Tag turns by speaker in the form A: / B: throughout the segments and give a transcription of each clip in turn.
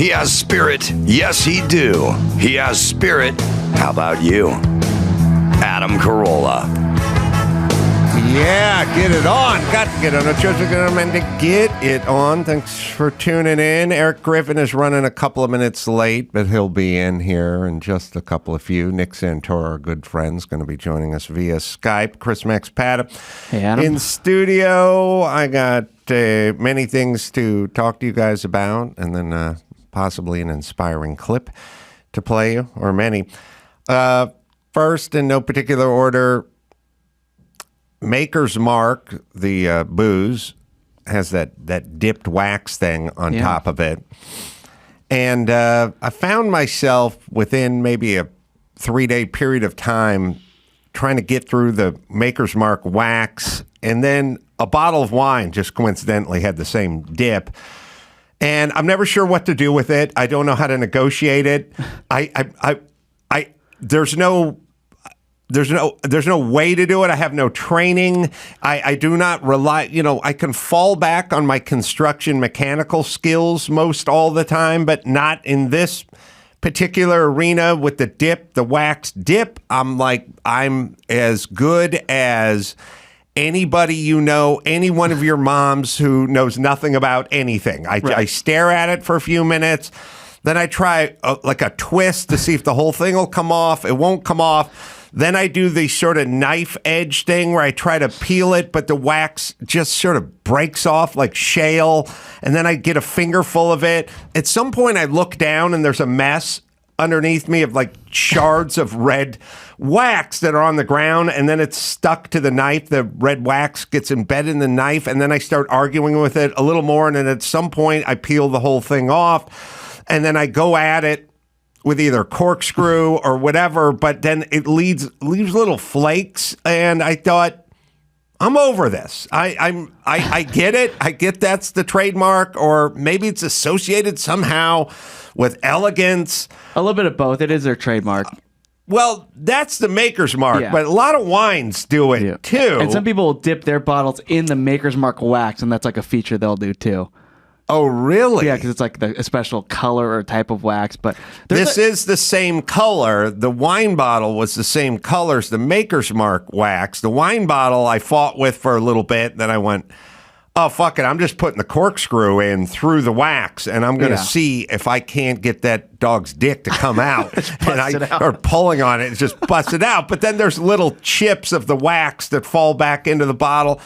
A: He has spirit. Yes, he do. He has spirit. How about you? Adam Carolla.
B: Yeah, get it on. Got to get on. The church to get it on. Thanks for tuning in. Erik Griffin is running a couple of minutes late, but he'll be in here in just a couple of few. Nick Santora, our good friend, going to be joining us via Skype. Chris Max Pata in studio. I got many things to talk to you guys about, and then possibly an inspiring clip to play you, or many. First, in no particular order, Maker's Mark, the booze, has that dipped wax thing on top of it. And I found myself within maybe a 3-day period of time trying to get through the Maker's Mark wax, and then a bottle of wine just coincidentally had the same dip. And I'm never sure what to do with it. I don't know how to negotiate it. There's no way to do it. I have no training. I do not rely, I can fall back on my construction mechanical skills most all the time, but not in this particular arena with the wax dip. I'm as good as anybody any one of your moms who knows nothing about anything. I stare at it for a few minutes. Then I try like a twist to see if the whole thing will come off. It won't come off. Then I do the sort of knife edge thing where I try to peel it, but the wax just sort of breaks off like shale. And then I get a finger full of it. At some point I look down and there's a mess underneath me of like shards of red wax that are on the ground, and then it's stuck to the knife. The red wax gets embedded in the knife, and then I start arguing with it a little more, and then at some point I peel the whole thing off. And then I go at it with either corkscrew or whatever, but then it leaves little flakes. And I thought, I'm over this. I get it. I get that's the trademark, or maybe it's associated somehow with elegance.
C: A little bit of both. It is their trademark.
B: Well, that's the Maker's Mark, but a lot of wines do it too.
C: And some people will dip their bottles in the Maker's Mark wax, and that's like a feature they'll do too.
B: Oh, really?
C: Yeah, because it's like a special color or type of wax. But
B: this is the same color. The wine bottle was the same color as the Maker's Mark wax. The wine bottle I fought with for a little bit. Then I went, oh, fuck it. I'm just putting the corkscrew in through the wax, and I'm going to see if I can't get that dog's dick to come out. Or pulling on it and just bust it out. But then there's little chips of the wax that fall back into the bottle.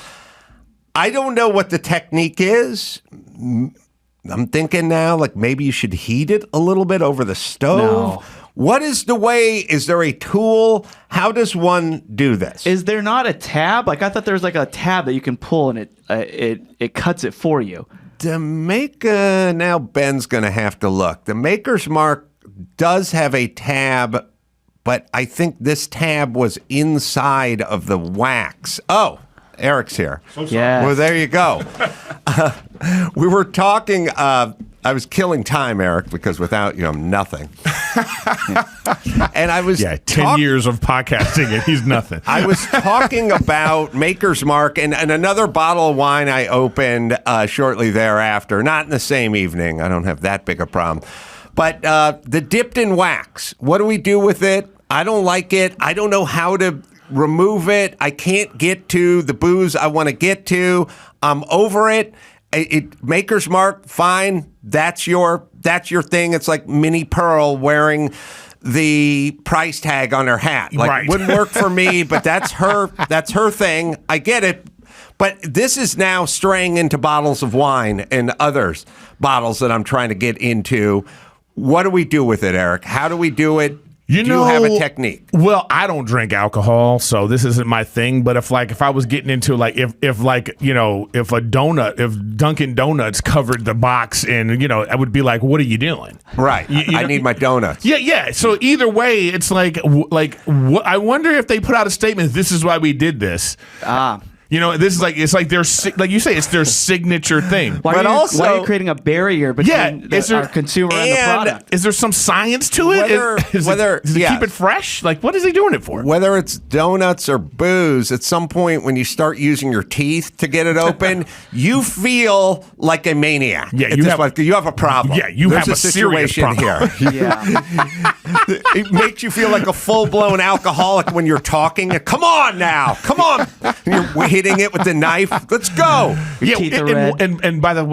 B: I don't know what the technique is. I'm thinking now, like maybe you should heat it a little bit over the stove.
C: No.
B: What is the way? Is there a tool? How does one do this?
C: Is there not a tab? Like I thought there was like a tab that you can pull and it cuts it for you.
B: Now Ben's going to have to look. The Maker's Mark does have a tab, but I think this tab was inside of the wax. Oh. Erik's here.
C: Yeah.
B: Well, there you go. We were talking. I was killing time, Erik, because without you, I'm nothing. And I was
D: 10 years of podcasting, and he's nothing.
B: I was talking about Maker's Mark and another bottle of wine I opened shortly thereafter. Not in the same evening. I don't have that big a problem. But the dipped in wax. What do we do with it? I don't like it. I don't know how to remove it. I can't get to the booze I want to get to. I'm over it. Maker's Mark, fine. That's your thing. It's like Minnie Pearl wearing the price tag on her hat. Wouldn't work for me, but that's her thing. I get it. But this is now straying into bottles of wine and others bottles that I'm trying to get into. What do we do with it, Erik? How do we do it? Do you have a technique?
D: Well, I don't drink alcohol, so this isn't my thing. But if I was getting into if Dunkin' Donuts covered the box, and I would be like, what are you doing?
B: Right. I need my donuts.
D: Yeah. So either way, it's I wonder if they put out a statement. This is why we did this. You know, this is like it's like their like you say, it's their signature thing.
C: Why are you creating a barrier between our consumer and the product?
D: Is there some science to it? Does it keep it fresh? Like, what is he doing it for?
B: Whether it's donuts or booze, at some point when you start using your teeth to get it open, you feel like a maniac.
D: Yeah,
B: you have a problem.
D: Yeah, there's
B: a
D: serious
B: situation
D: problem.
B: here.
C: Yeah.
B: It makes you feel like a full-blown alcoholic when you're talking. Come on now, come on! And you're hitting it with the knife. Let's go.
C: Your teeth are red.
D: And by the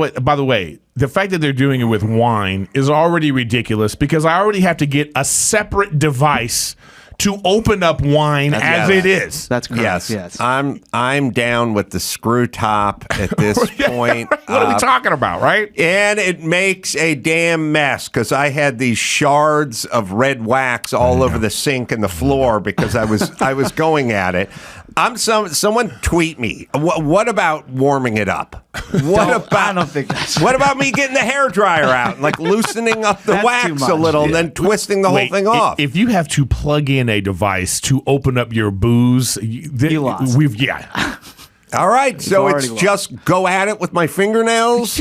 D: way, the fact that they're doing it with wine is already ridiculous because I already have to get a separate device to open up wine it is.
C: That's correct. Yes.
B: I'm down with the screw top at this point.
D: What are we talking about, right?
B: And it makes a damn mess because I had these shards of red wax all over the sink and the floor because I was going at it. Someone tweet me. What about warming it up?
C: I don't think that's
B: What about me getting the hairdryer out and like loosening up the
C: That's
B: wax
C: too
B: a little
C: much.
B: and then twisting the whole thing off?
D: If you have to plug in a device to open up your booze,
C: You lost.
B: All right, so
C: already
B: it's just go at it with my fingernails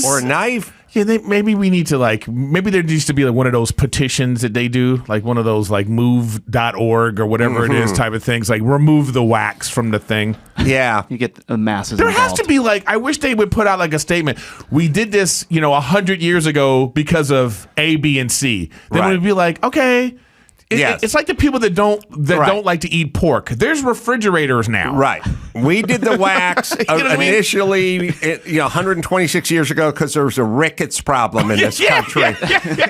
B: or a knife.
D: Yeah, maybe we need to maybe there needs to be like one of those petitions that they do, like one of those like move.org or whatever it is type of things, like remove the wax from the thing.
B: Yeah.
C: You get the masses
D: There
C: involved.
D: has to be I wish they would put out like a statement. We did this, 100 years ago because of A, B, and C. Then
B: Right.
D: we'd be like, okay.
B: Yes.
D: It's like the people that don't like to eat pork. There's refrigerators now.
B: Right. We did the wax
D: know what I mean?
B: initially, 126 years ago because there was a rickets problem in this country.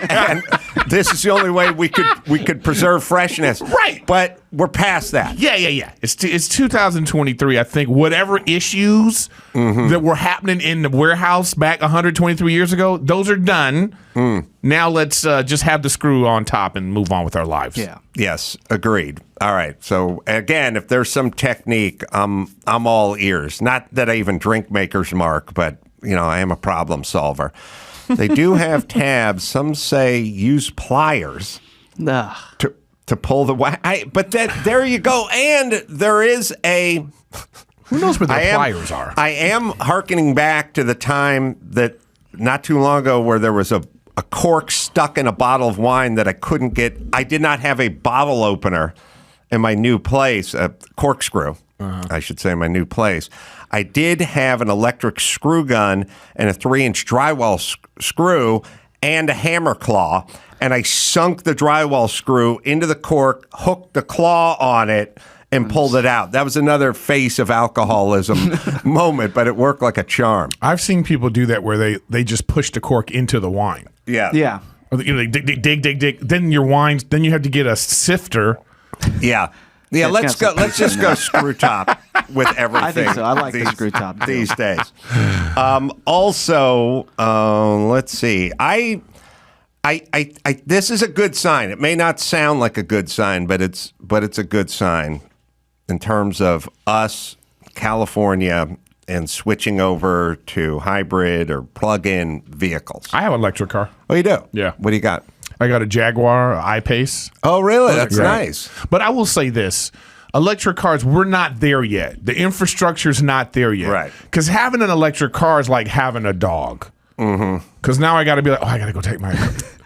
B: And this is the only way we could preserve freshness.
D: Right.
B: But we're past that.
D: Yeah. It's 2023. I think whatever issues that were happening in the warehouse back 123 years ago, those are done. Now let's just have the screw on top and move on with our lives.
C: Yeah.
B: Yes, agreed. All right. So again, if there's some technique, I'm all ears. Not that I even drink Maker's Mark, but I am a problem solver. They do have tabs. Some say use pliers
C: Ugh.
B: to pull the wax. But there you go. And there is a.
D: Who knows where their pliers are?
B: I am hearkening back to the time that not too long ago where there was a cork stuck in a bottle of wine that I couldn't get. I did not have a bottle opener in my new place, a corkscrew, I should say, in my new place. I did have an electric screw gun and a 3-inch drywall screw and a hammer claw, and I sunk the drywall screw into the cork, hooked the claw on it, and pulled it out. That was another face of alcoholism moment, but it worked like a charm.
D: I've seen people do that where they just push the cork into the wine.
B: Yeah.
C: Yeah.
D: Or they dig. Then your wines. Then you have to get a sifter.
B: Yeah. Yeah, let's go. Let's just go screw top with everything.
C: I think so. I like the screw top too.
B: these days. Also, let's see. I this is a good sign. It may not sound like a good sign, but it's a good sign in terms of us, California, and switching over to hybrid or plug-in vehicles.
D: I have an electric car.
B: Oh, you do?
D: Yeah.
B: What do you got?
D: I got a Jaguar I-Pace.
B: Oh, really? That's
D: Right.
B: nice.
D: But I will say this. Electric cars, we're not there yet. The infrastructure's not there yet.
B: Right.
D: Because having an electric car is like having a dog. Because now I got to be like, I got to go take my...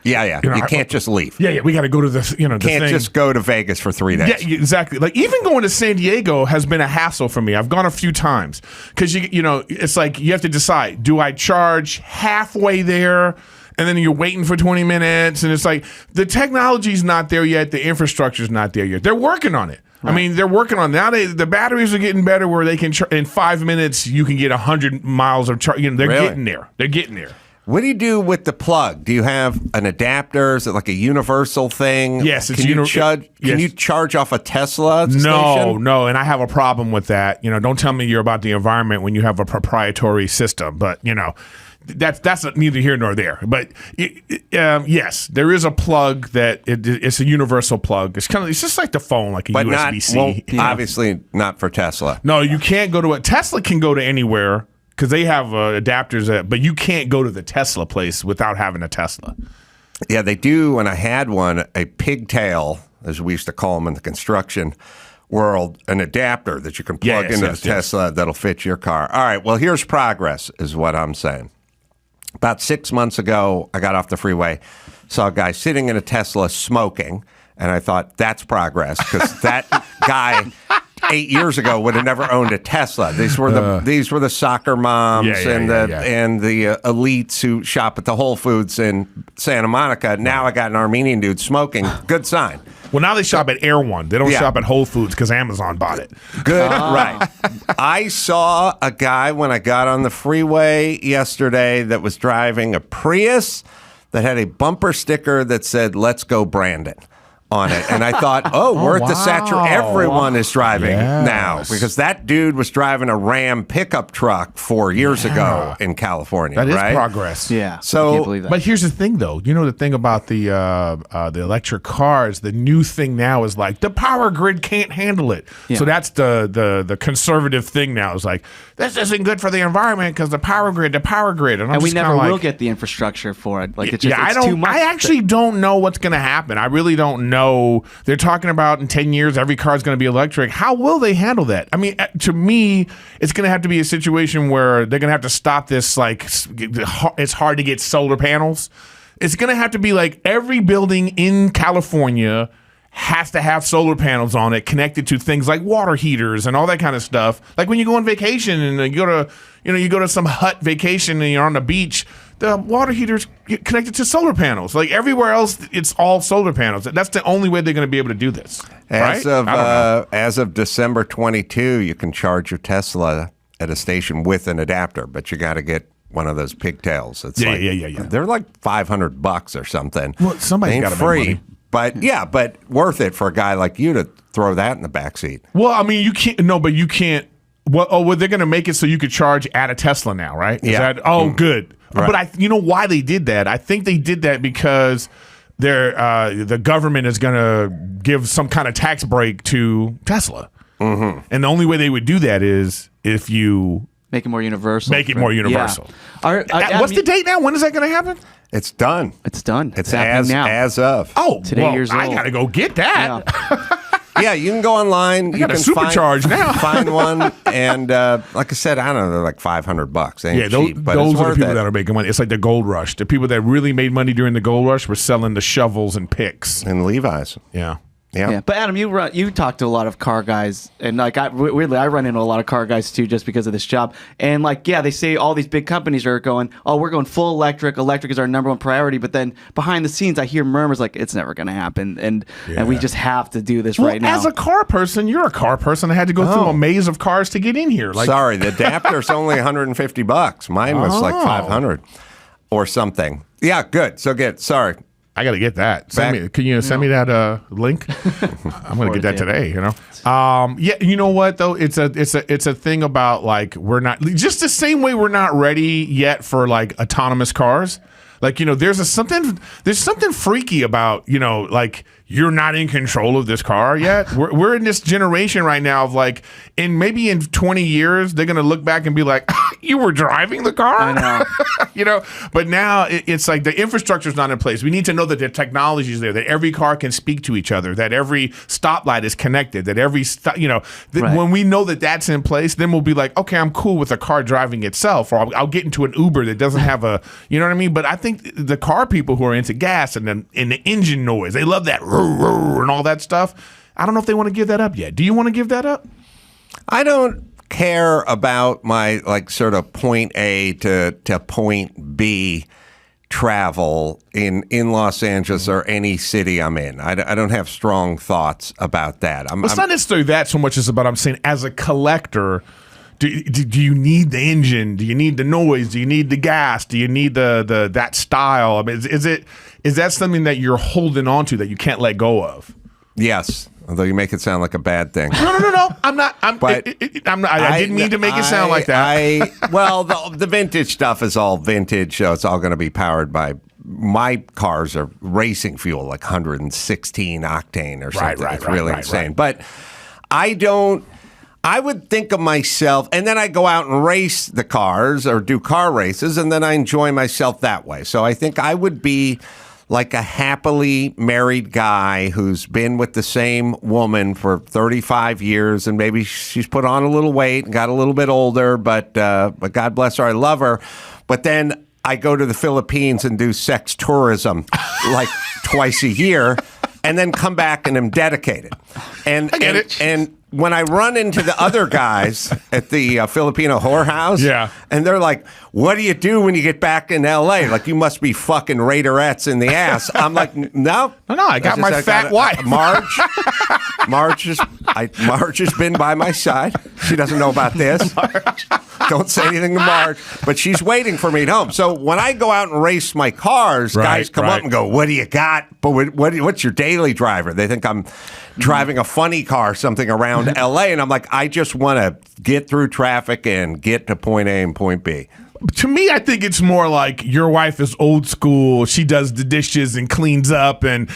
B: Yeah. You can't just leave.
D: Yeah, we got to go to the, the
B: Can't
D: thing.
B: just go to Vegas for 3 days.
D: Yeah, exactly. Like even going to San Diego has been a hassle for me. I've gone a few times because it's like you have to decide: do I charge halfway there, and then you're waiting for 20 minutes, and it's like the technology's not there yet, the infrastructure's not there yet. They're working on it. Right. I mean, they're working on it. Now. The batteries are getting better, where they can in 5 minutes you can get 100 miles of charge. They're
B: Really?
D: getting there. They're getting there.
B: What do you do with the plug? Do you have an adapter? Is it like a universal thing?
D: Yes, it's
B: Can you charge off a Tesla station?
D: No, and I have a problem with that. Don't tell me you're about the environment when you have a proprietary system, but that's neither here nor there. But yes, there is a plug that it's a universal plug. It's just like the phone, like a USB-C.
B: Obviously not for Tesla.
D: No, you can't go to Tesla can go to anywhere. Because they have adapters, but you can't go to the Tesla place without having a Tesla.
B: Yeah, they do. When I had one, a pigtail, as we used to call them in the construction world an adapter that you can plug into the Tesla that'll fit your car. All right, well, here's progress is what I'm saying. About 6 months ago, I got off the freeway, saw a guy sitting in a Tesla smoking, and I thought, that's progress, because that guy 8 years ago would have never owned a Tesla. These were the soccer moms and the elites who shop at the Whole Foods in Santa Monica. Now I got an Armenian dude smoking. Good sign.
D: Well, now they shop at Air One. They don't shop at Whole Foods because Amazon bought it.
B: Good, right. I saw a guy when I got on the freeway yesterday that was driving a Prius that had a bumper sticker that said, "Let's go Brandon," on it. And I thought, we're at the saturation. Everyone is driving now, because that dude was driving a Ram pickup truck 4 years ago in California.
D: That is
B: right?
D: progress.
C: Yeah.
B: So,
C: I can't believe that.
D: But here's the thing, though. You know the thing about the electric cars. The new thing now is like the power grid can't handle it.
C: Yeah.
D: So that's the conservative thing now. Is like, this isn't good for the environment because the power grid. And
C: we never will get the infrastructure for it. Like, it's just it's too much.
D: I actually don't know what's going to happen. I really don't know. They're talking about in 10 years, every car is going to be electric. How will they handle that? I mean, to me, it's going to have to be a situation where they're going to have to stop this. Like, it's hard to get solar panels. It's going to have to be like every building in California has to have solar panels on it connected to things like water heaters and all that kind of stuff. Like when you go on vacation and you go to some hut vacation and you're on the beach, the water heaters get connected to solar panels. Like everywhere else, it's all solar panels. That's the only way they're going to be able to do this.
B: As of December 22, you can charge your Tesla at a station with an adapter, but you got to get one of those pigtails. It's They're like $500 or something.
D: Well, somebody's got to make money.
B: But worth it for a guy like you to throw that in the backseat.
D: Well, I mean, you can't. No, but you can't. Well, they're going to make it so you could charge at a Tesla now, right? Good.
B: Right.
D: But you know why they did that? I think they did that because the government is going to give some kind of tax break to Tesla, and the only way they would do that is if you
C: make it more universal.
D: Yeah. What's the date now? When is that going to happen?
B: It's done.
C: It's done.
B: It's as of.
D: Oh,
C: today years old.
D: I got to go get that.
B: Yeah, you can go online.
D: You got a supercharge now.
B: Find one, and like I said, I don't know, they're like $500. Ain't cheap, but
D: those
B: it's
D: are the
B: worth
D: people
B: it.
D: that are making money. It's like the gold rush. The people that really made money during the gold rush were selling the shovels and picks.
B: And Levi's.
D: Yeah.
C: Yeah, but Adam, you talk to a lot of car guys, and like weirdly, I run into a lot of car guys too, just because of this job. And like, they say all these big companies are going, we're going full electric. Electric is our number one priority. But then behind the scenes, I hear murmurs like it's never going to happen, and we just have to do this right now.
D: As a car person, you're a car person. I had to go through a maze of cars to get in here. Like,
B: sorry, the adapter's only $150. Mine was like $500 or something. Yeah, good. So good. Sorry.
D: I got to get that. Can you send me that link? I'm going to get that today. You know what though? It's a thing about like we're not just the same way we're not ready yet for like autonomous cars. Like there's something freaky about like you're not in control of this car yet. We're in this generation right now of like, and maybe in 20 years they're gonna look back and be like, you were driving the car.
C: I know.
D: But now it's like the infrastructure's not in place. We need to know that the technology is there, that every car can speak to each other, that every stoplight is connected, that every when we know that that's in place, then we'll be like, okay, I'm cool with a car driving itself, or I'll get into an Uber that doesn't have a, you know what I mean? But I think the car people who are into gas and the engine noise, they love that and all that stuff. I don't know if they want to give that up yet. Do you want to give that up?
B: I don't care about my like sort of point A to point B travel in Los Angeles or any city I'm in. I don't have strong thoughts about that.
D: It's not necessarily that so much as about, I'm saying as a collector, do you need the engine? Do you need the noise? Do you need the gas? Do you need the that style? I mean, is that something that you're holding on to that you can't let go of?
B: Yes. Although you make it sound like a bad thing.
D: No. I'm not. I didn't mean to make it sound like that.
B: Well, the vintage stuff is all vintage, so it's all going to be powered by. My cars are racing fuel, like 116 octane or something. It's really insane. But I would think of myself, and then I go out and race the cars or do car races, and then I enjoy myself that way. So I think I would be like a happily married guy who's been with the same woman for 35 years, and maybe she's put on a little weight and got a little bit older, but God bless her, I love her. But then I go to the Philippines and do sex tourism like twice a year, and then come back and am dedicated. And when I run into the other guys at the Filipino whorehouse, and they're like, "What do you do when you get back in L.A.? Like, you must be fucking Raiderettes in the ass." I'm like, "No,
D: I got my fat wife,
B: Marge has been by my side. She doesn't know about this. Don't say anything to Marge, but she's waiting for me at home. So when I go out and race my cars, guys come up and go, "What do you got? But what's your daily driver?" They think I'm driving a funny car, something around L.A., and I'm like, I just want to get through traffic and get to point A and point B.
D: To me, I think it's more like your wife is old school. She does the dishes and cleans up, and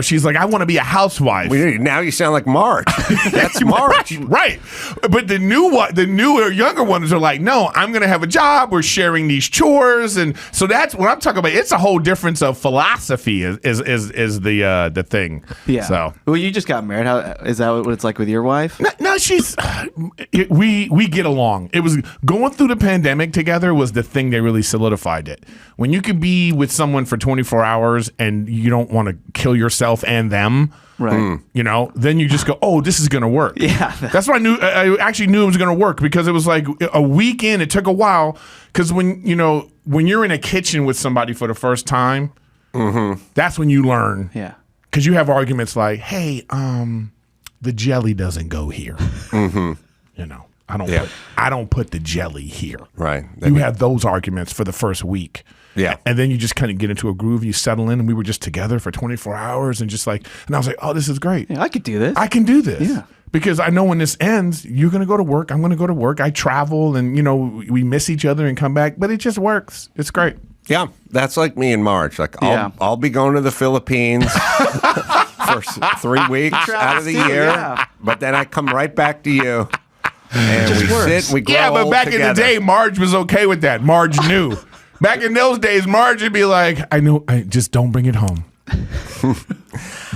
D: she's like, I want to be a housewife.
B: Now you sound like Marge. That's Marge,
D: right? But the newer, younger ones are like, no, I'm going to have a job. We're sharing these chores, and so that's what I'm talking about. It's a whole difference of philosophy. Is the thing?
C: Yeah.
D: So,
C: well, you just got married. How is that? What it's like with your wife?
D: No, we get along. It was going through the pandemic together was the thing that really solidified it. When you could be with someone for 24 hours and you don't want to kill yourself and them,
C: right?
D: Then you just go, oh, this is going to work.
C: Yeah,
D: that's why I actually knew it was going to work, because it was like a week in. It took a while, because when you're in a kitchen with somebody for the first time, that's when you learn.
C: Yeah,
D: because you have arguments like, hey, the jelly doesn't go here. I don't put the jelly here.
B: Right.
D: You have those arguments for the first week.
B: Yeah.
D: And then you just kind of get into a groove, you settle in, and we were just together for 24 hours and I was like, oh, this is great.
C: Yeah, I could do this.
D: I can do this.
C: Yeah.
D: Because I know when this ends, you're going to go to work. I'm going to go to work. I travel, and, we miss each other and come back, but it just works. It's great.
B: Yeah. That's like me and Marge. Like, I'll be going to the Philippines for 3 weeks out of the year, but then I come right back to you. And we sit and we grow
D: Yeah, but back
B: together.
D: in the day, Marge was okay with that. Marge knew. Back in those days, Marge would be like, I just don't bring it home.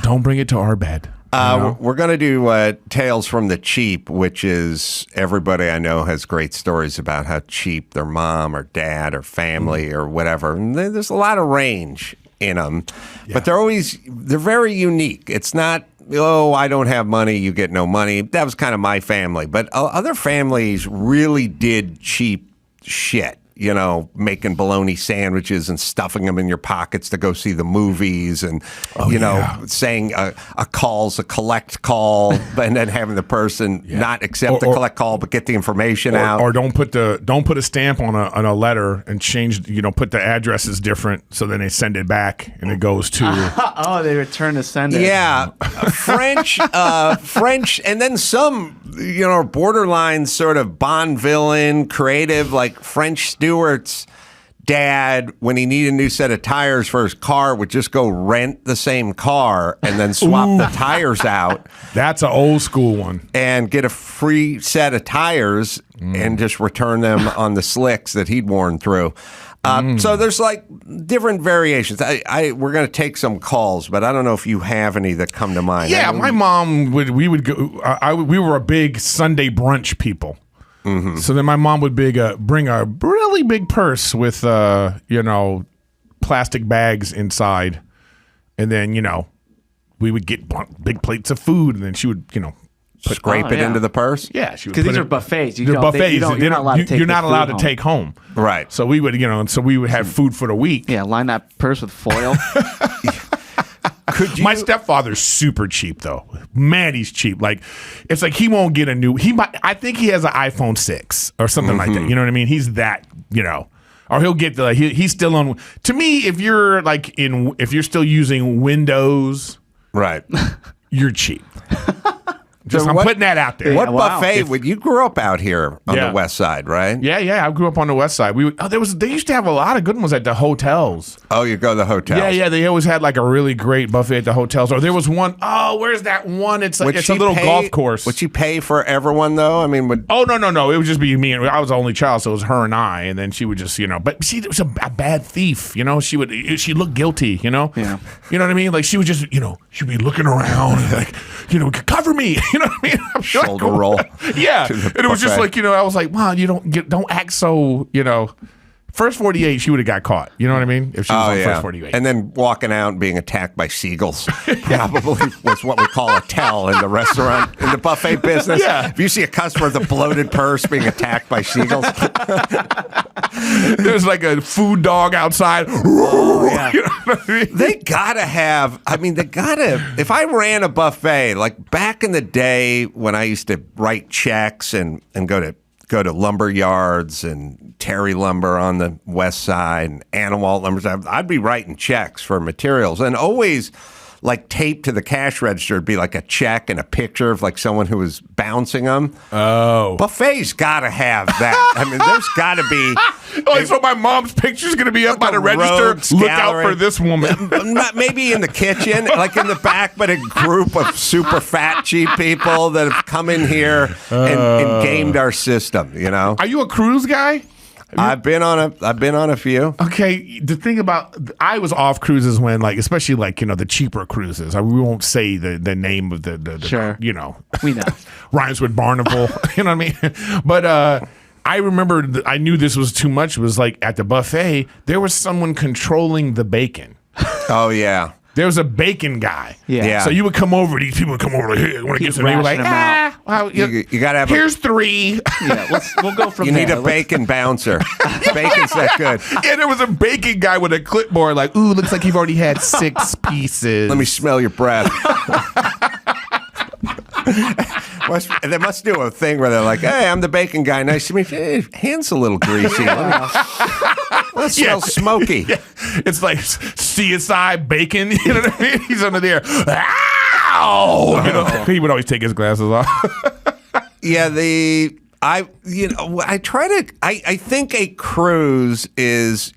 D: Don't bring it to our bed.
B: We're going to do Tales from the Cheap, which is everybody I know has great stories about how cheap their mom or dad or family or whatever. And there's a lot of range in them, but they're very unique. It's not, oh, I don't have money, you get no money. That was kind of my family. But other families really did cheap shit. Making bologna sandwiches and stuffing them in your pockets to go see the movies, and saying a call's a collect call, and then having the person not accept the collect call but get the information out.
D: Or don't put a stamp on a letter and change. Put the addresses different, so then they send it back and it goes to.
C: Oh, they return to sender.
B: Yeah, French, and then some borderline sort of Bond villain, creative, like French Stewart's dad, when he needed a new set of tires for his car, would just go rent the same car and then swap the tires out.
D: That's an old school one.
B: And get a free set of tires and just return them on the slicks that he'd worn through. So there's like different variations. We're going to take some calls, but I don't know if you have any that come to mind.
D: Yeah, my mom we would go. We were a big Sunday brunch people. Mm-hmm. So then my mom would bring a really big purse with plastic bags inside, and then we would get big plates of food, and then she would
B: scrape it into the purse.
D: Yeah, she would.
C: Because these are buffets.
D: They're buffets.
C: You're not allowed to take.
D: You're not allowed to take home.
B: Right.
D: So we would, we would have food for the week.
C: Yeah, line that purse with foil.
D: My stepfather's super cheap though. Man, he's cheap. Like, it's like he won't get a new. I think he has an iPhone 6 or something like that. You know what I mean? He's that. Or he'll get he's still on. To me, if you're if you're still using Windows,
B: right,
D: you're cheap. I'm putting that out there.
B: What
C: wow.
B: buffet would you grew up out here on the west side, right?
D: Yeah. I grew up on the west side. They used to have a lot of good ones at the hotels.
B: Oh, you go to the hotels.
D: Yeah. They always had like a really great buffet at the hotels. Or there was one. Oh, where's that one? It's like it's a little golf course.
B: Would you pay for everyone though? I mean,
D: Oh no! It would just be me and I was the only child, so it was her and I, and then she would just, But she was a bad thief, She looked guilty,
C: Yeah.
D: You know what I mean? Like she would just, she'd be looking around, and like, cover me, you know what I mean?
B: Shoulder roll.
D: Yeah, and it was just like, I was like, wow, don't act so, First 48, she would have got caught. You know what I mean? If she was on first 48.
B: And then walking out and being attacked by seagulls probably was what we call a tell in the restaurant, in the buffet business.
D: Yeah.
B: If you see a customer with a bloated purse being attacked by seagulls.
D: There's like a food dog outside.
B: Oh, yeah.
D: You know what I mean?
B: They gotta have, if I ran a buffet, like back in the day when I used to write checks and go to lumber yards and Terry Lumber on the west side and Anawalt Lumber, I'd be writing checks for materials, and always like taped to the cash register would be like a check and a picture of like someone who was bouncing them.
D: Oh.
B: Buffets gotta have that. I mean, there's gotta be.
D: So my mom's picture's going to be up by the register. Look out for this woman.
B: Maybe in the kitchen, like in the back, but a group of super fat, cheap people that have come in here and gamed our system,
D: Are you a cruise guy?
B: I've been on a few.
D: Okay, the thing about I was off cruises when especially the cheaper cruises. We won't say the name of the
C: sure.
D: We
C: know.
D: Rhymes with Barnacle. You know what I mean? But I remember I knew this was too much. It was like at the buffet there was someone controlling the bacon.
B: Oh yeah.
D: There was a bacon guy.
C: Yeah.
D: So you would come over, these people would come over, here, want to get some. They were like, well,
B: you got to have
D: here's 3.
C: Yeah, we'll go from
B: you
C: there.
B: need a bacon bouncer. Bacon's that good.
D: Yeah, there was a bacon guy with a clipboard like, ooh, looks like you've already had 6 pieces.
B: Let me smell your breath. They must do a thing where they're like, hey, I'm the bacon guy. Nice to meet you. Hey, hand's a little greasy. That smells smoky.
D: Yeah. It's like CSI bacon. You know what I mean? He's under there. Ow! He would always take his glasses off.
B: Yeah, I think a cruise is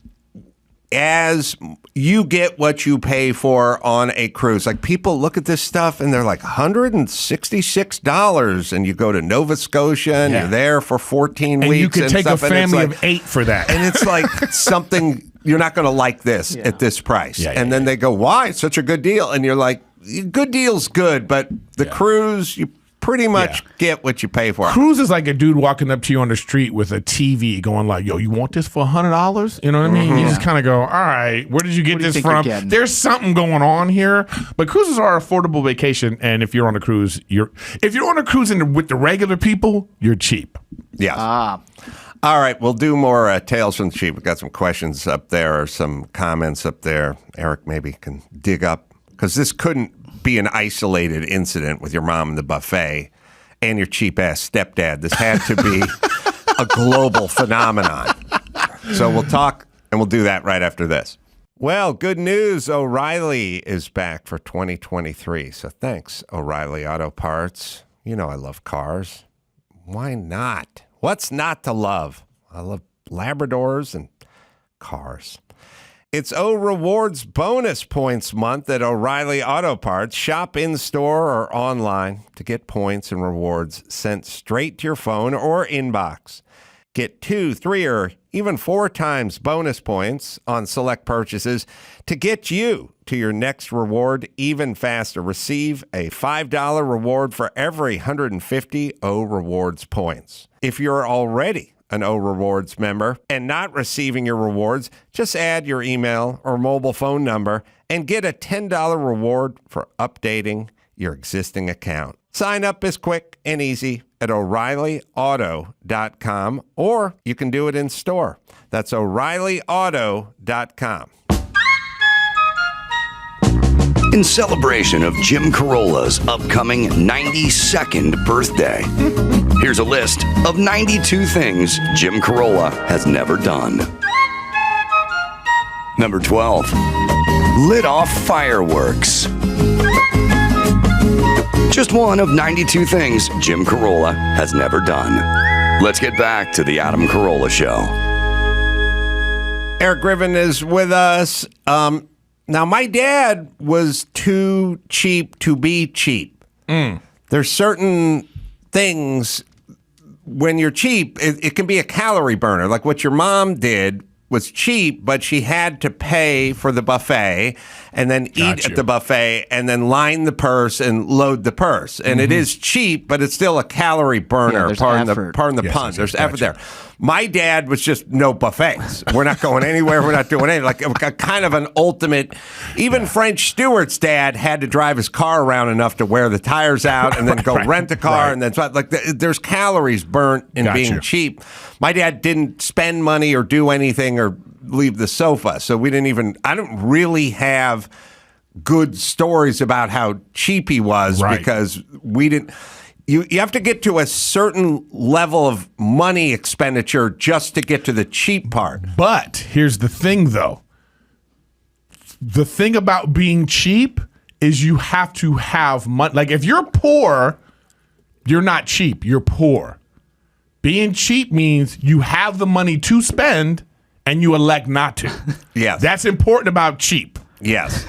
B: as you get what you pay for on a cruise. Like people look at this stuff and they're like $166, and you go to Nova Scotia and you're there for 14 weeks.
D: And you could take a
B: stuff,
D: family of 8 for that.
B: And it's like something you're not going to like this at this price. And then they go, why? It's such a good deal. And you're like, good deal's good, but the cruise, you pretty much get what you pay for.
D: Cruise is like a dude walking up to you on the street with a TV going like, yo, you want this for $100? You know what I mean? You just kind of go, all right, where did you get this from? There's something going on here. But cruises are affordable vacation. And if you're on a cruise, if you're on a cruise with the regular people, you're cheap.
B: Yeah. All right, we'll do more Tales from the Cheap. We've got some questions up there or some comments up there. Eric maybe can dig up, because this couldn't be an isolated incident with your mom in the buffet and your cheap-ass stepdad. This had to be a global phenomenon. So we'll talk, and we'll do that right after this. Well, good news. O'Reilly is back for 2023. So thanks, O'Reilly Auto Parts. You know I love cars. Why not? What's not to love? I love Labradors and cars. It's O Rewards bonus points month at O'Reilly Auto Parts. Shop in-store or online to get points and rewards sent straight to your phone or inbox. Get 2, 3, or even 4 times bonus points on select purchases to get you to your next reward even faster. Receive a $5 reward for every 150 O Rewards points. If you're already an O Rewards member and not receiving your rewards, just add your email or mobile phone number and get a $10 reward for updating your existing account. Sign up is quick and easy at O'ReillyAuto.com, or you can do it in store. That's O'ReillyAuto.com.
A: In celebration of Jim Carolla's upcoming 92nd birthday, here's a list of 92 things Jim Carolla has never done. Number 12, lit off fireworks. Just one of 92 things Jim Carolla has never done. Let's get back to the Adam Carolla Show.
B: Erik Griffin is with us. Now, my dad was too cheap to be cheap. There's certain things when you're cheap, it can be a calorie burner. Like what your mom did was cheap, but she had to pay for the buffet and then eat at the buffet and then line the purse and load the purse. And it is cheap, but it's still a calorie burner.
C: there's
B: Pardon
C: effort.
B: the pun. There's effort there. My dad was just no buffets. We're not going anywhere. We're not doing anything. Like a kind of an ultimate. Even French Stewart's dad had to drive his car around enough to wear the tires out and then go rent a car. And then like there's calories burnt in being cheap. My dad didn't spend money or do anything or leave the sofa. So we didn't even. I don't really have good stories about how cheap he was because we didn't. You have to get to a certain level of money expenditure just to get to the cheap part.
D: But here's the thing, though. The thing about being cheap is you have to have money. Like, if you're poor, you're not cheap. You're poor. Being cheap means you have the money to spend and you elect not to.
B: Yes.
D: That's important about cheap.
B: Yes.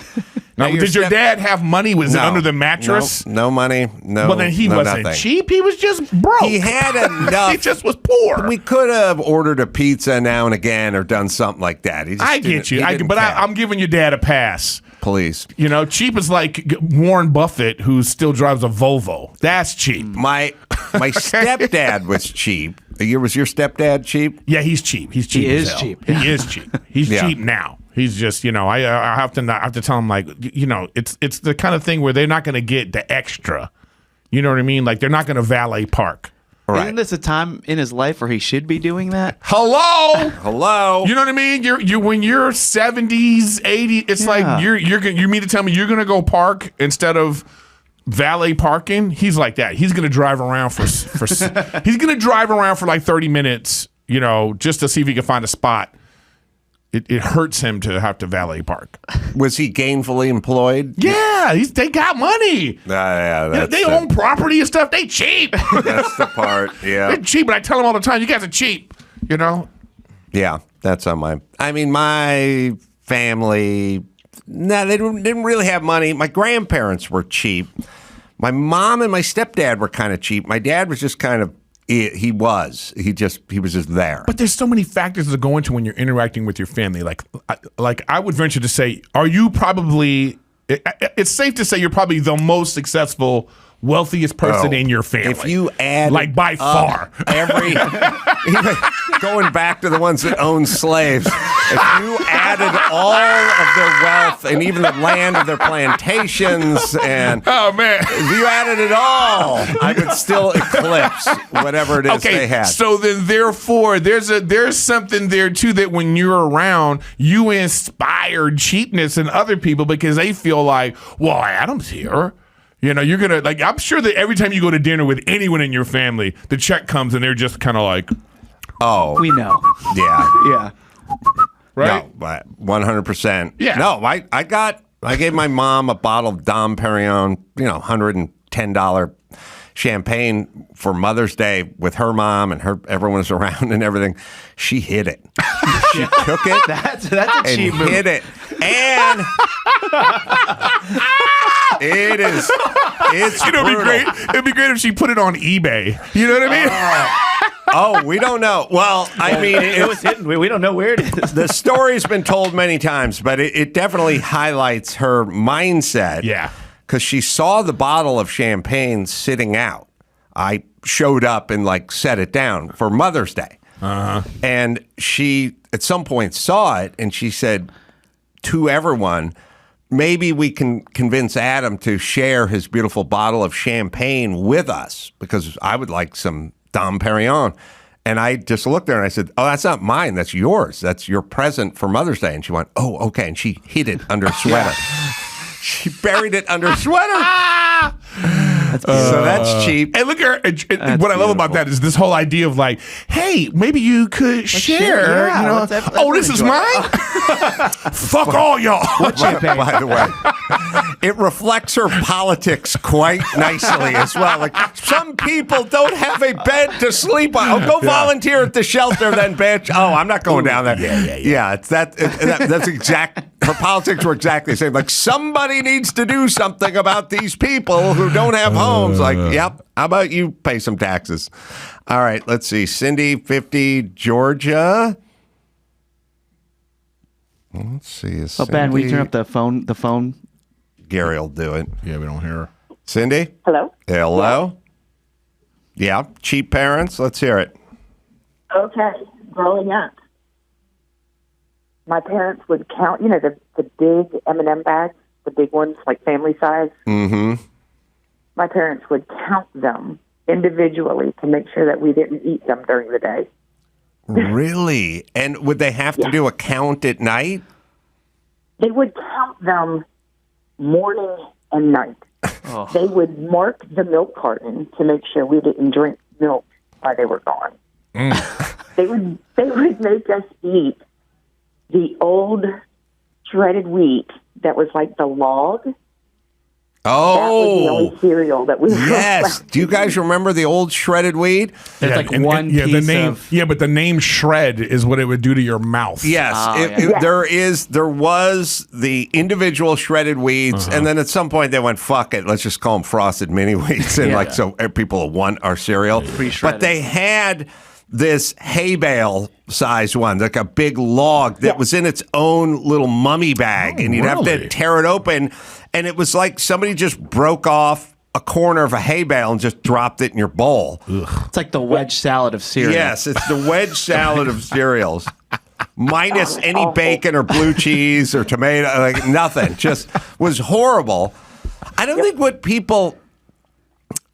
D: Now, did your dad have money? Was it under the mattress?
B: No money. No.
D: Well, then he wasn't
B: nothing.
D: cheap. He was just broke.
B: He had enough.
D: He just was poor.
B: We could have ordered a pizza now and again or done something like that.
D: I get you. I'm giving your dad a pass.
B: Please.
D: You know, cheap is like Warren Buffett, who still drives a Volvo. That's cheap.
B: My stepdad was cheap. Was your stepdad cheap?
D: Yeah, he's cheap. He's cheap.
C: He
D: as
C: is
D: hell.
C: cheap.
D: He is cheap. He's cheap now. He's just, I have to tell him, like, it's the kind of thing where they're not going to get the extra. You know what I mean? Like, they're not going to valet park.
B: Right.
C: Isn't this a time in his life where he should be doing that?
B: Hello.
D: You know what I mean? You when you're 70s, 80s, it's like you mean to tell me you're going to go park instead of valet parking? He's like that. He's going to drive around for he's going to drive around for like 30 minutes, just to see if he can find a spot. It hurts him to have to valet park.
B: Was he gainfully employed?
D: Yeah, they got money. They own property and stuff. They cheap.
B: That's the part. Yeah,
D: they're cheap. But I tell them all the time, you guys are cheap.
B: Yeah, that's on my. I mean, my family. No, they didn't really have money. My grandparents were cheap. My mom and my stepdad were kind of cheap. My dad was just kind of. He was just there.
D: But there's so many factors that go into when you're interacting with your family. Like I would venture to say, are you probably? It's safe to say you're probably the most successul, wealthiest person in your family.
B: If you add,
D: like by far,
B: going back to the ones that own slaves, if you added all of their wealth and even the land of their plantations, and if you added it all, I would still eclipse whatever it is they had.
D: So then, therefore, there's something there too that when you're around, you inspire cheapness in other people because they feel like, well, Adam's here. You're going to, I'm sure that every time you go to dinner with anyone in your family, the check comes and they're just kind of like,
B: oh.
C: We know.
B: Yeah.
C: Yeah.
D: Right?
B: No, 100%.
D: Yeah.
B: No, I gave my mom a bottle of Dom Perignon, $110 champagne for Mother's Day with her mom and everyone was around and everything. She hid it. She took it.
C: That's a cheap move.
B: Hid it. And it's
D: it'd be great. It'd be great if she put it on eBay. You know what I mean?
B: We don't know. Well, I mean,
C: it was hidden. We don't know where it is.
B: The story's been told many times, but it definitely highlights her mindset.
D: Yeah.
B: Because she saw the bottle of champagne sitting out. I showed up and set it down for Mother's Day.
D: Uh-huh.
B: And she, at some point, saw it and she said to everyone, maybe we can convince Adam to share his beautiful bottle of champagne with us because I would like some Dom Perignon. And I just looked there and I said, oh, that's not mine. That's yours. That's your present for Mother's Day. And she went, oh, okay. And she hid it under a sweater. She buried it under a sweater. So that's cheap.
D: And look at her. What I love about that is this whole idea of hey, maybe you could share.
C: Yeah,
D: this is mine? Fuck all y'all.
B: By the way, it reflects her politics quite nicely as well. Like, some people don't have a bed to sleep on. Oh, go volunteer at the shelter then, bitch. Oh, I'm not going down there. Yeah, it's that's exact. Her politics were exactly the same. Like, somebody needs to do something about these people who don't have homes. Like, yep, how about you pay some taxes? All right, let's see. Cindy, 50, Georgia. Let's see. Is
C: Oh, Ben, will you turn up the phone?
B: Gary will do it.
D: Yeah, we don't hear her.
B: Cindy?
E: Hello?
B: Hello? Yeah, cheap parents. Let's hear it.
E: Okay. Growing up, my parents would count, the big M&M bags, the big ones, like family size.
B: Mm-hmm.
E: My parents would count them individually to make sure that we didn't eat them during the day.
B: Really? And would they have to do a count at night?
E: They would count them morning and night.
C: Oh.
E: They would mark the milk carton to make sure we didn't drink milk while they were gone. They would make us eat the old shredded wheat that was like the log.
B: Oh,
E: that was the only cereal that we were
B: yes.
E: allowed
B: Do you
E: to
B: guys
E: eat.
B: remember the old shredded wheat?
C: There's like one
D: the
C: piece
D: name,
C: of.
D: Yeah, but the name shred is what it would do to your mouth.
B: Yes, there was the individual shredded wheats, and then at some point they went, "Fuck it, let's just call them frosted mini wheats," and so people want our cereal. But they had this hay bale size one, like a big log that was in its own little mummy bag, and you'd have to tear it open, and it was like somebody just broke off a corner of a hay bale and just dropped it in your bowl.
C: It's like the wedge salad of cereal.
B: Yes, it's the wedge salad of cereals. Minus any bacon or blue cheese or tomato, like nothing. Just was horrible. I don't think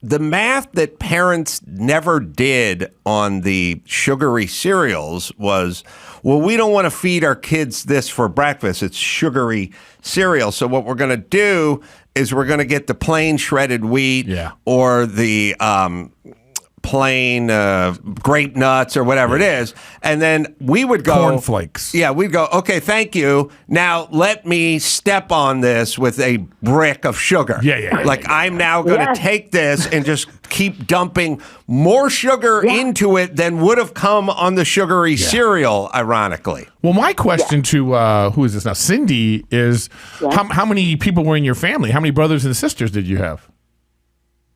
B: the math that parents never did on the sugary cereals was, well, we don't want to feed our kids this for breakfast. It's sugary cereal. So what we're going to do is we're going to get the plain shredded wheat or the plain grape nuts or whatever it is. And then we would go...
D: Cornflakes.
B: Yeah, we'd go, okay, thank you. Now let me step on this with a brick of sugar. Like, I'm now going to take this and just keep dumping more sugar into it than would have come on the sugary cereal, ironically.
D: Well, my question to, who is this now? Cindy is, how many people were in your family? How many brothers and sisters did you have?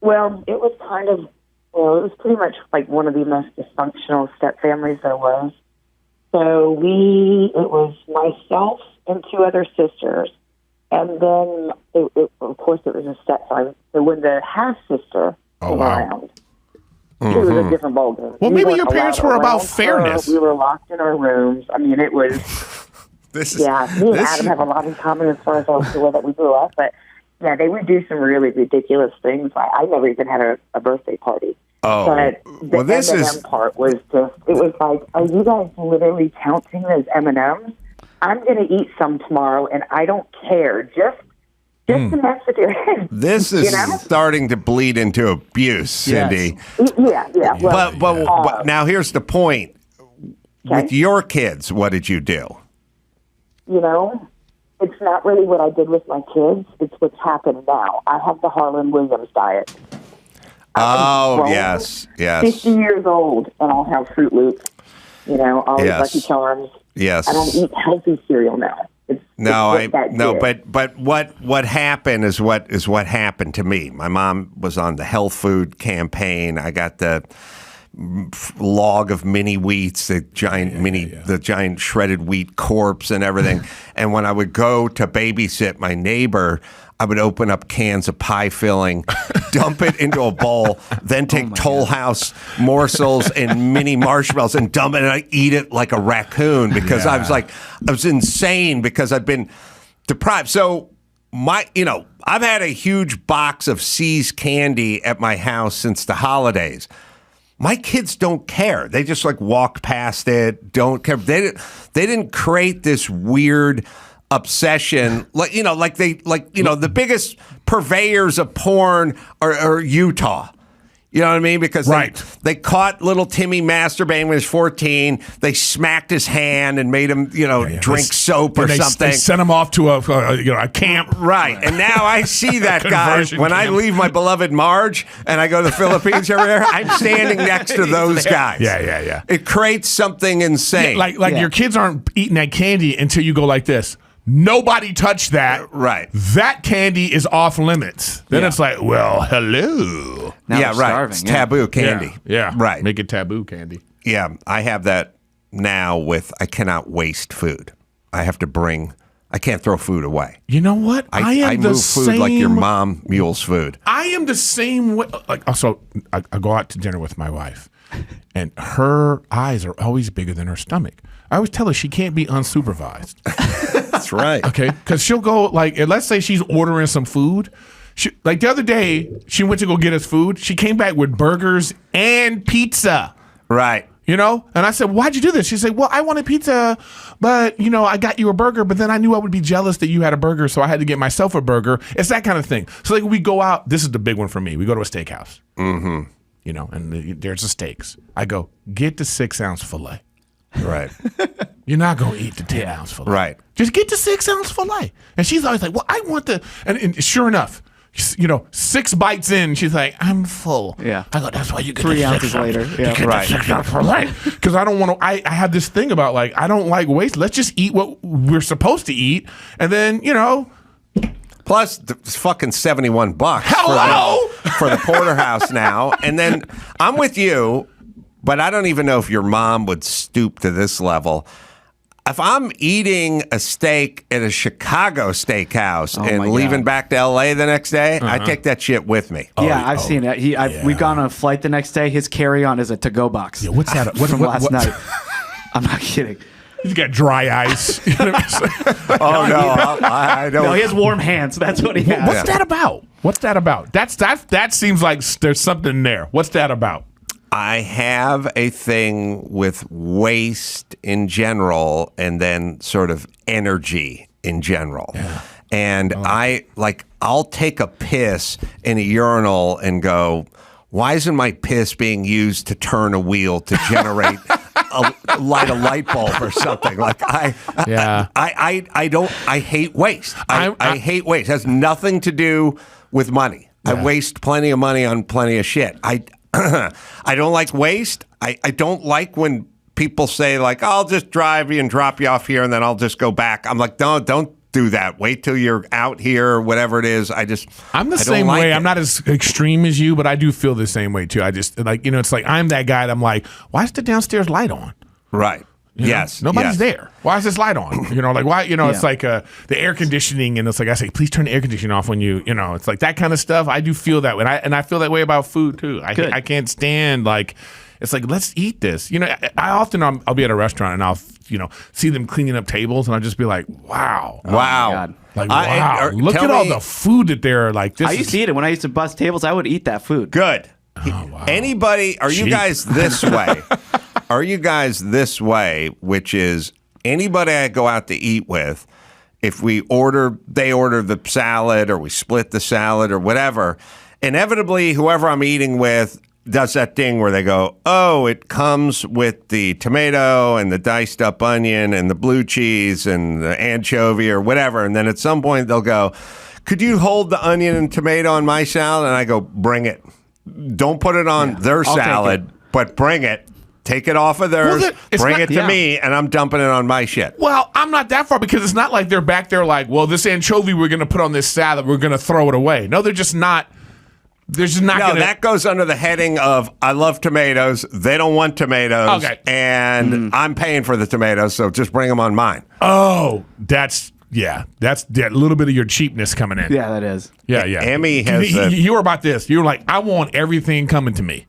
E: Well, it was it was pretty much like one of the most dysfunctional step families there was. So it was myself and two other sisters, and then of course it was a stepson. So when the half sister came around, it was a different ballgame.
D: Well, maybe your parents were about fairness.
E: We were locked in our rooms. I mean, it was. Me and Adam have a lot in common as far as the way that we grew up, but. Yeah, they would do some really ridiculous things. I never even had a birthday party.
B: Oh,
E: but the M&M part was just, it was like, are you guys literally counting those M&Ms? I'm going to eat some tomorrow, and I don't care. Just to mess with your head.
B: This is starting to bleed into abuse, Cindy.
E: Yes. Yeah. Well,
B: but now here's the point.
E: Okay.
B: With your kids, what did you do?
E: It's not really what I did with my kids. It's what's happened now. I have the Harlan Williams diet.
B: Oh, yes.
E: 50 years old, and I'll have Fruit Loops, all these Lucky Charms.
B: Yes.
E: I don't eat healthy cereal now.
B: But what happened is what happened to me. My mom was on the health food campaign. I got the log of mini wheats, the giant shredded wheat corpse and everything. And when I would go to babysit my neighbor, I would open up cans of pie filling, dump it into a bowl, then take Toll House morsels and mini marshmallows and dump it, and I eat it like a raccoon because I was insane because I'd been deprived. So I've had a huge box of C's candy at my house since the holidays. My kids don't care. They just walk past it, don't care. They didn't create this weird obsession the biggest purveyors of porn are Utah. You know what I mean? Because they caught little Timmy masturbating when he was 14. They smacked his hand and made him, drink soap or something.
D: They sent him off to a camp.
B: Right. And now I see that guy when I leave my beloved Marge and I go to the Philippines every year. I'm standing next to those guys.
D: Yeah.
B: It creates something insane.
D: Your kids aren't eating that candy until you go like this. Nobody touched that.
B: Right.
D: That candy is off limits. Then it's like, well, hello.
C: Now
B: yeah, right.
C: Starving,
B: It's taboo candy.
D: Yeah.
B: Right.
D: Make it taboo candy.
B: Yeah. I have that now with I cannot waste food. I can't throw food away.
D: You know what?
B: I move food like your mom mules food.
D: I am the same way. Also, I go out to dinner with my wife, and her eyes are always bigger than her stomach. I always tell her she can't be unsupervised.
B: That's right.
D: Okay, because she'll go let's say she's ordering some food. The other day, she went to go get us food. She came back with burgers and pizza.
B: Right.
D: And I said, why'd you do this? She said, well, I wanted pizza, but, I got you a burger, but then I knew I would be jealous that you had a burger, so I had to get myself a burger. It's that kind of thing. So, we go out. This is the big one for me. We go to a steakhouse. Mm-hmm. And there's the steaks. I go, get the 6-ounce filet.
B: Right.
D: You're not going to eat the 10-ounce filet.
B: Right.
D: Just get the 6-ounce filet. And she's always like, well, I want the, and sure enough, 6 bites in, she's like, I'm full.
C: Yeah.
D: I go, that's why you get
C: 3
D: the
C: ounces
D: 6 ounce.
C: later. Yeah.
D: You get
B: Right.
D: the 6-ounce filet. Because I don't want to, I have this thing about I don't like waste. Let's just eat what we're supposed to eat. And then,
B: Plus, it's fucking $71
D: Hello?
B: for the porterhouse now. And then I'm with you, but I don't even know if your mom would stoop to this level. If I'm eating a steak at a Chicago steakhouse and leaving back to L.A. the next day, I take that shit with me.
C: I've seen it. We've gone on a flight the next day. His carry-on is a to-go box.
D: Yeah, what's that?
C: From last night. I'm not kidding.
D: He's got dry ice.
B: Oh, no. I don't.
C: No, he has warm hands. That's what he has.
D: What's that about? What's that about? That seems like there's something there. What's that about?
B: I have a thing with waste in general and then sort of energy in general. Yeah. And I'll take a piss in a urinal and why isn't my piss being used to turn a wheel to generate light a light bulb or something? I hate waste. I hate waste. It has nothing to do with money. Yeah. I waste plenty of money on plenty of shit. I don't like waste. I don't like when people say I'll just drive you and drop you off here and then I'll just go back. I'm like, don't do that. Wait till you're out here or whatever it is.
D: I'm the same way. I'm not as extreme as you, but I do feel the same way too. I just it's like I'm that guy that I'm like, why is the downstairs light on?
B: Right. Yes.
D: Nobody's there. Why is this light on? Why? It's like the air conditioning, and it's like I say, please turn the air conditioning off when you. It's like that kind of stuff. I do feel that way, and I feel that way about food too. I can't stand it's like let's eat this. I often I'll be at a restaurant and I'll see them cleaning up tables, and I'll just be like, wow,
B: wow.
D: Wow! Look at all the food that they're like.
C: I used to eat it when I used to bust tables. I would eat that food.
B: Good.
D: Oh, wow.
B: Anybody? Are you guys this way? Are you guys this way? Which is anybody I go out to eat with, if they order the salad or we split the salad or whatever, inevitably whoever I'm eating with does that thing where they go, oh, it comes with the tomato and the diced up onion and the blue cheese and the anchovy or whatever. And then at some point they'll go, could you hold the onion and tomato on my salad? And I go, bring it. Don't put it on their salad, but bring it. Take it off of theirs, bring it to me, and I'm dumping it on my shit.
D: Well, I'm not that far because it's not like they're back there like, well, this anchovy we're going to put on this salad, we're going to throw it away. No, they're just not. They're just not.
B: No, that goes under the heading of I love tomatoes. They don't want tomatoes.
D: Okay.
B: And I'm paying for the tomatoes, so just bring them on mine.
D: Oh, that's a little bit of your cheapness coming in.
C: Yeah, that is.
D: Yeah.
B: Emmy has.
D: You were about this. You were like, I want everything coming to me.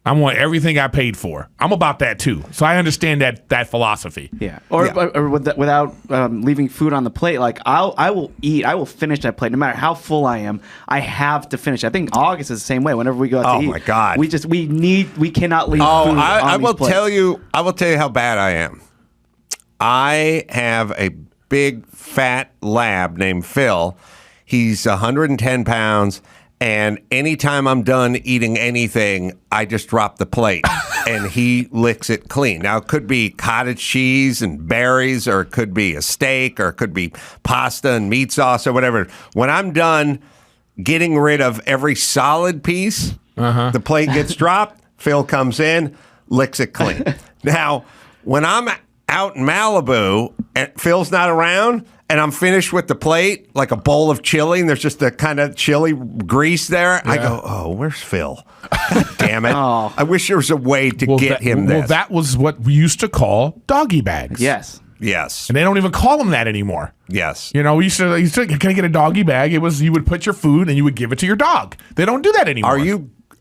D: I want everything I paid for. I'm about that too. So I understand that philosophy.
C: Yeah. Or without leaving food on the plate, I will eat. I will finish that plate no matter how full I am. I have to finish. I think August is the same way. Whenever we go out to eat,
B: my God,
C: we cannot leave.
B: Oh,
C: food
B: I
C: on
B: will
C: these plates.
B: tell you. I will tell you how bad I am. I have a big fat lab named Phil. He's 110 pounds. And anytime I'm done eating anything, I just drop the plate and he licks it clean. Now, it could be cottage cheese and berries, or it could be a steak, or it could be pasta and meat sauce or whatever. When I'm done getting rid of every solid piece, the plate gets dropped, Phil comes in, licks it clean. Now, when I'm out in Malibu and Phil's not around, and I'm finished with the plate, like a bowl of chili, and there's just a kind of chili grease there. Yeah. I go, oh, where's Phil? God damn it.
C: Oh.
B: I wish there was a way to get him this.
D: Well, that was what we used to call doggy bags.
C: Yes.
B: Yes.
D: And they don't even call them that anymore.
B: Yes.
D: You know, we used to can I get a doggy bag? It was, you would put your food and you would give it to your dog. They don't do that anymore.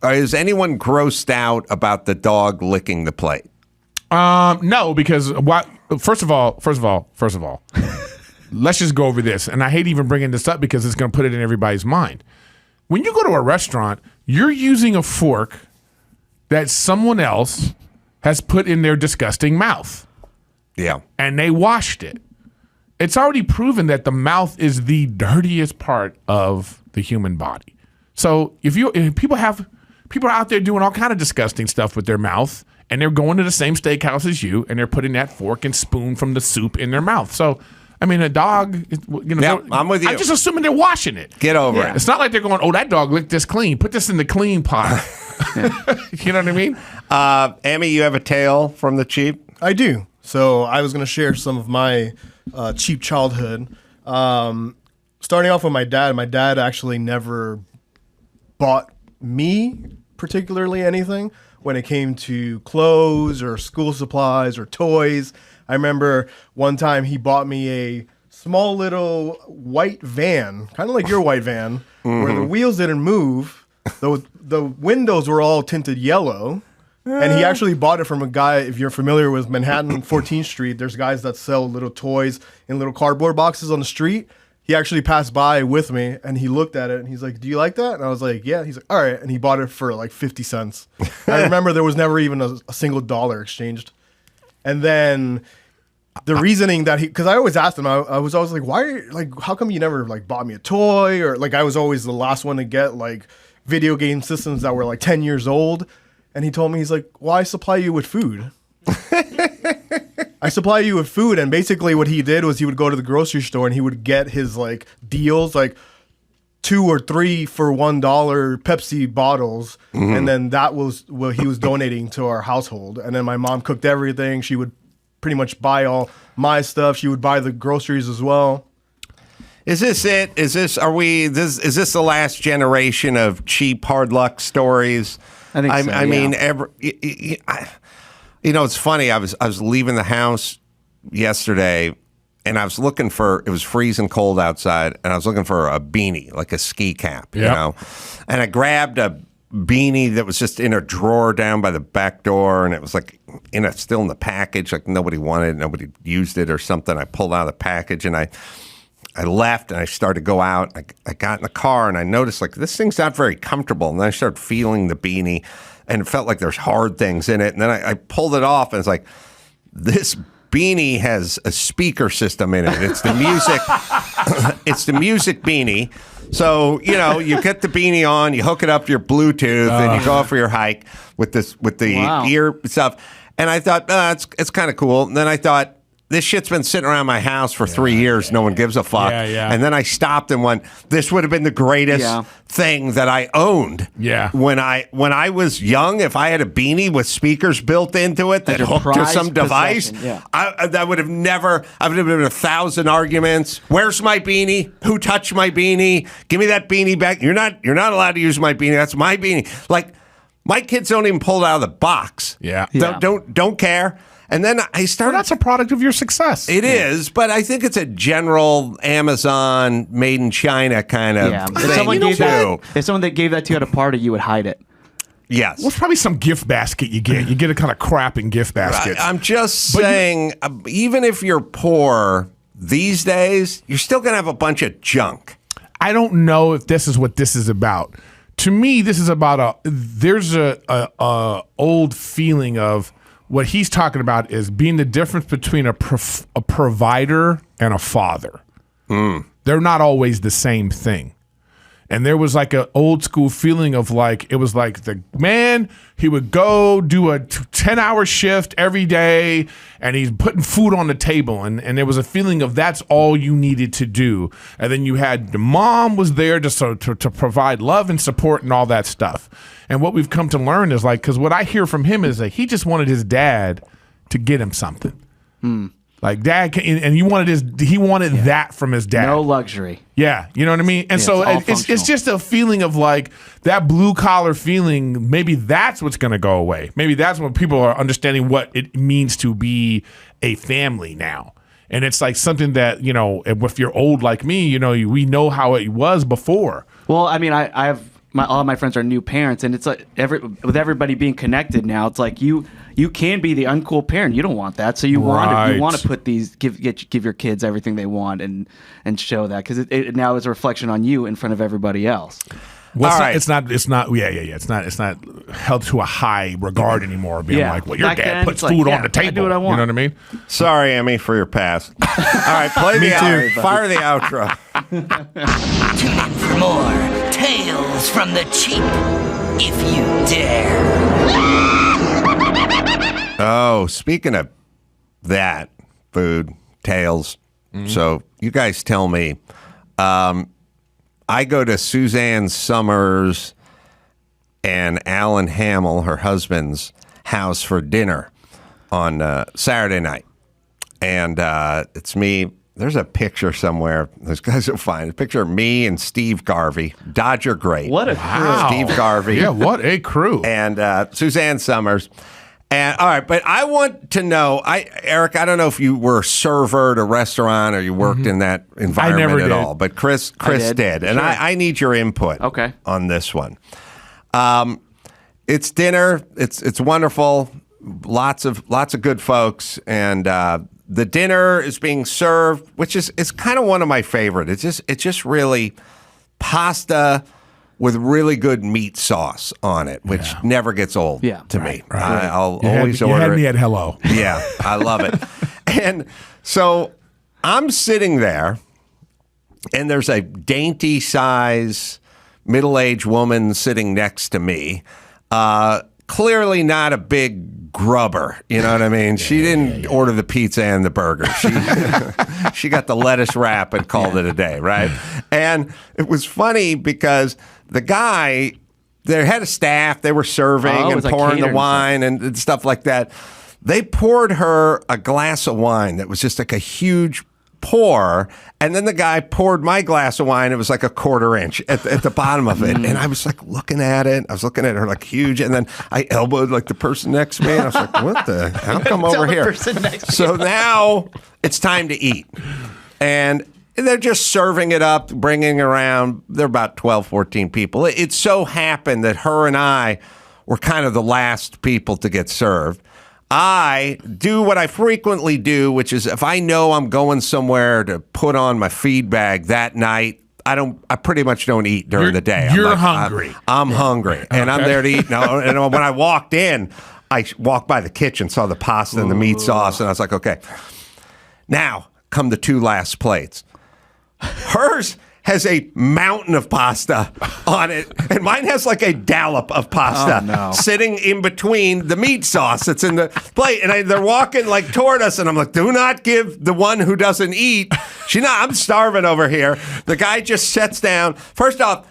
B: Is anyone grossed out about the dog licking the plate?
D: No, because first of all, let's just go over this. And I hate even bringing this up because it's going to put it in everybody's mind. When you go to a restaurant, you're using a fork that someone else has put in their disgusting mouth.
B: Yeah.
D: And they washed it. It's already proven that the mouth is the dirtiest part of the human body. So if people are out there doing all kind of disgusting stuff with their mouth, and they're going to the same steakhouse as you, and they're putting that fork and spoon from the soup in their mouth. So, I mean, a dog,
B: I'm with you.
D: I'm just assuming they're washing it.
B: Get over it.
D: It's not like they're going, oh, that dog licked this clean. Put this in the clean pot. You know what I mean?
B: Amy, you have a tale from the cheap?
F: I do. So I was going to share some of my cheap childhood. Starting off with my dad. My dad actually never bought me particularly anything when it came to clothes or school supplies or toys. I remember one time he bought me a small little white van, kind of like your white van, where the wheels didn't move. The windows were all tinted yellow. And he actually bought it from a guy, if you're familiar with Manhattan 14th Street, there's guys that sell little toys in little cardboard boxes on the street. He actually passed by with me and he looked at it and he's like, do you like that? And I was like, yeah. He's like, all right. And he bought it for like 50 cents. I remember there was never even a single dollar exchanged. And then the reasoning that because I always asked him, I was always like, how come you never like bought me a toy? Or like I was always the last one to get like video game systems that were like 10 years old. And he told me, he's like, well, I supply you with food. I supply you with food. And basically what he did was he would go to the grocery store and he would get his like deals, like 2 or 3 for $1 Pepsi bottles. And then that was what he was donating to our household. And then my mom cooked everything. She would pretty much buy all my stuff. She would buy the groceries as well.
B: Is this it? Is this the last generation of cheap hard luck stories?
C: I think so,
B: I mean, it's funny. I was leaving the house yesterday, and I was looking it was freezing cold outside, and I was looking for a beanie, like a ski cap, you know. And I grabbed a beanie that was just in a drawer down by the back door, and it was like still in the package, like nobody wanted it, nobody used it or something. I pulled out of the package, and I left and I started to go out. I got in the car and I noticed like this thing's not very comfortable. And then I started feeling the beanie and it felt like there's hard things in it. And then I pulled it off and it's like, this beanie has a speaker system in it. It's the music. It's the music beanie. So, you get the beanie on, you hook it up to your Bluetooth and you go for your hike with the ear stuff. And I thought, it's kind of cool. And then I thought, this shit's been sitting around my house for 3 years. No one gives a fuck. And then I stopped and went, this would have been the greatest thing that I owned.
D: Yeah.
B: When I was young, if I had a beanie with speakers built into it that hooked to some device, I would have never, I would have been 1,000 arguments. Where's my beanie? Who touched my beanie? Give me that beanie back. You're not allowed to use my beanie. That's my beanie. Like, my kids don't even pull it out of the box. Don't care. And then I started.
D: Well, that's a product of your success.
B: It is, but I think it's a general Amazon made in China kind of thing.
C: If someone that gave that to you at a party, you would hide it.
B: Yes.
D: Well, it's probably some gift basket you get. You get a kind of crap in gift baskets.
B: I'm just saying, even if you're poor these days, you're still going to have a bunch of junk.
D: I don't know if this is what this is about. To me, this is about there's a old feeling of, what he's talking about is being the difference between a provider and a father. They're not always the same thing. And there was like an old school feeling of like, it was like the man, he would go do a 10-hour shift every day and he's putting food on the table. And there was a feeling of that's all you needed to do. And then you had the mom was there just to provide love and support and all that stuff. And what we've come to learn is like, because what I hear from him is that he just wanted his dad to get him something. Like dad, and he wanted that from his dad.
C: No luxury.
D: Yeah, you know what I mean? And so it's just a feeling of like that blue collar feeling. Maybe that's what's going to go away. Maybe that's when people are understanding what it means to be a family now. And it's like something that, you know, if you're old like me, you know, we know how it was before.
C: Well, I mean, I have all of my friends are new parents, and it's like with everybody being connected now, it's like you can be the uncool parent. You don't want that, so you want to put these give your kids everything they want and show that, because it now is a reflection on you in front of everybody else.
D: Well, it's not. It's not held to a high regard anymore. Being like, well, your dad puts food on the table.
C: I do what I want.
D: You know what I mean?
B: Sorry, Emmy, for your pass. All right, play the outro. Fire the outro.
G: Tune in for more Tales from the Cheap, if you dare.
B: Oh, speaking of that, food, tales. So you guys tell me. I go to Suzanne Somers and Alan Hamill, her husband's house, for dinner on Saturday night. And it's me. There's a picture somewhere. Those guys will find a picture of me and Steve Garvey, Dodger great.
C: What a crew.
B: Steve Garvey.
D: Yeah, what a crew.
B: And Suzanne Somers. And all right, but I want to know, Eric, I don't know if you were a server at a restaurant or you worked in that environment at all, but Chris did. And I need your input on this one. It's dinner. It's wonderful. Lots of good folks, and the dinner is being served, which is kind of one of my favorite. It's just really pasta with really good meat sauce on it, which never gets old to me. I'll always order it.
D: You had me at hello.
B: Yeah, I love it. And so I'm sitting there, and there's a dainty size middle-aged woman sitting next to me. Clearly not a big grubber, you know what I mean? She didn't order the pizza and the burger. She got the lettuce wrap and called it a day, right? And it was funny because the guy, they had a staff, they were serving and pouring the wine and stuff like that. They poured her a glass of wine that was just like a huge pour, and then the guy poured my glass of wine. It was like a quarter inch at the bottom of it, and I was like looking at it. I was looking at her like huge, and then I elbowed like the person next to me, and I was like, "What the hell? Come over here!" So now it's time to eat, and they're just serving it up, bringing around. They're about 12, 14 people. It so happened that her and I were kind of the last people to get served. I do what I frequently do, which is if I know I'm going somewhere to put on my feed bag that night, I pretty much don't eat during the day.
D: You're hungry.
B: I'm hungry, and I'm there to eat. No, and when I walked in, I walked by the kitchen, saw the pasta and the meat sauce, and I was like, okay. Now come the two last plates. Hers has a mountain of pasta on it, and mine has like a dollop of pasta sitting in between the meat sauce that's in the plate. And they're walking like toward us, and I'm like, do not give the one who doesn't eat. I'm starving over here. The guy just sits down. First off,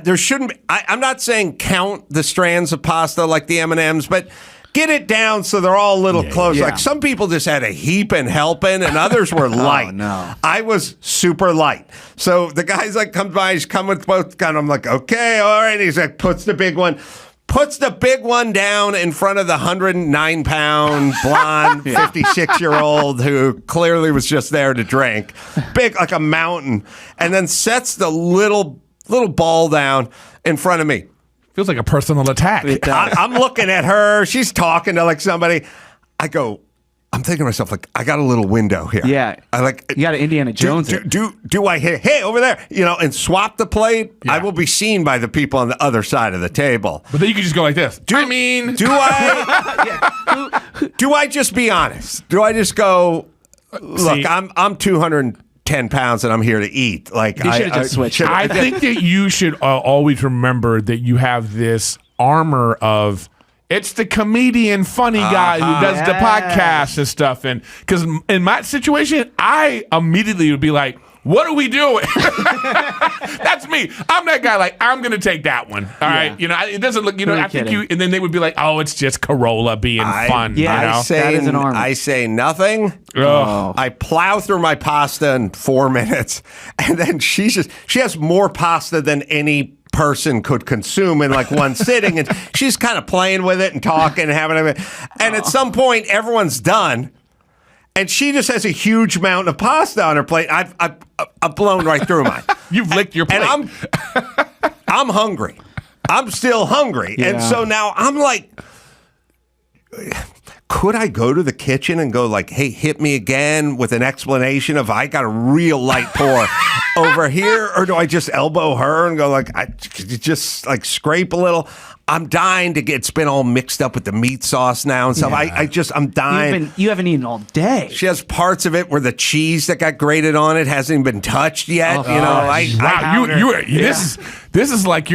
B: there shouldn't be, I'm not saying count the strands of pasta like the M&Ms, but get it down so they're all a little close. Yeah. Like some people just had a heap and helping, and others were light.
C: Oh, no.
B: I was super light. So the guy's like comes by, he's coming with both guns. I'm like, okay, all right. He's like, puts the big one down in front of the 109-pound blonde 56-year-old who clearly was just there to drink, big like a mountain, and then sets the little ball down in front of me.
D: Feels like a personal attack.
B: I'm looking at her. She's talking to like somebody. I'm thinking to myself, like, I got a little window here.
C: Yeah. You got an Indiana Jones.
B: Do I hit, hey, over there, and swap the plate? Yeah. I will be seen by the people on the other side of the table.
D: But then you can just go like this.
B: Do I just be honest? Do I just go, look, I'm 200 10 pounds and I'm here to eat. Like
C: You should've just switched.
D: I think that you should always remember that you have this armor of it's the comedian, funny guy who does the podcast and stuff. And because in my situation, I immediately would be like, what are we doing? That's me. I'm that guy. Like, I'm going to take that one. All right. You know, it doesn't look, you know, I think you, and then they would be like, oh, it's just Carolla being fun.
C: Yeah,
D: you know?
C: that is an armor.
B: I say nothing.
D: Oh.
B: I plow through my pasta in 4 minutes. And then she has more pasta than any person could consume in like one sitting. And she's kind of playing with it and talking and having it. And at some point, everyone's done. And she just has a huge mountain of pasta on her plate. I've blown right through mine.
D: You've licked your plate.
B: And I'm hungry. I'm still hungry.
C: Yeah.
B: And so now I'm like, could I go to the kitchen and go like, hey, hit me again with an explanation of I got a real light pour over here? Or do I just elbow her and go like, I just like scrape a little? I'm dying to get, it's been all mixed up with the meat sauce now and stuff. I'm dying.
C: You haven't eaten all day.
B: She has parts of it where the cheese that got grated on it hasn't even been touched yet.
D: This is like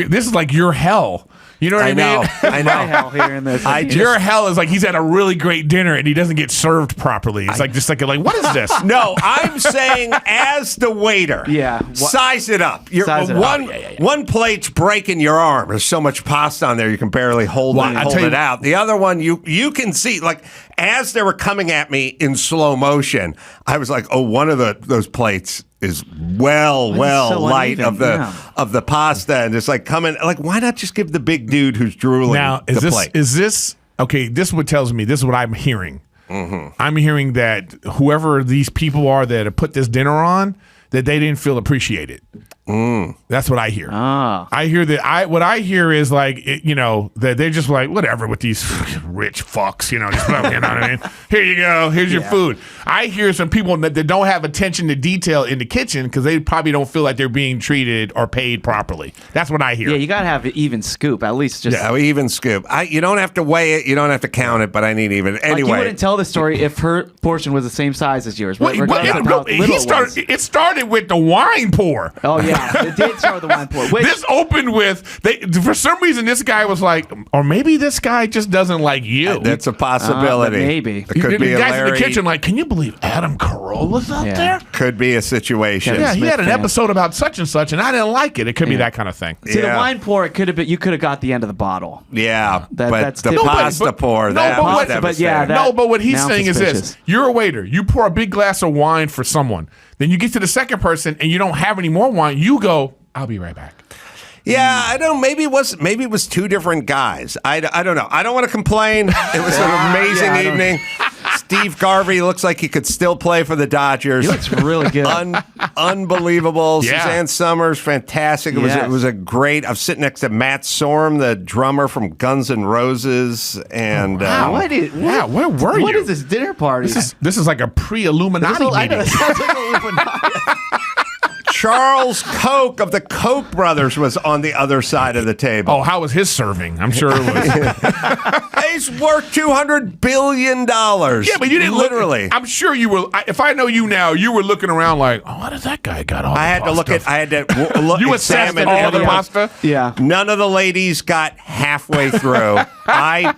D: your hell. You know what I mean?
B: I know.
C: Hell here in this.
D: Your hell is like he's had a really great dinner and he doesn't get served properly. It's like what is this?
B: No, I'm saying as the waiter, size it up. One plate's breaking your arm. There's so much pasta on there you can barely hold it out. The other one you can see like as they were coming at me in slow motion. I was like, oh, one of those plates is so light
C: uneven?
B: of the pasta, and it's like coming like why not just give the big dude who's drooling the plate?
D: Is this okay? This is what tells me. This is what I'm hearing.
B: Mm-hmm.
D: I'm hearing that whoever these people are that have put this dinner on, that they didn't feel appreciated. That's what I hear. I hear that. What I hear is like that they're just like whatever with these rich fucks. You know what I mean? Here you go. Here's your food. I hear some people that don't have attention to detail in the kitchen because they probably don't feel like they're being treated or paid properly. That's what I hear.
C: Yeah, you gotta have an even scoop at least.
B: Even scoop. You don't have to weigh it. You don't have to count it. But I need even anyway.
C: Like you wouldn't tell the story if her portion was the same size as yours.
D: It started with the wine pour.
C: Oh yeah. It did start with the wine pour.
D: This opened with for some reason this guy was like, or maybe this guy just doesn't like you.
B: That's a possibility.
C: Maybe
B: it could be
D: the guys in the kitchen like, can you believe Adam Carolla's out there?
B: Could be a situation.
D: Yeah, he had an episode about such and such, and I didn't like it. It could be that kind of thing.
C: See, the wine pour, it could have been. You could have got the end of the bottle.
B: Yeah,
C: that's
B: the pasta pour. But
D: what he's saying is this: you're a waiter. You pour a big glass of wine for someone. Then you get to the second person and you don't have any more wine. You go, I'll be right back.
B: Yeah, I don't. Maybe it was two different guys. I don't know. I don't want to complain. It was an amazing evening. Steve Garvey looks like he could still play for the Dodgers.
C: He looks really good.
B: Unbelievable.
D: Yeah.
B: Suzanne Somers, fantastic. It was a great. I was sitting next to Matt Sorm, the drummer from Guns N' Roses, and
D: where were you?
C: What is this dinner party?
D: This is like a pre-Illuminati meeting.
C: I know, it sounds like Illuminati.
B: Charles Koch of the Koch brothers was on the other side of the table.
D: Oh, how was his serving? I'm sure it was.
B: He's worth $200 billion.
D: Yeah, but you didn't
B: literally.
D: I'm sure you were. If I know you now, you were looking around like, oh, what does that guy got all?
B: I had to look.
D: You assessed all the pasta.
C: Yeah.
B: None of the ladies got halfway through. I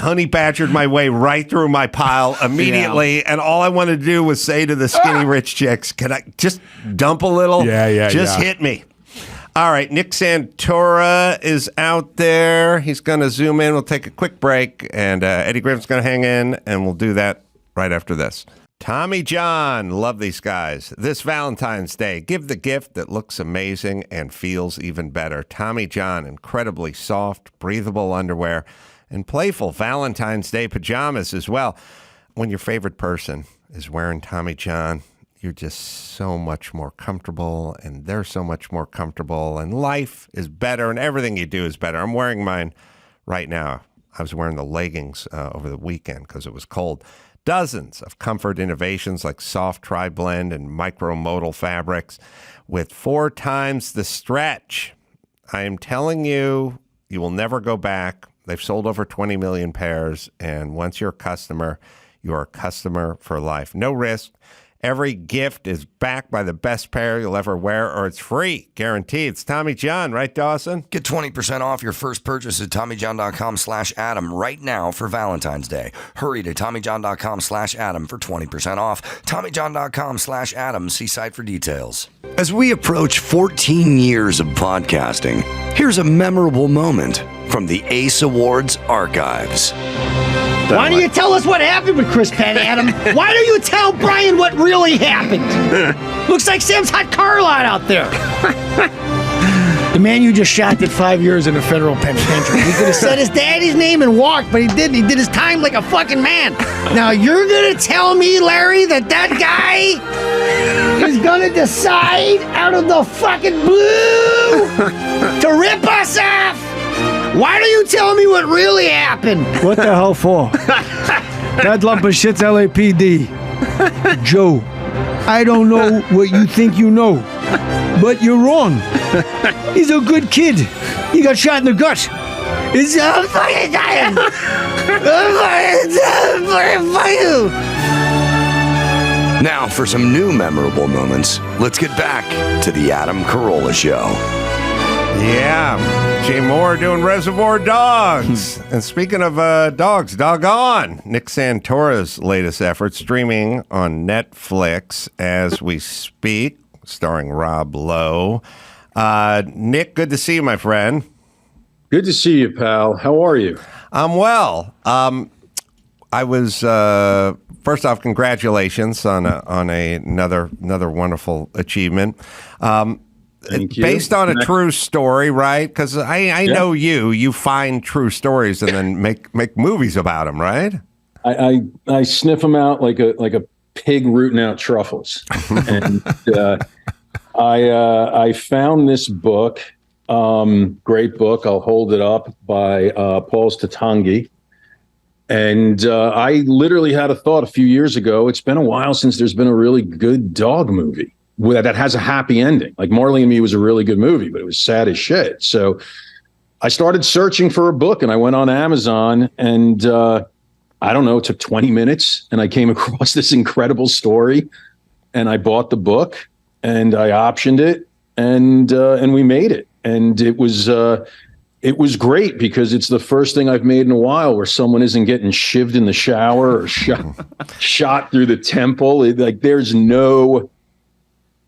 B: honey badgered my way right through my pile immediately, and all I wanted to do was say to the skinny rich chicks, "Can I just dump a little? Just hit me." All right, Nick Santora is out there. He's going to zoom in. We'll take a quick break, and Eddie Griffin's going to hang in, and we'll do that right after this. Tommy John, love these guys. This Valentine's Day, give the gift that looks amazing and feels even better. Tommy John, incredibly soft, breathable underwear, and playful Valentine's Day pajamas as well. When your favorite person is wearing Tommy John, you're just so much more comfortable, and they're so much more comfortable, and life is better, and everything you do is better. I'm wearing mine right now. I was wearing the leggings over the weekend because it was cold. Dozens of comfort innovations like soft tri-blend and micromodal fabrics with 4 times the stretch. I am telling you, you will never go back. They've sold over 20 million pairs, and once you're a customer, you are a customer for life. No risk. Every gift is backed by the best pair you'll ever wear, or it's free. Guaranteed. It's Tommy John, right, Dawson?
A: Get 20% off your first purchase at TommyJohn.com/Adam right now for Valentine's Day. Hurry to TommyJohn.com/Adam for 20% off. TommyJohn.com/Adam. See site for details. As we approach 14 years of podcasting, here's a memorable moment from the Ace Awards archives.
H: Why don't you tell us what happened with Chris Penn, Adam? Why don't you tell Brian what really happened? Looks like Sam's hot car lot out there. The man you just shot did 5 years in a federal penitentiary. He could have said his daddy's name and walked, but he didn't. He did his time like a fucking man. Now you're going to tell me, Larry, that guy is going to decide out of the fucking blue to rip us off? Why don't you tell me what really happened?
I: What the hell for? That lump of shit's LAPD. Joe, I don't know what you think you know, but you're wrong. He's a good kid. He got shot in the gut. I'm fucking dying.
A: Now for some new memorable moments, let's get back to the Adam Carolla Show.
B: Yeah, Jay Moore doing Reservoir Dogs. And speaking of dogs, doggone, Nick Santora's latest effort streaming on Netflix as we speak, starring Rob Lowe. Nick, good to see you, my friend.
J: Good to see you, pal. How are you?
B: I'm well. I was first off, congratulations on another wonderful achievement.
J: Thank you.
B: Based on a true story, right? Because I know you find true stories and then make movies about them, right?
J: I sniff them out like a pig rooting out truffles. And I found this book, great book. I'll hold it up, by Paul Statangi. And I literally had a thought a few years ago. It's been a while since there's been a really good dog movie that has a happy ending. Like Marley and Me was a really good movie, but it was sad as shit. So I started searching for a book, and I went on Amazon, and I don't know, it took 20 minutes, and I came across this incredible story, and I bought the book, and I optioned it, and we made it. And it was great because it's the first thing I've made in a while where someone isn't getting shivved in the shower or shot through the temple. There's no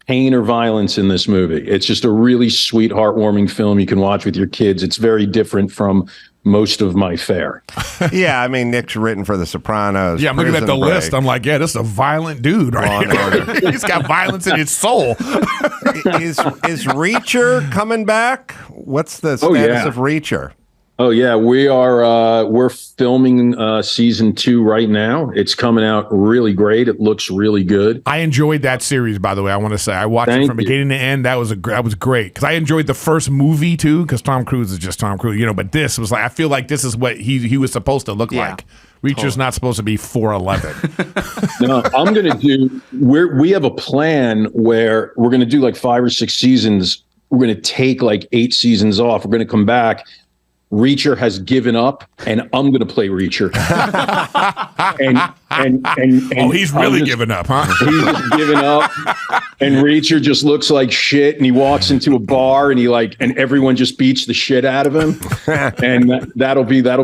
J: pain or violence in this movie. It's just a really sweet, heartwarming film you can watch with your kids. It's very different from most of my fare.
B: Yeah, I mean, Nick's written for The Sopranos.
D: Yeah, I'm looking at the
B: Break.
D: list. I'm like, yeah, this is a violent dude right here. He's got violence in his soul.
B: Is Reacher coming back? What's the status of Reacher?
J: Oh yeah, we're filming season 2 right now. It's coming out really great. It looks really good.
D: I enjoyed that series, by the way. I want to say I watched it from beginning to end. That was great because I enjoyed the first movie too. Because Tom Cruise is just Tom Cruise, But this was like, I feel like this is what he was supposed to look like. Reacher's not supposed to be 4'11".
J: No, I'm gonna do. We have a plan where we're gonna do like 5 or 6 seasons. We're gonna take like 8 seasons off. We're gonna come back. Reacher has given up, and I'm going to play Reacher. and
D: he's really given up, huh?
J: He's just given up, and Reacher just looks like shit. And he walks into a bar, and and everyone just beats the shit out of him. And that'll be the.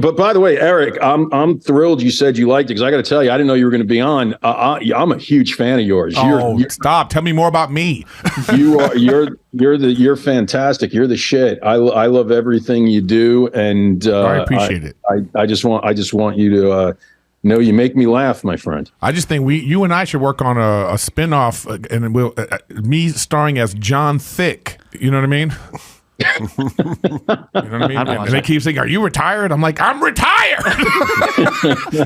J: But by the way, Eric, I'm thrilled you said you liked it because I got to tell you, I didn't know you were going to be on. I'm a huge fan of yours.
D: Stop! Tell me more about me.
J: You're fantastic. You're the shit. I love everything you do, and
D: I appreciate it.
J: I just want you to know you make me laugh, my friend.
D: I just think you and I should work on a spin-off, and me starring as John Thick. You know what I mean? And they keep saying, "Are you retired?" I'm like, "I'm retired,"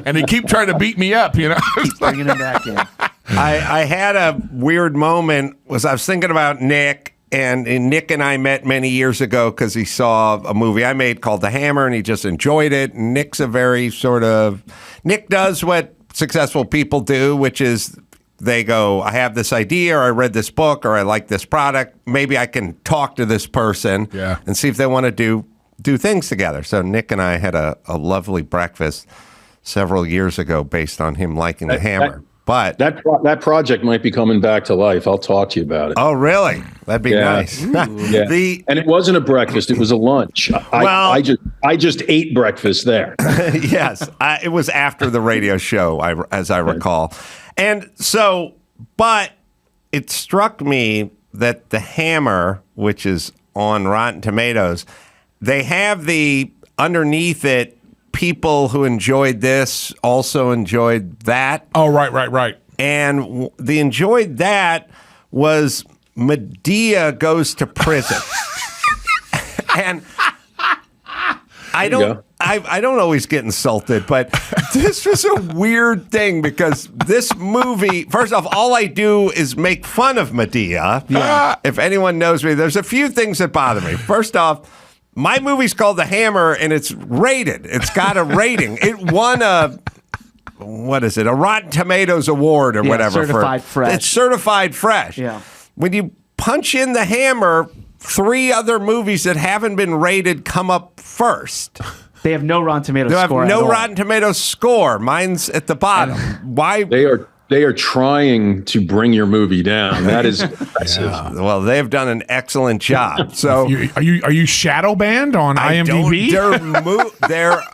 D: and they keep trying to beat me up.
C: Bringing him back in.
B: I had a weird moment. I was thinking about Nick. And Nick and I met many years ago because he saw a movie I made called The Hammer, and he just enjoyed it. And Nick does what successful people do, which is they go, I have this idea, or I read this book, or I like this product. Maybe I can talk to this person and see if they want to do things together. So Nick and I had a lovely breakfast several years ago based on him liking The Hammer. But
J: that project might be coming back to life. I'll talk to you about it.
B: Oh, really? That'd be nice.
J: Yeah. And it wasn't a breakfast; it was a lunch. I just ate breakfast there.
B: Yes, it was after the radio show, as I recall. And so, but it struck me that The Hammer, which is on Rotten Tomatoes, they have underneath it, people who enjoyed this also enjoyed that.
D: Oh, right.
B: And the enjoyed that was Medea goes to prison. And I don't always get insulted, but this was a weird thing because this movie, first off, all I do is make fun of Medea. Yeah. If anyone knows me, there's a few things that bother me. First off, my movie's called The Hammer, and it's rated. It's got a rating. It won a Rotten Tomatoes award or whatever.
C: Certified fresh.
B: It's certified fresh.
C: Yeah.
B: When you punch in The Hammer, 3 other movies that haven't been rated come up first.
C: They have no Rotten Tomatoes score.
B: They have no Rotten Tomatoes score. Mine's at the bottom. Why?
J: They are trying to bring your movie down. That is impressive.
B: Yeah. Well, they've done an excellent job. So
D: are you shadow banned on IMDb?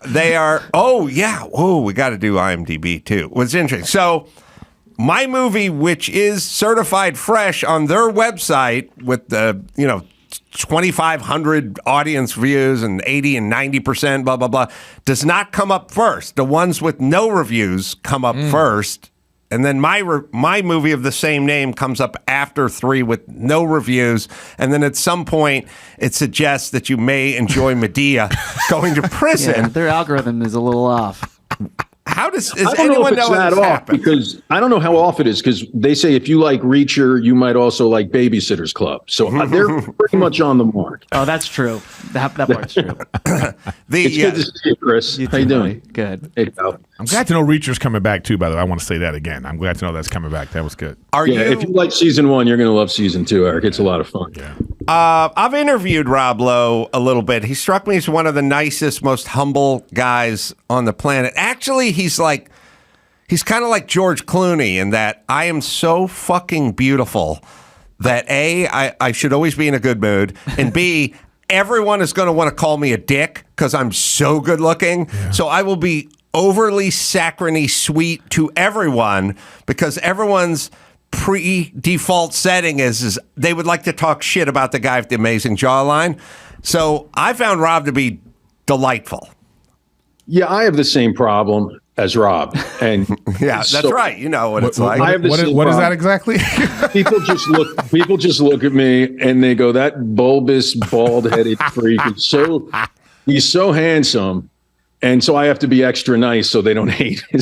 B: They are. Oh yeah. Oh, we got to do IMDb too. What's interesting. So my movie, which is certified fresh on their website with the 2,500 audience views and 80 and 90%, blah blah blah, does not come up first. The ones with no reviews come up first. And then my movie of the same name comes up after 3 with no reviews. And then at some point, it suggests that you may enjoy Medea going to prison.
C: Yeah, their algorithm is a little off.
B: How does
J: anyone know how this happened? Because I don't know how off it is, because they say if you like Reacher, you might also like Babysitter's Club. So they're pretty much on the mark.
C: Oh, that's true. That part's true.
J: It's good to see you, Chris. How you doing?
C: Good.
J: Hey, pal.
D: I'm glad to know Reacher's coming back too, by the way. I want to say that again. I'm glad to know that's coming back. That was good.
J: If you like season 1, you're going to love season 2, Eric. It's a lot of fun.
D: Yeah.
B: I've interviewed Rob Lowe a little bit. He struck me as one of the nicest, most humble guys on the planet. Actually, he's kind of like George Clooney in that I am so fucking beautiful that A, I should always be in a good mood, and B, everyone is going to want to call me a dick because I'm so good looking. Yeah. So I will be overly saccharine sweet to everyone because everyone's pre-default setting is they would like to talk shit about the guy with the amazing jawline. So I found Rob to be delightful.
J: Yeah, I have the same problem as Rob. And
B: yeah, that's right. You know what it's like.
D: What is that exactly?
J: People just look at me and they go, that bulbous, bald-headed freak he's so handsome. And so I have to be extra nice so they don't hate me.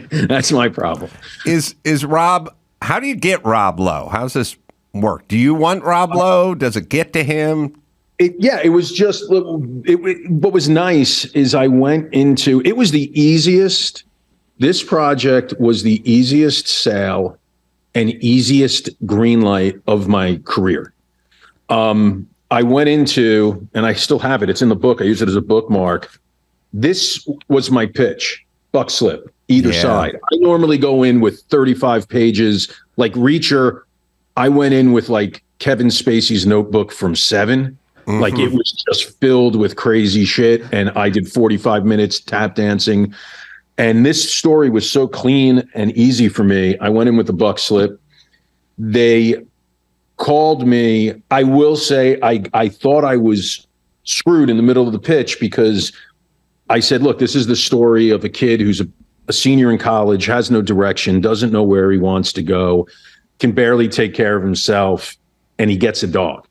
J: That's my problem.
B: Is Rob, how do you get Rob Lowe? How's this work? Do you want Rob Lowe? Does it get to him?
J: It was just, what was nice is I went into, it was the easiest, this project was the easiest sale and easiest green light of my career. I went into, and I still have it, it's in the book, I use it as a bookmark. This was my pitch, buck slip, either side. I normally go in with 35 pages, like Reacher, I went in with like Kevin Spacey's Notebook from 7. Mm-hmm. Like it was just filled with crazy shit. And I did 45 minutes tap dancing. And this story was so clean and easy for me. I went in with the buck slip. They called me. I will say I thought I was screwed in the middle of the pitch because I said, look, this is the story of a kid who's a senior in college, has no direction, doesn't know where he wants to go, can barely take care of himself, and he gets a dog.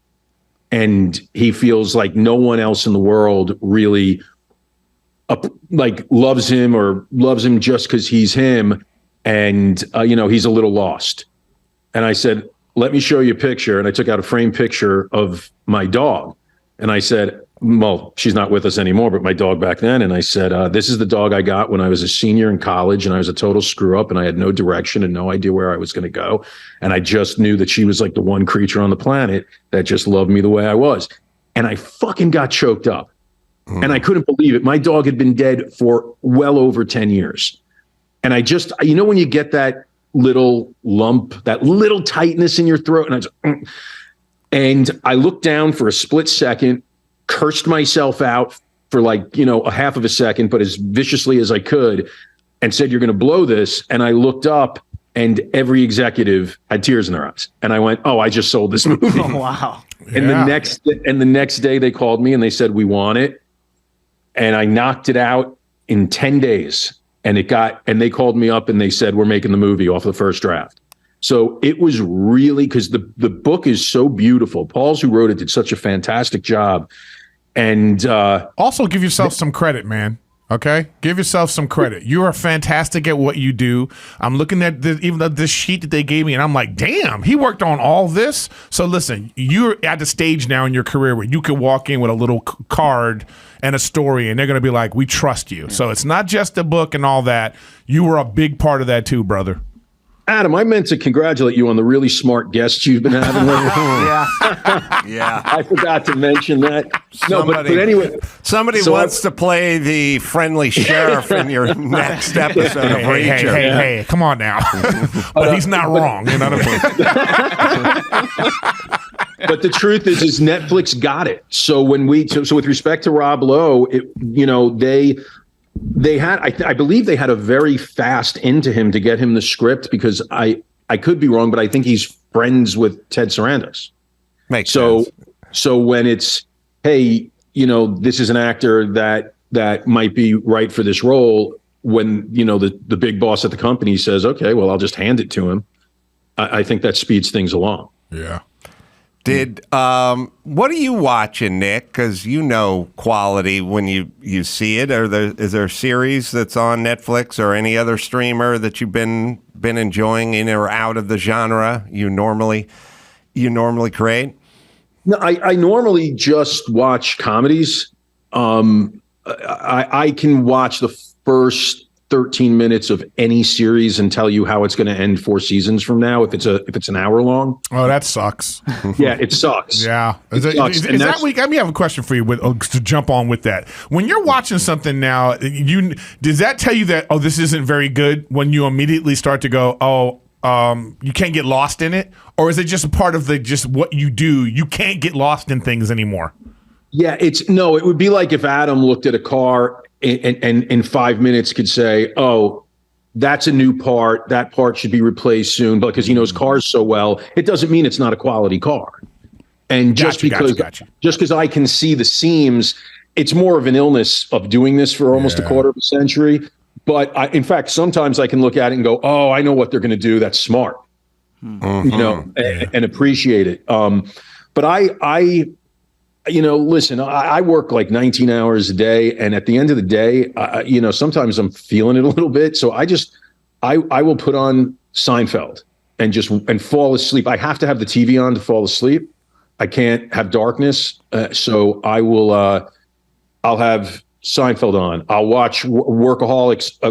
J: And he feels like no one else in the world really loves him just because he's him. And, he's a little lost. And I said, let me show you a picture. And I took out a framed picture of my dog. And I said, well, she's not with us anymore, but my dog back then. And I said, this is the dog I got when I was a senior in college and I was a total screw up and I had no direction and no idea where I was going to go. And I just knew that she was like the one creature on the planet that just loved me the way I was. And I fucking got choked up and I couldn't believe it. My dog had been dead for well over 10 years. And I just, when you get that little lump, that little tightness in your throat, and I looked down for a split second, cursed myself out for a half of a second, but as viciously as I could, and said, "You're going to blow this." And I looked up, and every executive had tears in their eyes. And I went, "Oh, I just sold this movie."
C: Oh, wow.
J: And the next day they called me and they said, "We want it." And I knocked it out in 10 days. And they called me up and they said, "We're making the movie off the first draft." So it was really, because the book is so beautiful. Pauls, who wrote it, did such a fantastic job. And
D: also give yourself some credit, man. Okay, give yourself some credit. You are fantastic at what you do. I'm looking at this sheet that they gave me, and I'm like, damn, he worked on all this. So listen, you're at the stage now in your career where you can walk in with a little card and a story, and they're going to be like, "We trust you." So it's not just a book and all that. You were a big part of that too, brother.
J: Adam, I meant to congratulate you on the really smart guests you've been having.
B: Yeah.
J: I forgot to mention that. But anyway.
B: Somebody wants to play the friendly sheriff in your next episode of Reacher.
D: Hey, come on now. But he's not wrong. You know what I mean?
J: But the truth is Netflix got it. So so with respect to Rob Lowe, they had, I believe they had a very fast into him to get him the script, because I could be wrong, but I think he's friends with Ted Sarandos.
B: Makes sense.
J: So when it's, hey, this is an actor that might be right for this role, when, the big boss at the company says, "Okay, well, I'll just hand it to him." I think that speeds things along.
D: Yeah.
B: What are you watching, Nick? Because quality when you see it. Is there a series that's on Netflix or any other streamer that you've been enjoying in or out of the genre you normally create?
J: No, I normally just watch comedies. I can watch the first 13 minutes of any series and tell you how it's going to end 4 seasons from now if it's an hour long.
D: Oh, that sucks.
J: Yeah, it sucks.
D: Yeah.
J: Is
D: that week? I have a question for you to jump on with that. When you're watching something now, does that tell you that, this isn't very good, when you immediately start to go, you can't get lost in it? Or is it just a part of just what you do? You can't get lost in things anymore.
J: Yeah, it would be like if Adam looked at a car and in 5 minutes could say, "Oh, that's a new part. That part should be replaced soon," because he knows cars so well. It doesn't mean it's not a quality car. And just because I can see the seams, it's more of an illness of doing this for almost a quarter of a century. But in fact, sometimes I can look at it and go, "Oh, I know what they're going to do. That's smart," and appreciate it. But listen, I work like 19 hours a day, and at the end of the day, sometimes I'm feeling it a little bit. So I will put on Seinfeld and fall asleep. I have to have the TV on to fall asleep. I can't have darkness. So I'll have Seinfeld on. I'll watch Workaholics a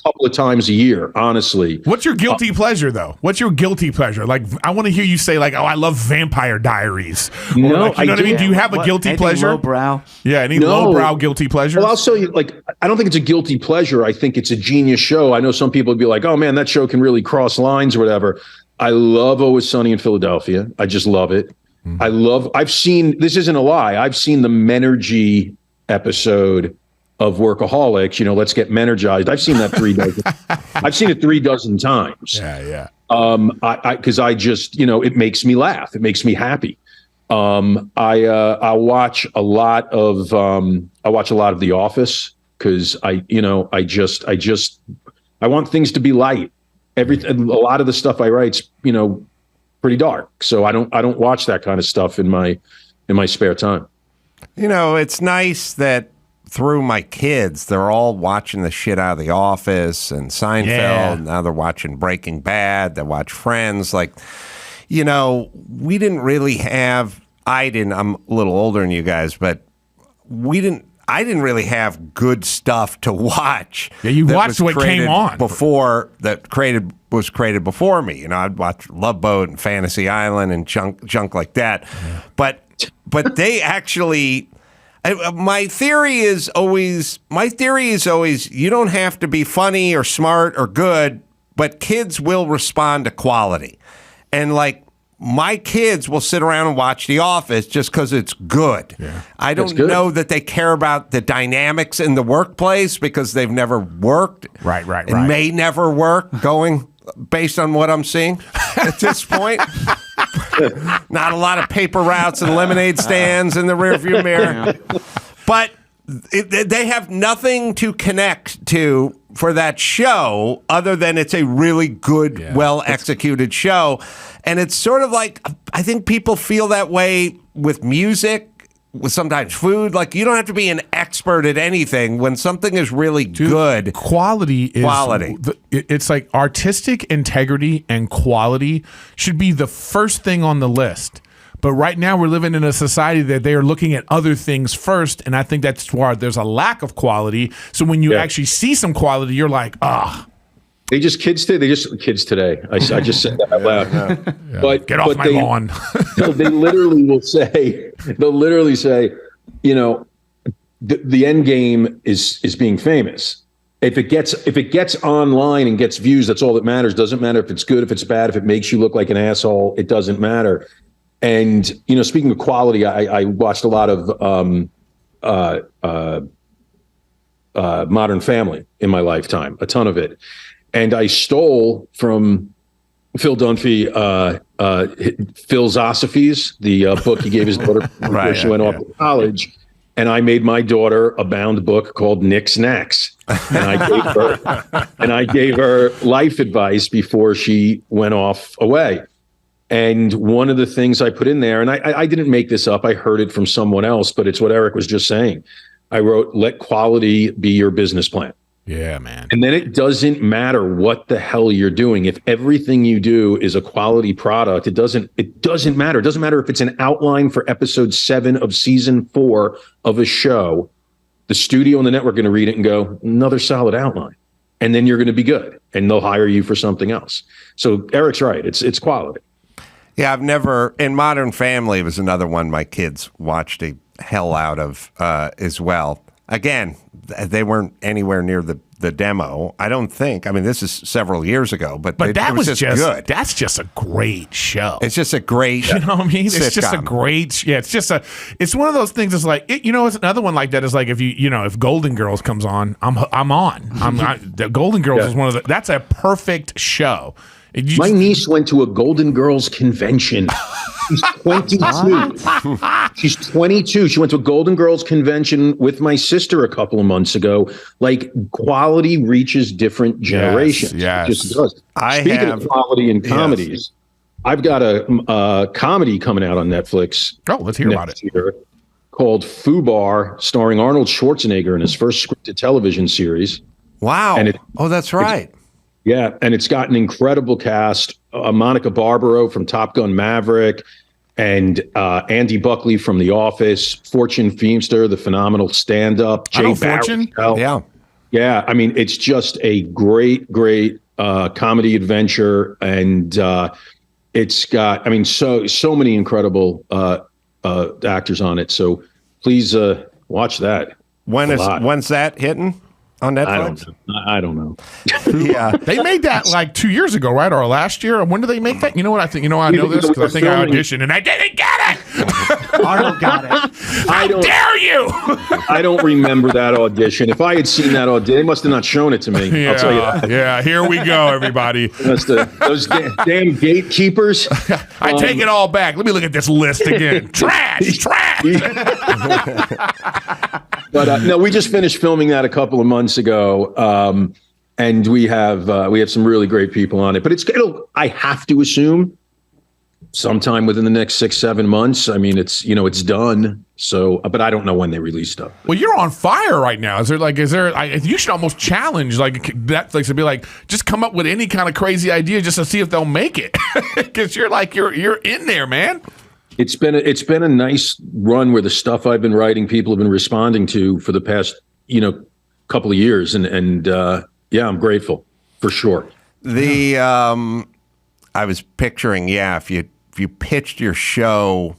J: couple of times a year, honestly.
D: What's your guilty pleasure, though? What's your guilty pleasure? Like, I want to hear you say, like, "Oh, I love Vampire Diaries." Or you know what I mean? Do you have a guilty pleasure?
C: Lowbrow?
D: Yeah, any lowbrow guilty pleasure?
J: Well, I'll tell you, I don't think it's a guilty pleasure. I think it's a genius show. I know some people would be like, "Oh, man, that show can really cross lines," or whatever. I love Always Sunny in Philadelphia. I just love it. I've seen, this isn't a lie, I've seen the Menergy episode of Workaholics, Let's Get Menergized. I've seen that 3 dozen. I've seen it 3 dozen times.
D: Yeah.
J: Because I just, it makes me laugh. It makes me happy. I watch a lot of The Office, because I want things to be light. A lot of the stuff I write's, pretty dark. So I don't watch that kind of stuff in my spare time.
B: It's nice that through my kids, they're all watching the shit out of The Office and Seinfeld. Yeah. Now they're watching Breaking Bad. They watch Friends. We didn't really have, I'm a little older than you guys, but I didn't really have good stuff to watch.
D: Yeah, you watched what came on
B: before was created before me. I'd watch Love Boat and Fantasy Island and junk like that. Yeah. But they actually, My theory is always you don't have to be funny or smart or good, but kids will respond to quality. And like my kids will sit around and watch The Office just because it's good. Yeah. I don't know that they care about the dynamics in the workplace because they've never worked.
D: Right.
B: And may never work going based on what I'm seeing at this point. Not a lot of paper routes and lemonade stands in the rearview mirror. But they have nothing to connect to for that show other than it's a really good, well-executed show. And it's sort of like, I think people feel that way with music, with sometimes food. Like, you don't have to be an expert at anything. When something is really good,
D: quality is it's like artistic integrity and quality should be the first thing on the list. But right now we're living in a society that they are looking at other things first, and I think that's why there's a lack of quality. So when you actually see some quality, you're like,
J: kids today. I just said that out loud. But
D: get off my lawn.
J: They literally say, you know, the end game is being famous. If it gets online and gets views, that's all that matters. Doesn't matter if it's good, if it's bad, if it makes you look like an asshole, it doesn't matter. And, you know, speaking of quality, I watched a lot of Modern Family in my lifetime, a ton of it. And I stole from Phil Dunphy Philosophies, the book he gave his daughter before she went off to college. And I made my daughter a bound book called Nick Snacks. And I gave her life advice before she went off away. And one of the things I put in there, and I didn't make this up, I heard it from someone else, but it's what Erik was just saying. I wrote, let quality be your business plan.
D: Yeah, man.
J: And then it doesn't matter what the hell you're doing. If everything you do is a quality product, it doesn't matter. It doesn't matter if it's an outline for episode 7 of season 4 of a show. The studio and the network are going to read it and go, another solid outline. And then you're going to be good. And they'll hire you for something else. So Erik's right. It's quality.
B: Yeah, I've never, in Modern Family was another one my kids watched a hell out of as well. Again, they weren't anywhere near the demo, I don't think. I mean, this is several years ago, but
D: that was just
B: good.
D: That's just a great show.
B: It's just a great,
D: you know what I mean?
B: Sitcom.
D: It's just a great, it's one of those things. It's like, it's another one like that is like if Golden Girls comes on, I'm on. The Golden Girls is one of that's a perfect show.
J: My niece went to a Golden Girls convention. She's 22. She's 22. She went to a Golden Girls convention with my sister a couple of months ago. Like, quality reaches different generations.
D: Yes.
J: It just does. Speaking of quality in comedies, I've got a comedy coming out on Netflix.
D: Oh, let's hear about it.
J: Year, called FUBAR, starring Arnold Schwarzenegger in his first scripted television series.
B: Wow. And that's right.
J: Yeah, and it's got an incredible cast. Monica Barbaro from Top Gun Maverick, and Andy Buckley from The Office, Fortune Feimster, the phenomenal stand-up.
D: Jay Fortune?
J: Yeah. I mean, it's just a great comedy adventure, and it's got, I mean, so many incredible actors on it. So please watch that.
B: When's that hitting? On Netflix?
J: I don't know.
B: Yeah,
D: they made that like 2 years ago, right, or last year. When did they make that? You know what I think? You know, I know this because I think I auditioned and I didn't get it.
H: Arnold got it.
D: How dare you?
J: I don't remember that audition. If I had seen that audition, they must have not shown it to me.
D: Yeah,
J: I'll tell you that.
D: Yeah, here we go, everybody.
J: Those damn gatekeepers.
D: I take it all back. Let me look at this list again. Trash.
J: But no, we just finished filming that a couple of months ago, and we have some really great people on it. But I have to assume sometime within the next 6-7 months. I mean, it's done. So, but I don't know when they release stuff.
D: Well, you're on fire right now. You should almost challenge like Netflix to be like, just come up with any kind of crazy idea just to see if they'll make it, because you're in there, man.
J: It's been a nice run where the stuff I've been writing, people have been responding to for the past, couple of years. And I'm grateful for sure.
B: I was picturing, if you pitched your show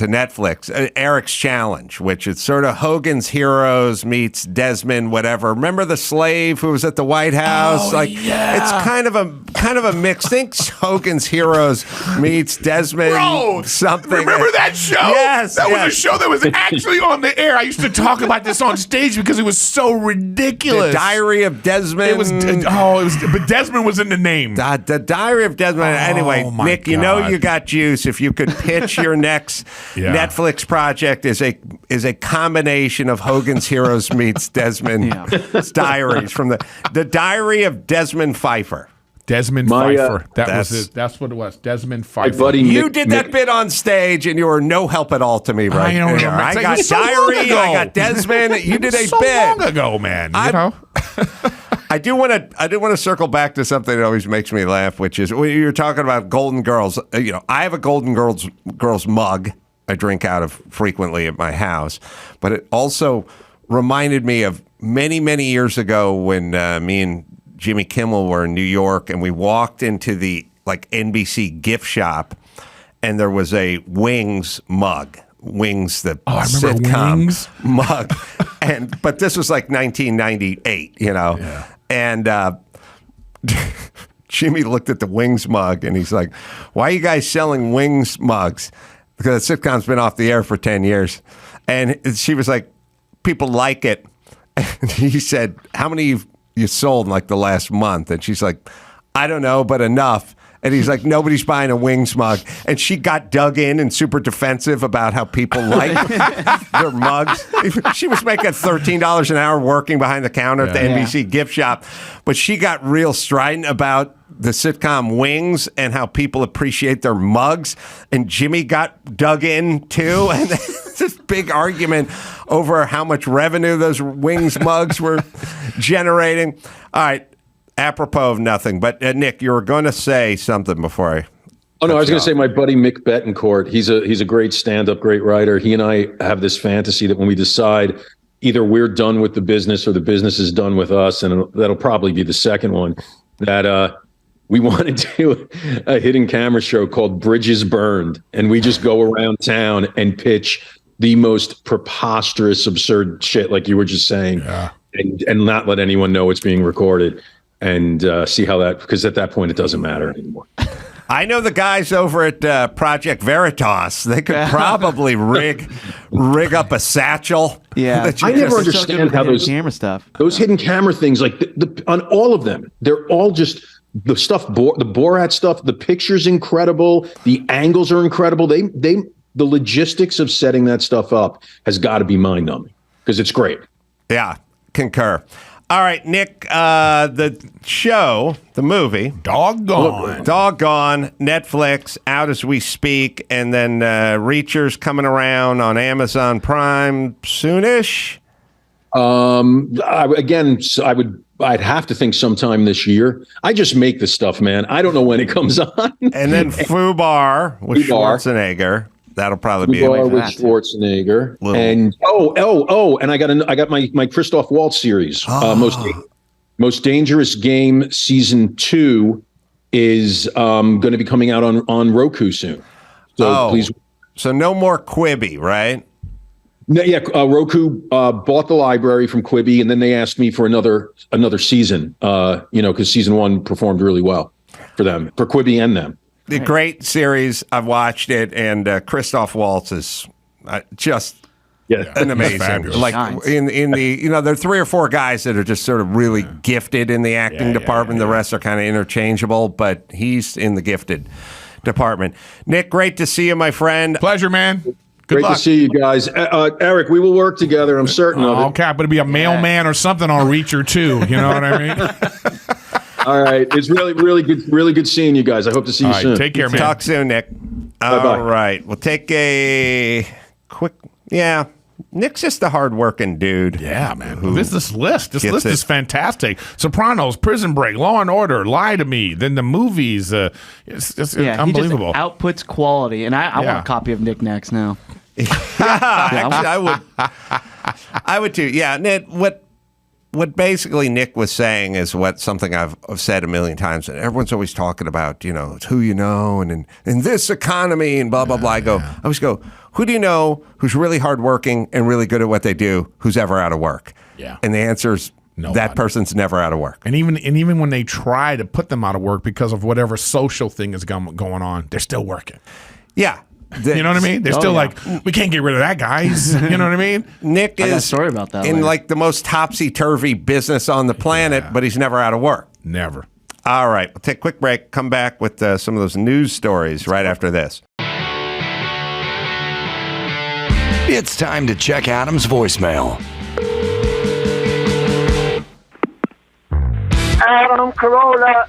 B: to Netflix, Eric's Challenge, which is sort of Hogan's Heroes meets Desmond, whatever. Remember the slave who was at the White House? It's kind of a mix. Think Hogan's Heroes meets Desmond.
D: Bro,
B: something.
D: Remember that show?
B: Yes,
D: that was a show that was actually on the air. I used to talk about this on stage because it was so ridiculous.
B: The Diary of Desmond.
D: But Desmond was in the name.
B: The Diary of Desmond. Anyway, Nick, you know you got juice. If you could pitch your next Netflix project is a combination of Hogan's Heroes meets Desmond's Diaries from the Diary of Desmond Pfeiffer.
D: Desmond Pfeiffer. That's what it was. Desmond Pfeiffer.
J: Buddy,
B: you did that bit on stage, and you were no help at all to me, right? I got Diary. I got Desmond. You did a
D: so
B: bit
D: long ago, man. You know.
B: I do want to circle back to something that always makes me laugh, which is when you're talking about Golden Girls. I have a Golden Girls mug I drink out of frequently at my house, but it also reminded me of many, many years ago when me and Jimmy Kimmel were in New York, and we walked into the NBC gift shop, and there was a Wings mug. Wings, the sitcom
D: Wings.
B: mug, but this was 1998, and Jimmy looked at the Wings mug and he's like, "Why are you guys selling Wings mugs?" Because the sitcom's been off the air for 10 years, and she was like, "People like it," and he said, "How many you sold in the last month?" And she's like, "I don't know, but enough." And he's like, "Nobody's buying a Wings mug." And she got dug in and super defensive about how people like their mugs. She was making $13 an hour working behind the counter at the NBC gift shop. But she got real strident about the sitcom Wings and how people appreciate their mugs. And Jimmy got dug in too. And this big argument over how much revenue those Wings mugs were generating. All right. Apropos of nothing, but Nick, you were going to say something before I.
J: Oh no, I was going to say my buddy Mick Betancourt. He's a great stand-up, great writer. He and I have this fantasy that when we decide either we're done with the business or the business is done with us, and that'll probably be the second one, that we want to do a hidden camera show called Bridges Burned, and we just go around town and pitch the most preposterous, absurd shit, like you were just saying, and not let anyone know it's being recorded. And see how because at that point it doesn't matter anymore.
B: I know the guys over at Project Veritas. They could probably rig up a satchel.
C: Yeah,
J: I never understand how those
C: camera stuff,
J: those hidden camera things, like on all of them, they're all just the stuff. The Borat stuff. The picture's incredible. The angles are incredible. The logistics of setting that stuff up has got to be mind numbing because it's great.
B: Yeah, concur. All right, Nick, the show, the movie.
D: Doggone,
B: Netflix, out as we speak, and then Reacher's coming around on Amazon Prime soonish.
J: I'd have to think sometime this year. I just make the stuff, man. I don't know when it comes on.
B: And then Fubar with Schwarzenegger. That'll probably be
J: with Schwarzenegger. And and I got my Christoph Waltz series. Most Dangerous Game season 2 is going to be coming out on Roku soon. So please.
B: So no more Quibi, right?
J: No, yeah, Roku bought the library from Quibi, and then they asked me for another season. Because season 1 performed really well for them, for Quibi and them.
B: The great series. I've watched it, and Christoph Waltz is just an amazing. In the there are 3 or 4 guys that are just sort of really gifted in the acting department. The rest are kind of interchangeable, but he's in the gifted department. Nick, great to see you, my friend.
D: Pleasure, man.
J: Great to see you guys. Eric, we will work together. I'm certain of it.
D: Okay, but it'll be a mailman or something on Reacher too. You know what I mean?
J: All right. It's really good seeing you guys. I hope to see you soon.
D: Take care, man.
B: Talk soon, Nick.
J: Bye-bye.
B: All right. We'll take a quick... Yeah. Nick's just a hard-working dude.
D: Yeah, man. This list is fantastic. Sopranos, Prison Break, Law & Order, Lie to Me, then the movies. It's unbelievable.
C: He just outputs quality, and I want a copy of Nick Nack's now.
B: Actually, I would too. Yeah, Nick, what basically Nick was saying is something I've said a million times, and everyone's always talking about, it's who you know, and in this economy, and blah, blah, blah. I always go, who do you know who's really hardworking and really good at what they do, who's ever out of work?
D: Yeah.
B: And the answer is
D: Nobody.
B: that person's never out of work.
D: And even when they try to put them out of work because of whatever social thing is going on, they're still working.
B: Yeah.
D: You know what I mean? They're still like, we can't get rid of that, guys. You know what I mean?
B: Nick
C: I got a
B: is
C: story about that
B: in
C: later.
B: like the most topsy-turvy business on the planet, but he's never out of work.
D: Never.
B: All right. We'll take a quick break, come back with some of those news stories right after this.
A: It's time to check Adam's voicemail.
K: Adam Carolla.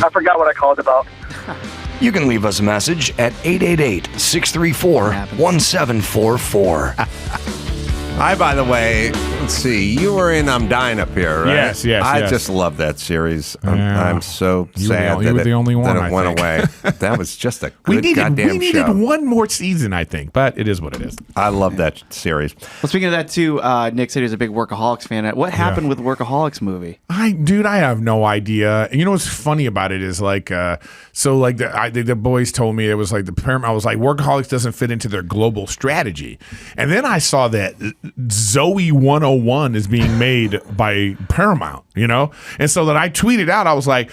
K: I forgot what I called about.
A: You can leave us a message at 888-634-1744.
B: Hi, by the way, let's see. You were in I'm Dying Up Here, right?
D: Yes.
B: I just love that series. I'm so sad
D: you were the only one,
B: that it went away. That was just a good goddamn
D: we needed
B: show.
D: one more season, I think, but it is what it is.
B: I love that series.
C: Well, speaking of that too, Nick said he was a big Workaholics fan. What happened with the Workaholics movie?
D: I have no idea. And you know what's funny about it is like, the boys told me it was like the Paramount. I was like, Workaholics doesn't fit into their global strategy. And then I saw that Zoe 101 is being made by Paramount, and so that I tweeted out, I was like,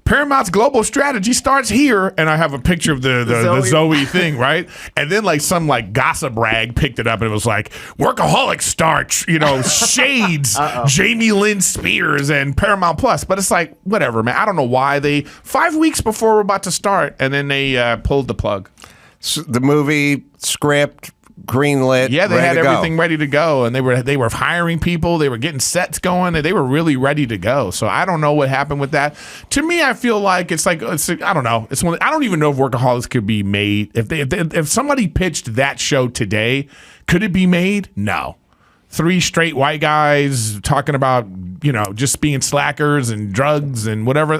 D: Paramount's global strategy starts here, and I have a picture of the Zoe thing, right? And then like some like gossip rag picked it up, and it was like Workaholics starts, Shades, Jamie Lynn Spears, and Paramount Plus. But it's like whatever, man. I don't know why 5 weeks before we're about to start, and then they pulled the plug.
B: So the movie script. Greenlit.
D: Yeah, they had everything ready to go, and they were hiring people. They were getting sets going, and they were really ready to go. So I don't know what happened with that. To me, I feel like it's I don't know. I don't even know if Workaholics could be made. If somebody pitched that show today, could it be made? No. 3 straight white guys talking about just being slackers and drugs and whatever.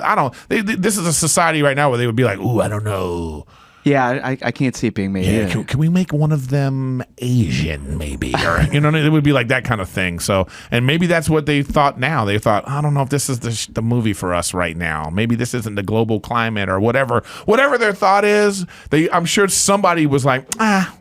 D: This is a society right now where they would be like, ooh, I don't know.
C: Yeah, I can't see it being made.
D: Yeah, can we make one of them Asian, maybe? Or it would be like that kind of thing. So, and maybe that's what they thought. Now they thought, I don't know if this is the movie for us right now. Maybe this isn't the global climate or whatever their thought is. I'm sure somebody was like, I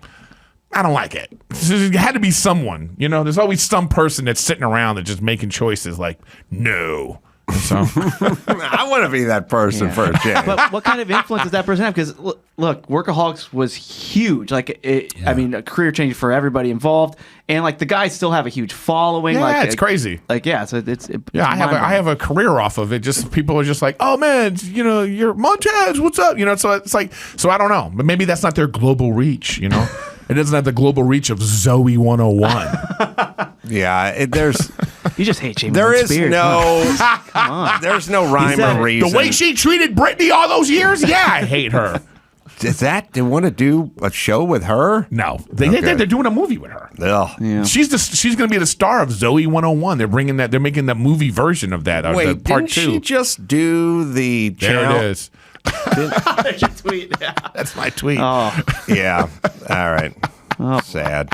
D: don't like it. It had to be someone. There's always some person that's sitting around that's just making choices like, no. So
B: I want to be that person for a change.
C: But what kind of influence does that person have? Because look, Workaholics was huge. Like, I mean, a career change for everybody involved, and like the guys still have a huge following.
D: Yeah,
C: like,
D: it's crazy.
C: Like, yeah, so
D: I have a career off of it. Just people are just like, oh man, you're Montez, what's up? So it's like, so I don't know, but maybe that's not their global reach. It doesn't have the global reach of Zoe 101.
B: Yeah, there's.
C: You just hate Jamie.
B: There is
C: Spears.
B: no. Come on. There's no rhyme or reason.
D: The way she treated Britney all those years, yeah, I hate her.
B: Is that they want to do a show with her?
D: No, they're doing a movie with her.
B: Ugh.
C: Yeah.
D: She's going to be the star of Zoe 101. They're making the movie version of that.
B: Wait,
D: the part
B: didn't
D: 2.
B: she just do the
D: There
B: channel?
D: it is.
C: There's your tweet. Yeah.
D: That's my tweet.
C: Oh,
B: Yeah. All right. Sad.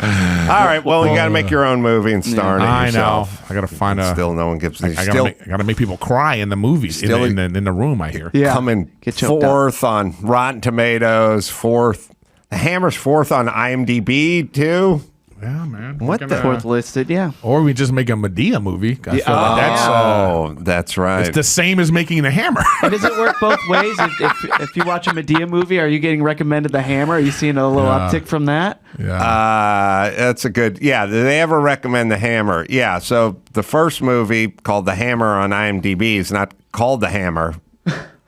B: All right. Well, you got to make your own movie and star in it
D: I
B: yourself.
D: know. I got to find a.
B: Still, no one gives.
D: I got to make people cry in the movies
B: Still-
D: in the room. I hear.
C: yeah.
B: coming
C: Get choked up.
B: 4th on Rotten Tomatoes. 4th. The Hammer's 4th on IMDb too.
D: Yeah, man.
B: What
D: We're
B: the-
D: gonna-
C: Fourth listed. Yeah.
D: Or we just make a Medea movie. I feel like
B: That's right.
D: it's the same as making the Hammer.
C: And does it work both ways? If you watch a Medea movie, are you getting recommended The Hammer? Are you seeing a little uptick from that?
D: Yeah.
B: That's a good. Yeah, did they ever recommend The Hammer? Yeah. So the first movie called The Hammer on IMDb is not called The Hammer,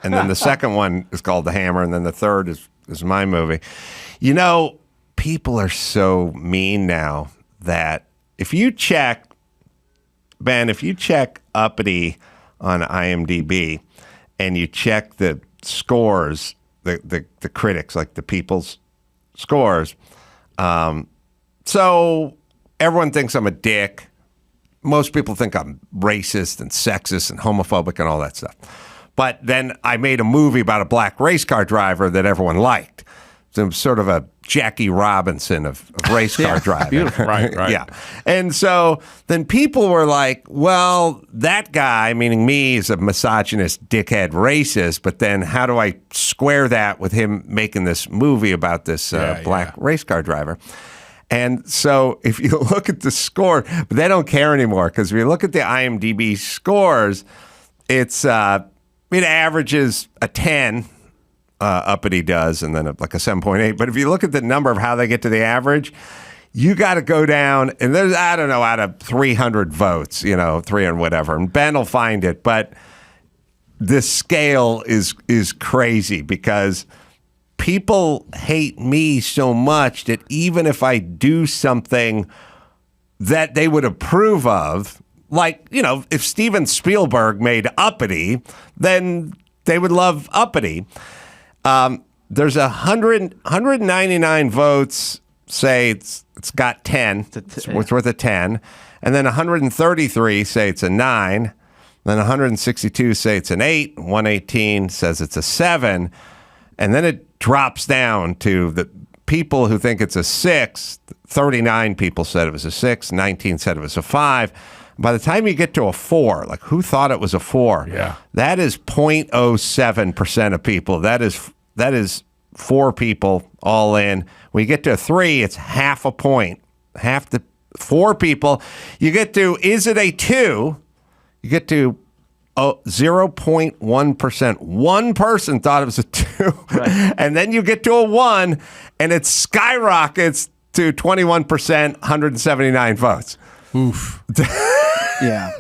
B: and then the second one is called The Hammer, and then the third is my movie. People are so mean now that if you check Uppity on IMDb and you check the scores, the critics, like the people's scores, so everyone thinks I'm a dick. Most people think I'm racist and sexist and homophobic and all that stuff. But then I made a movie about a black race car driver that everyone liked. some sort of a Jackie Robinson of race car driving.
D: Beautiful. Right.
B: Yeah. And so then people were like, well, that guy, meaning me, is a misogynist, dickhead, racist, but then how do I square that with him making this movie about this black race car driver? And so if you look at the score, but they don't care anymore, because if you look at the IMDb scores, it averages a 10. Uppity does, and then like a 7.8. But if you look at the number of how they get to the average, you got to go down, and there's, I don't know, out of 300 votes, 300 whatever, and Ben will find it. But the scale is crazy, because people hate me so much that even if I do something that they would approve of, like, if Steven Spielberg made Uppity, then they would love Uppity. There's 199 votes say it's got 10, it's worth a 10, and then 133 say it's a 9, then 162 say it's an 8, 118 says it's a 7, and then it drops down to the people who think it's a 6. 39 people said it was a 6, 19 said it was a 5. By the time you get to a 4, like, who thought it was a 4?
D: Yeah.
B: That is 0.07% of people. That is 4 people all in. When you get to a 3, it's half a point. Half the 4 people. You get to, is it a 2? You get to 0.1%. One person thought it was a 2. Right. And then you get to a 1, and it skyrockets to 21%, 179 votes.
D: Oof.
C: Yeah.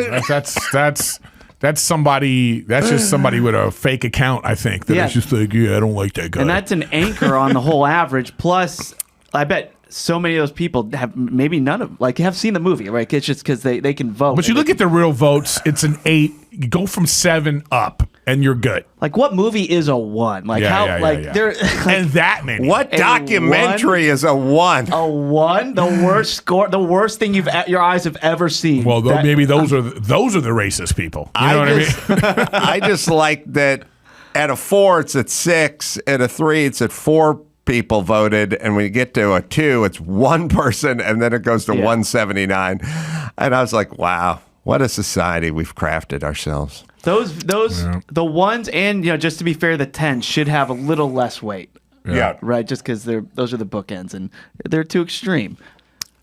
D: That's somebody. That's just somebody with a fake account, I think. It's just like, I don't like that guy.
C: And that's an anchor on the whole average. Plus, I bet so many of those people have maybe none of, have seen the movie, right? It's just because they can vote.
D: But you look at the real votes, it's an 8. You go from 7 up, and you're good.
C: Like, what movie is a 1? There.
D: And that many.
B: What documentary is a 1?
C: A 1? The worst score. The worst thing your eyes have ever seen.
D: Well, maybe those are the racist people. You know what I mean?
B: I just like that. At a 4, it's at 6. At a 3, it's at 4 people voted, and when you get to a 2, it's 1 person, and then it goes to 179. And I was like, wow. What a society we've crafted ourselves.
C: Those the 1s, and just to be fair, the 10s should have a little less weight.
B: Yeah.
C: Right, just because those are the bookends, and they're too extreme.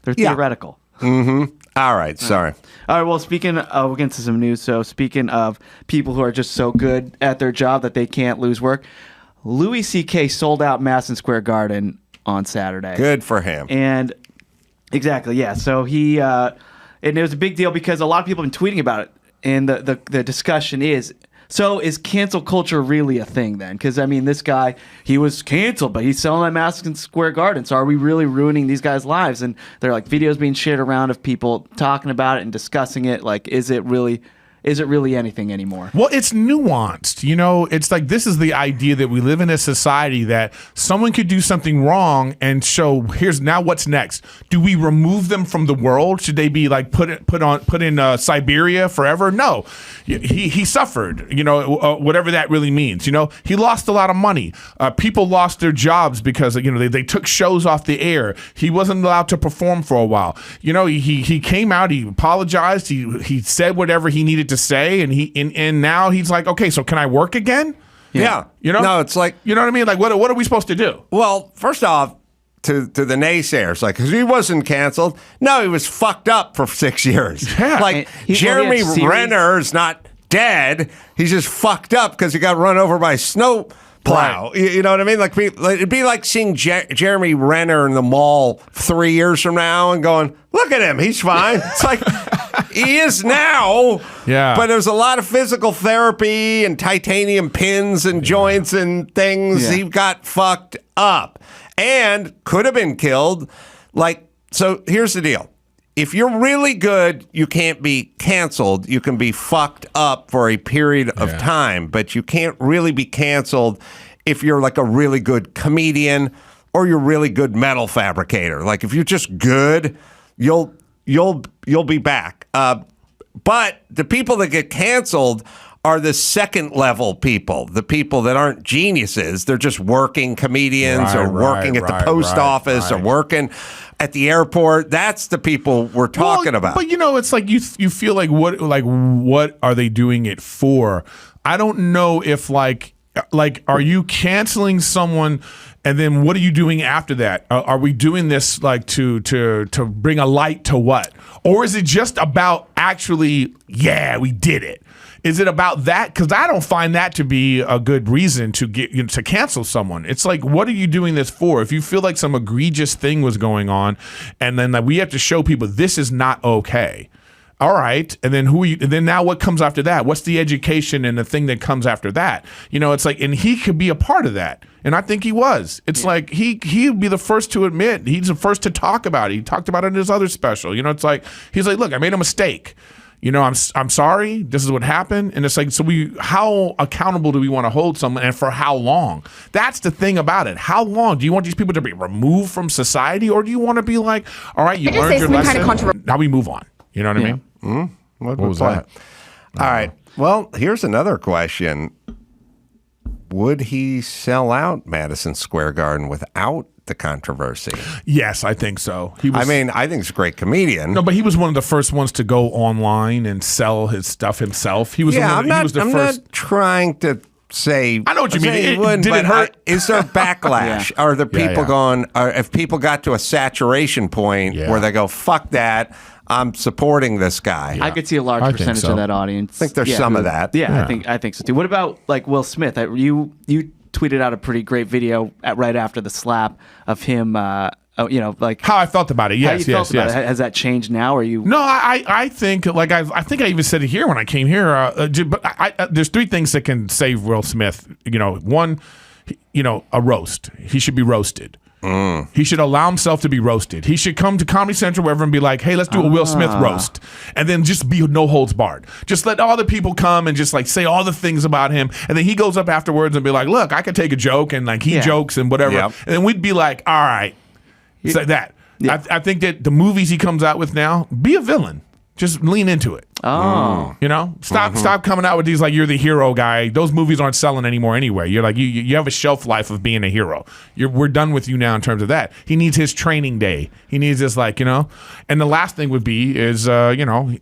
C: They're theoretical.
B: Mm-hmm. All right, sorry.
C: All right, well, we'll get into some news. So speaking of people who are just so good at their job that they can't lose work, Louis C.K. sold out Madison Square Garden on Saturday.
B: Good for him.
C: And exactly, yeah. So he... and it was a big deal because a lot of people have been tweeting about it. And the discussion is cancel culture really a thing then? Because, this guy, he was canceled, but he's selling at Madison Square Garden. So are we really ruining these guys' lives? And there are videos being shared around of people talking about it and discussing it. Is it really anything anymore?
D: Well, it's nuanced. It's like, this is the idea that we live in a society that someone could do something wrong and show, here's now what's next. Do we remove them from the world? Should they be put in Siberia forever? No. He suffered, whatever that really means. He lost a lot of money. People lost their jobs because, they took shows off the air. He wasn't allowed to perform for a while. He came out, he apologized, he said whatever he needed to say, and now he's like, okay, so can I work again?
B: Yeah. No, it's like,
D: you know what I mean? Like, what are we supposed to do?
B: Well, first off, to the naysayers, because he wasn't canceled. No, he was fucked up for 6 years.
D: Yeah.
B: Jeremy Renner's not dead. He's just fucked up because he got run over by a snow plow. Right. You know what I mean? It'd be like seeing Jeremy Renner in the mall 3 years from now and going, look at him, he's fine. It's like, he is now.
D: Yeah.
B: But there's a lot of physical therapy and titanium pins and joints and things. Yeah. He got fucked up and could have been killed. So here's the deal. If you're really good, you can't be canceled. You can be fucked up for a period of time, but you can't really be canceled if you're a really good comedian or you're really good metal fabricator. If you're just good, you'll be back. But the people that get canceled are the second level people, the people that aren't geniuses. They're just working comedians or working at the post office or working at the airport. That's the people we're talking about.
D: But it's like you feel like what are they doing it for? I don't know if like are you canceling someone and then what are you doing after that? Are we doing this like to bring a light to what? Or is it just about actually, we did it? Is it about that? Because I don't find that to be a good reason to get to cancel someone. It's like, what are you doing this for? If you feel like some egregious thing was going on, and then we have to show people this is not okay. All right, and then who are you? And then now what comes after that? What's the education and the thing that comes after that? It's like, and he could be a part of that, and I think he was. It's like he'd be the first to admit. He's the first to talk about it. He talked about it in his other special. It's like he's like, look, I made a mistake. I'm sorry. This is what happened. And it's like, so how accountable do we want to hold someone and for how long? That's the thing about it. How long? Do you want these people to be removed from society, or do you want to be like, all right, you learned your lesson. Now we move on. You know what I mean?
B: Mm-hmm. What was that? All right. Well, here's another question. Would he sell out Madison Square Garden without the controversy?
D: Yes, I think so.
B: I think he's a great comedian.
D: No, but he was one of the first ones to go online and sell his stuff himself. He was
B: I'm not trying to say.
D: I know what you mean.
B: Did it hurt? Is there backlash? Are the people going? If people got to a saturation point where they go, "Fuck that, I'm supporting this guy."
C: I could see a large percentage of that audience.
B: I think there's some of that.
C: Yeah, I think so too. What about like Will Smith? You tweeted out a pretty great video right after the slap of him. Like how
D: I felt about it. Yes,
C: how you felt about it. Has that changed now? Or you?
D: No, I think I think I even said it here when I came here. But there's three things that can save Will Smith. One, a roast. He should be roasted. He should allow himself to be roasted. He should come to Comedy Central wherever and be like, hey, let's do a Will Smith roast. And then just be no holds barred. Just let all the people come and just like say all the things about him. And then he goes up afterwards and be like, look, I could take a joke, and like he jokes and whatever. Yep. And then we'd be like, all right, it's like that. Yeah. I think that the movies he comes out with now, be a villain. Just lean into it.
C: Oh,
D: stop coming out with these like you're the hero guy. Those movies aren't selling anymore anyway. You're like you have a shelf life of being a hero. We're done with you now in terms of that. He needs his training day. He needs this And the last thing would be is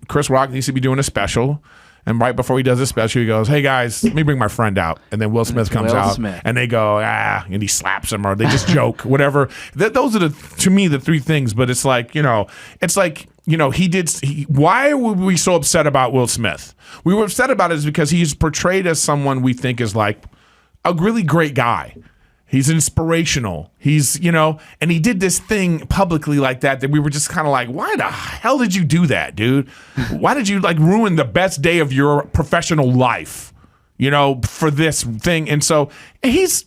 D: Chris Rock needs to be doing a special. And right before he does this special, he goes, hey, guys, let me bring my friend out. And then Will Smith comes out, and they go, and he slaps him, or they just joke, whatever. Those are, to me, the three things. But it's like, why were we so upset about Will Smith? We were upset about it because he's portrayed as someone we think is like a really great guy. He's inspirational. He's, and he did this thing publicly like that we were just kind of like, why the hell did you do that, dude? Why did you like ruin the best day of your professional life, for this thing? And so he's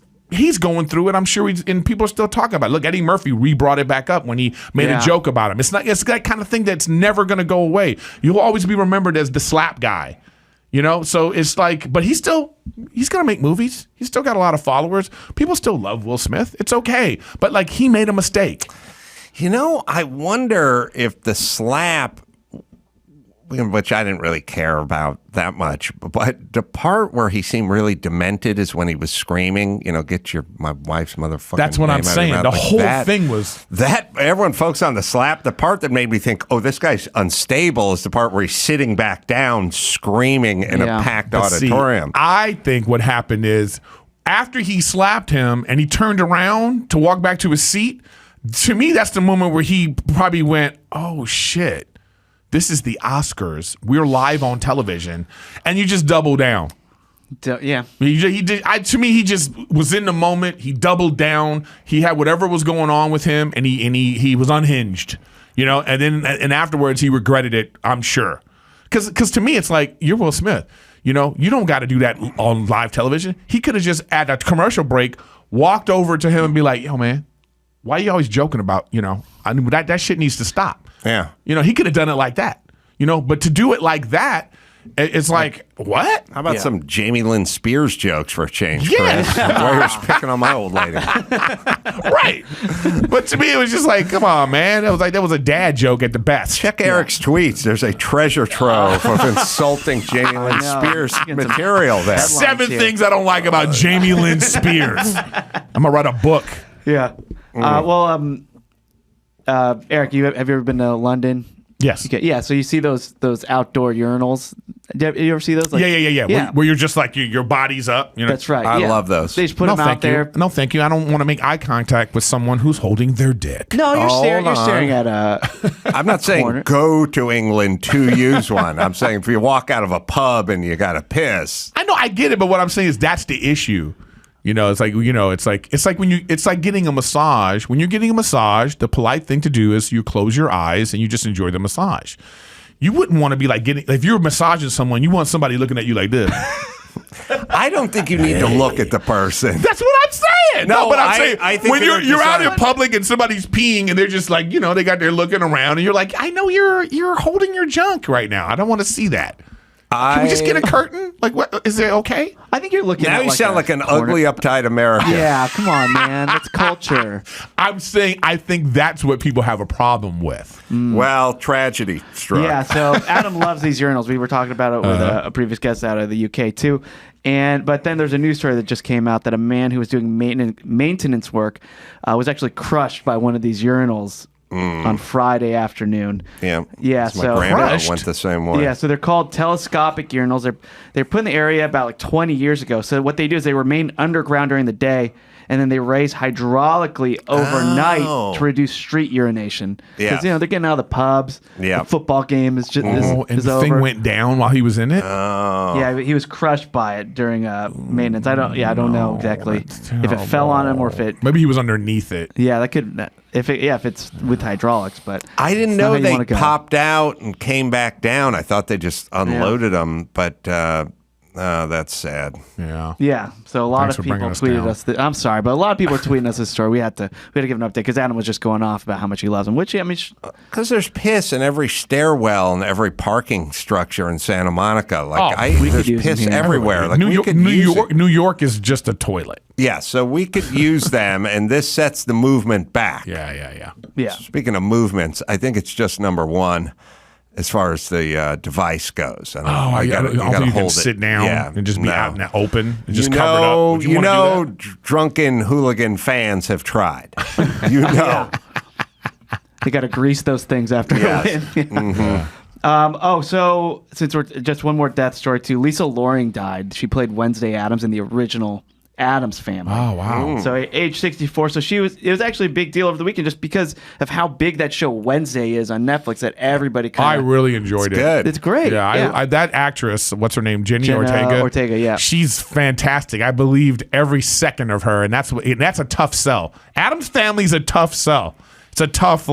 D: going through it. I'm sure and people are still talking about it. Look, Eddie Murphy re-brought it back up when he made a joke about him. It's that kind of thing that's never going to go away. You'll always be remembered as the slap guy. So it's like, but he's going to make movies. He's still got a lot of followers. People still love Will Smith. It's okay. But like, he made a mistake.
B: I wonder if the slap, which I didn't really care about that much, but the part where he seemed really demented is when he was screaming, get my wife's motherfucking
D: That's what
B: name
D: I'm saying. The whole thing was
B: that everyone focused on the slap. The part that made me think, oh, this guy's unstable is the part where he's sitting back down screaming in a packed auditorium.
D: I think what happened is after he slapped him and he turned around to walk back to his seat, to me, that's the moment where he probably went, oh, shit. This is the Oscars. We're live on television, and you just double down.
C: Yeah,
D: he did. To me, he just was in the moment. He doubled down. He had whatever was going on with him, and he was unhinged. And then afterwards, he regretted it. I'm sure, because to me, it's like, you're Will Smith. You don't got to do that on live television. He could have just at a commercial break walked over to him and be like, yo, man, why are you always joking about that shit needs to stop.
B: Yeah.
D: He could have done it like that, but to do it like that, It's like, what?
B: How about some Jamie Lynn Spears jokes for a change,
D: Yes.
B: Chris? Warriors picking on my old lady.
D: Right. But to me, it was just like, come on, man. That was a dad joke at the best.
B: Check Eric's tweets. There's a treasure trove of insulting Jamie Lynn
C: know.
B: Spears
C: Getting some
B: material there.
C: headlines
D: 7
C: here.
D: things I don't like about Jamie Lynn Spears. I'm going to write a book.
C: Yeah. Eric, have you ever been to London?
D: Yes.
C: Okay, yeah. So you see those outdoor urinals? You ever see those? Like,
D: yeah. Where you're just like your body's up. You know?
C: That's right.
B: I
C: yeah.
B: love those.
C: They just put them out
D: thank
C: there.
D: you. No, thank you. I don't want to make eye contact with someone who's holding their dick.
C: No, you're staring. You're
B: on.
C: staring at a.
B: I'm not saying
C: corner.
B: go to England to use one. I'm saying if you walk out of a pub and you got to piss.
D: I know, I get it, but what I'm saying is that's the issue. It's like it's like getting a massage. When you're getting a massage, the polite thing to do is you close your eyes and you just enjoy the massage. You wouldn't want to be like if you're massaging someone, you want somebody looking at you like this.
B: I don't think you need to look at the person.
D: That's what I'm saying.
B: No,
D: but I'm
B: I
D: saying
B: think
D: when
B: you're
D: you're out in
B: just-
D: public and somebody's peeing and they're just like, they got there looking around and you're like, I know you're holding your junk right now. I don't want to see that. Can we just get a curtain? Like, what is it okay?
C: I think you're looking.
B: Now
C: at
B: you sound like an ugly, uptight American.
C: Yeah, come on, man. That's culture.
D: I'm saying I think that's what people have a problem with.
B: Well, tragedy struck.
C: Yeah, so Adam loves these urinals. We were talking about it with a previous guest out of the UK too. But then there's a news story that just came out that a man who was doing maintenance work was actually crushed by one of these urinals on Friday afternoon.
B: Yeah.
C: Yeah.
B: My
C: So
B: grandpa went the same way.
C: yeah, so they're called telescopic urinals. They're put in the area about like 20 years ago. So what they do is they remain underground during the day, and then they raise hydraulically overnight to reduce street urination.
B: Yeah.
C: Because they're getting out of the pubs.
B: Yeah.
C: The football game is just
D: And
C: is
D: the
C: over.
D: thing went down while he was in it.
C: Yeah, he was crushed by it during maintenance. I don't know exactly if it fell on him or if it.
D: Maybe he was underneath it.
C: Yeah, that could if it's with hydraulics, but
B: I didn't
C: it's not
B: know
C: how you
B: they
C: wanna go.
B: popped out and came back down. I thought they just unloaded them, but that's sad.
D: Yeah.
C: Yeah, so a lot
D: Thanks
C: of
D: for bringing
C: people
D: us
C: tweeted
D: down.
C: us. I'm sorry, but a lot of people are tweeting us this story. We had to give an update because Adam was just going off about how much he loves them. Which I mean,
B: Because there's piss in every stairwell and every parking structure in Santa Monica. Like
C: we could
B: there's
C: use them
B: piss
C: here.
B: everywhere. Like
D: New
B: we
D: York,
B: could
D: New
B: use
D: York,
B: it.
D: New York is just a toilet.
B: Yeah, so we could use them, and this sets the movement back.
C: yeah.
B: Speaking of movements, I think it's just number one as far as the device goes.
D: I don't think you can sit down and just be out in the open and just covered up. Would you wanna do that?
B: Drunken hooligan fans have tried.
C: They got to grease those things after
B: Yes.
C: a win. So since we're just one more death story too, Lisa Loring died. She played Wednesday Addams in the original Addams Family.
D: Oh wow!
C: So age 64. So it was actually a big deal over the weekend just because of how big that show Wednesday is on Netflix. That everybody
D: I
C: kind of.
D: really enjoyed it.
B: good.
C: It's great.
D: Yeah, I, that actress, what's her name? Jenna
C: Ortega, yeah.
D: She's fantastic. I believed every second of her, and that's a tough sell. Addams Family's a tough sell. It's a tough,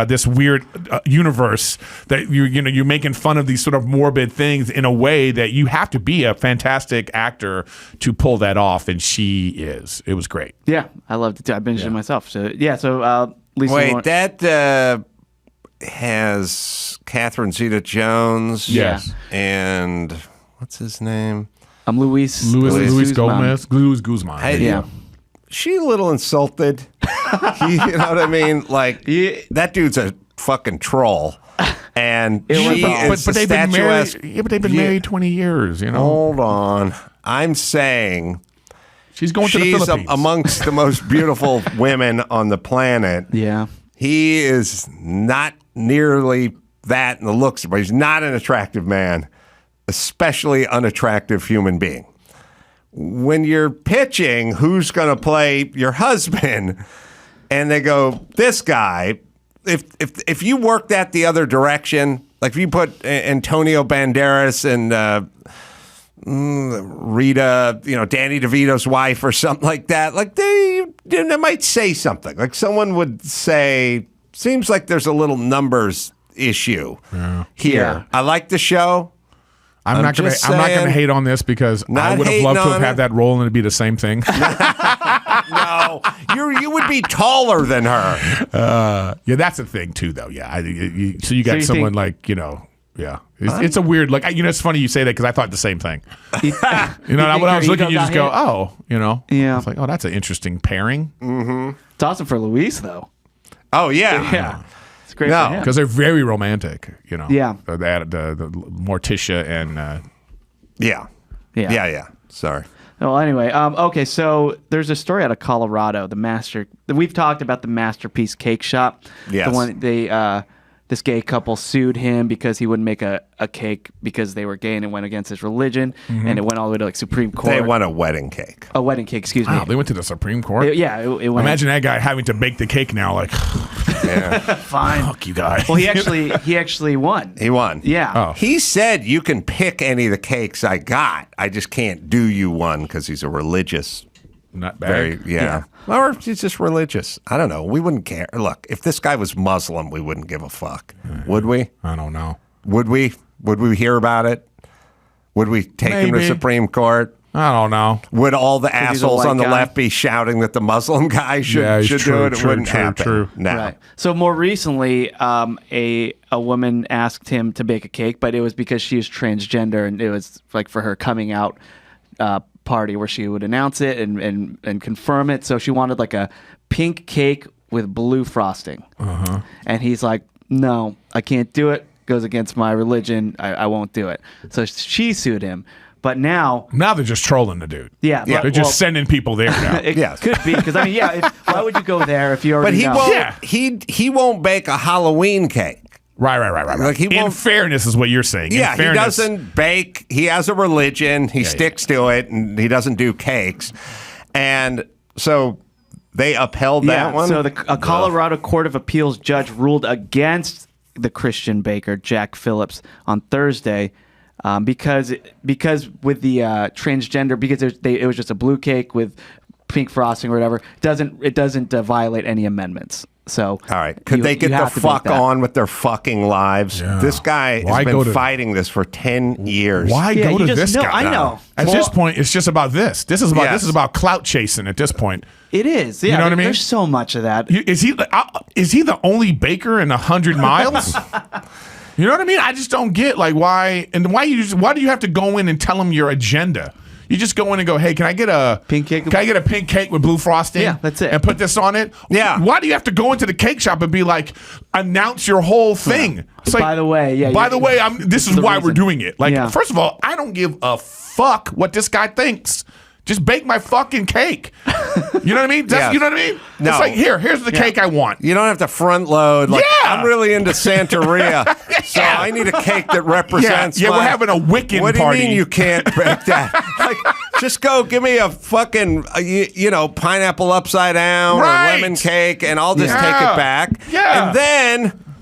D: this weird universe that you're making fun of these sort of morbid things in a way that you have to be a fantastic actor to pull that off, and she is. It was great.
C: Yeah, I loved it too. I binged it myself. So Lisa.
B: Wait,
C: Loring-
B: that has Catherine
D: Yes.
B: Zeta-Jones.
C: Yeah.
B: And what's his name?
C: I'm Luis
D: Luis
C: Guzman.
D: Gomez. Luis Guzman.
B: Hey,
C: Yeah.
B: She a little insulted. You know what I mean? Like, that dude's a fucking troll. And she is
D: but
B: the
D: they've been married.
B: statuesque.
D: Yeah, but they've been married 20 years.
B: Hold on. I'm saying
D: She's going to the
B: she's
D: Philippines.
B: amongst the most beautiful women on the planet.
C: Yeah.
B: He is not nearly that in the looks, but he's not an attractive man, especially unattractive human being. When you're pitching who's going to play your husband, and they go, this guy, if you work that the other direction, like if you put Antonio Banderas and Rita, Danny DeVito's wife or something like that, like they might say something. Like someone would say, seems like there's a little numbers issue here.
C: Yeah.
B: I like the show.
D: I'm not going to hate on this because I
B: Not
D: would have
B: hating
D: loved to
B: on
D: have had
B: it.
D: that role and it'd be the same thing.
B: No, you would be taller than her.
D: Yeah, that's a thing too, though. Yeah, so you got
C: you
D: someone
C: think-
D: like Yeah. It's a weird, like, it's funny you say that because I thought the same thing. When I was looking, you just go, oh,
C: Yeah.
D: It's like, oh, that's an interesting pairing.
B: Mm-hmm.
C: It's awesome for Luis, though.
B: Oh, yeah.
C: Yeah. It's great for him.
D: Because they're very romantic,
C: Yeah.
D: The Morticia and...
B: Yeah. Sorry.
C: Well, anyway, okay, so there's a story out of Colorado. We've talked about the Masterpiece Cake Shop.
B: Yes.
C: The one this gay couple sued him because he wouldn't make a cake because they were gay and it went against his religion, and it went all the way to like Supreme Court.
B: They want a wedding cake.
C: A wedding cake, excuse me.
D: Wow, they went to the Supreme Court?
C: It went.
D: Imagine that guy having to bake the cake now, like,
C: fine.
D: Fuck you guys.
C: Well, he actually won.
B: He won.
C: Yeah.
D: Oh.
B: He said you can pick any of the cakes I got. I just can't do you one because he's a religious.
D: Not bad.
B: Or he's just religious. I don't know. We wouldn't care. Look, if this guy was Muslim, we wouldn't give a fuck. Would we?
D: I don't know.
B: Would we? Would we hear about it? Would we take him to
D: Maybe.
B: Supreme Court?
D: I don't know.
B: Would all the
C: he's a
B: assholes
C: white
B: on the
C: guy?
B: left be shouting that the Muslim guy should
D: he's
B: do it? It wouldn't happen.
D: True.
B: No.
C: Right. So more recently, a woman asked him to bake a cake, but it was because she was transgender, and it was like for her coming out party where she would announce it and confirm it. So she wanted like a pink cake with blue frosting. And he's like, no, I can't do it. Goes against my religion. I won't do it. So she sued him. But now
D: they're just trolling the dude.
C: Yeah. But,
D: They're just sending people there now.
C: It could be because why would you go there if you already know?
B: But he won't bake a Halloween cake.
D: Right.
B: Like
D: In fairness is what you're saying.
B: Yeah,
D: In fairness,
B: he doesn't bake. He has a religion. He sticks to it, and he doesn't do cakes. And so they upheld that one.
C: So a Colorado Court of Appeals judge ruled against the Christian baker, Jack Phillips, on Thursday because with the transgender, because it was just a blue cake with pink frosting or whatever, it doesn't violate any amendments. So,
B: all right, could they get the fuck on with their fucking lives?
D: Yeah.
B: This guy has been fighting this for 10 years.
D: Why go to this guy?
C: I know.
D: At this point, it's just about this. This is about clout chasing. At this point,
C: it is. Yeah,
D: you know what I mean?
C: There's so much of that.
D: Is he the only baker in 100 miles? You know what I mean? I just don't get why do you have to go in and tell him your agenda? You just go in and go, hey, can I get a pink cake? Can I get a pink cake with blue frosting?
C: Yeah, that's it.
D: And put this on it?
B: Yeah.
D: Why do you have to go into the cake shop and be like, announce your whole thing? It's like,
C: by the way,
D: this is why we're doing it. Like,
C: Yeah.
D: first of all, I don't give a fuck what this guy thinks. Just bake my fucking cake. You know what I mean? You know what I mean?
B: No.
D: It's like, here's the cake I want.
B: You don't have to front load. Like,
D: Yeah.
B: I'm really into Santeria, so I need a cake that represents.
D: Yeah, we're having a Wiccan
B: What do
D: party.
B: you mean you can't bake that? Like, just go give me a fucking, pineapple upside down
D: Right.
B: or lemon cake, and I'll just take it back.
D: Yeah.
B: And then,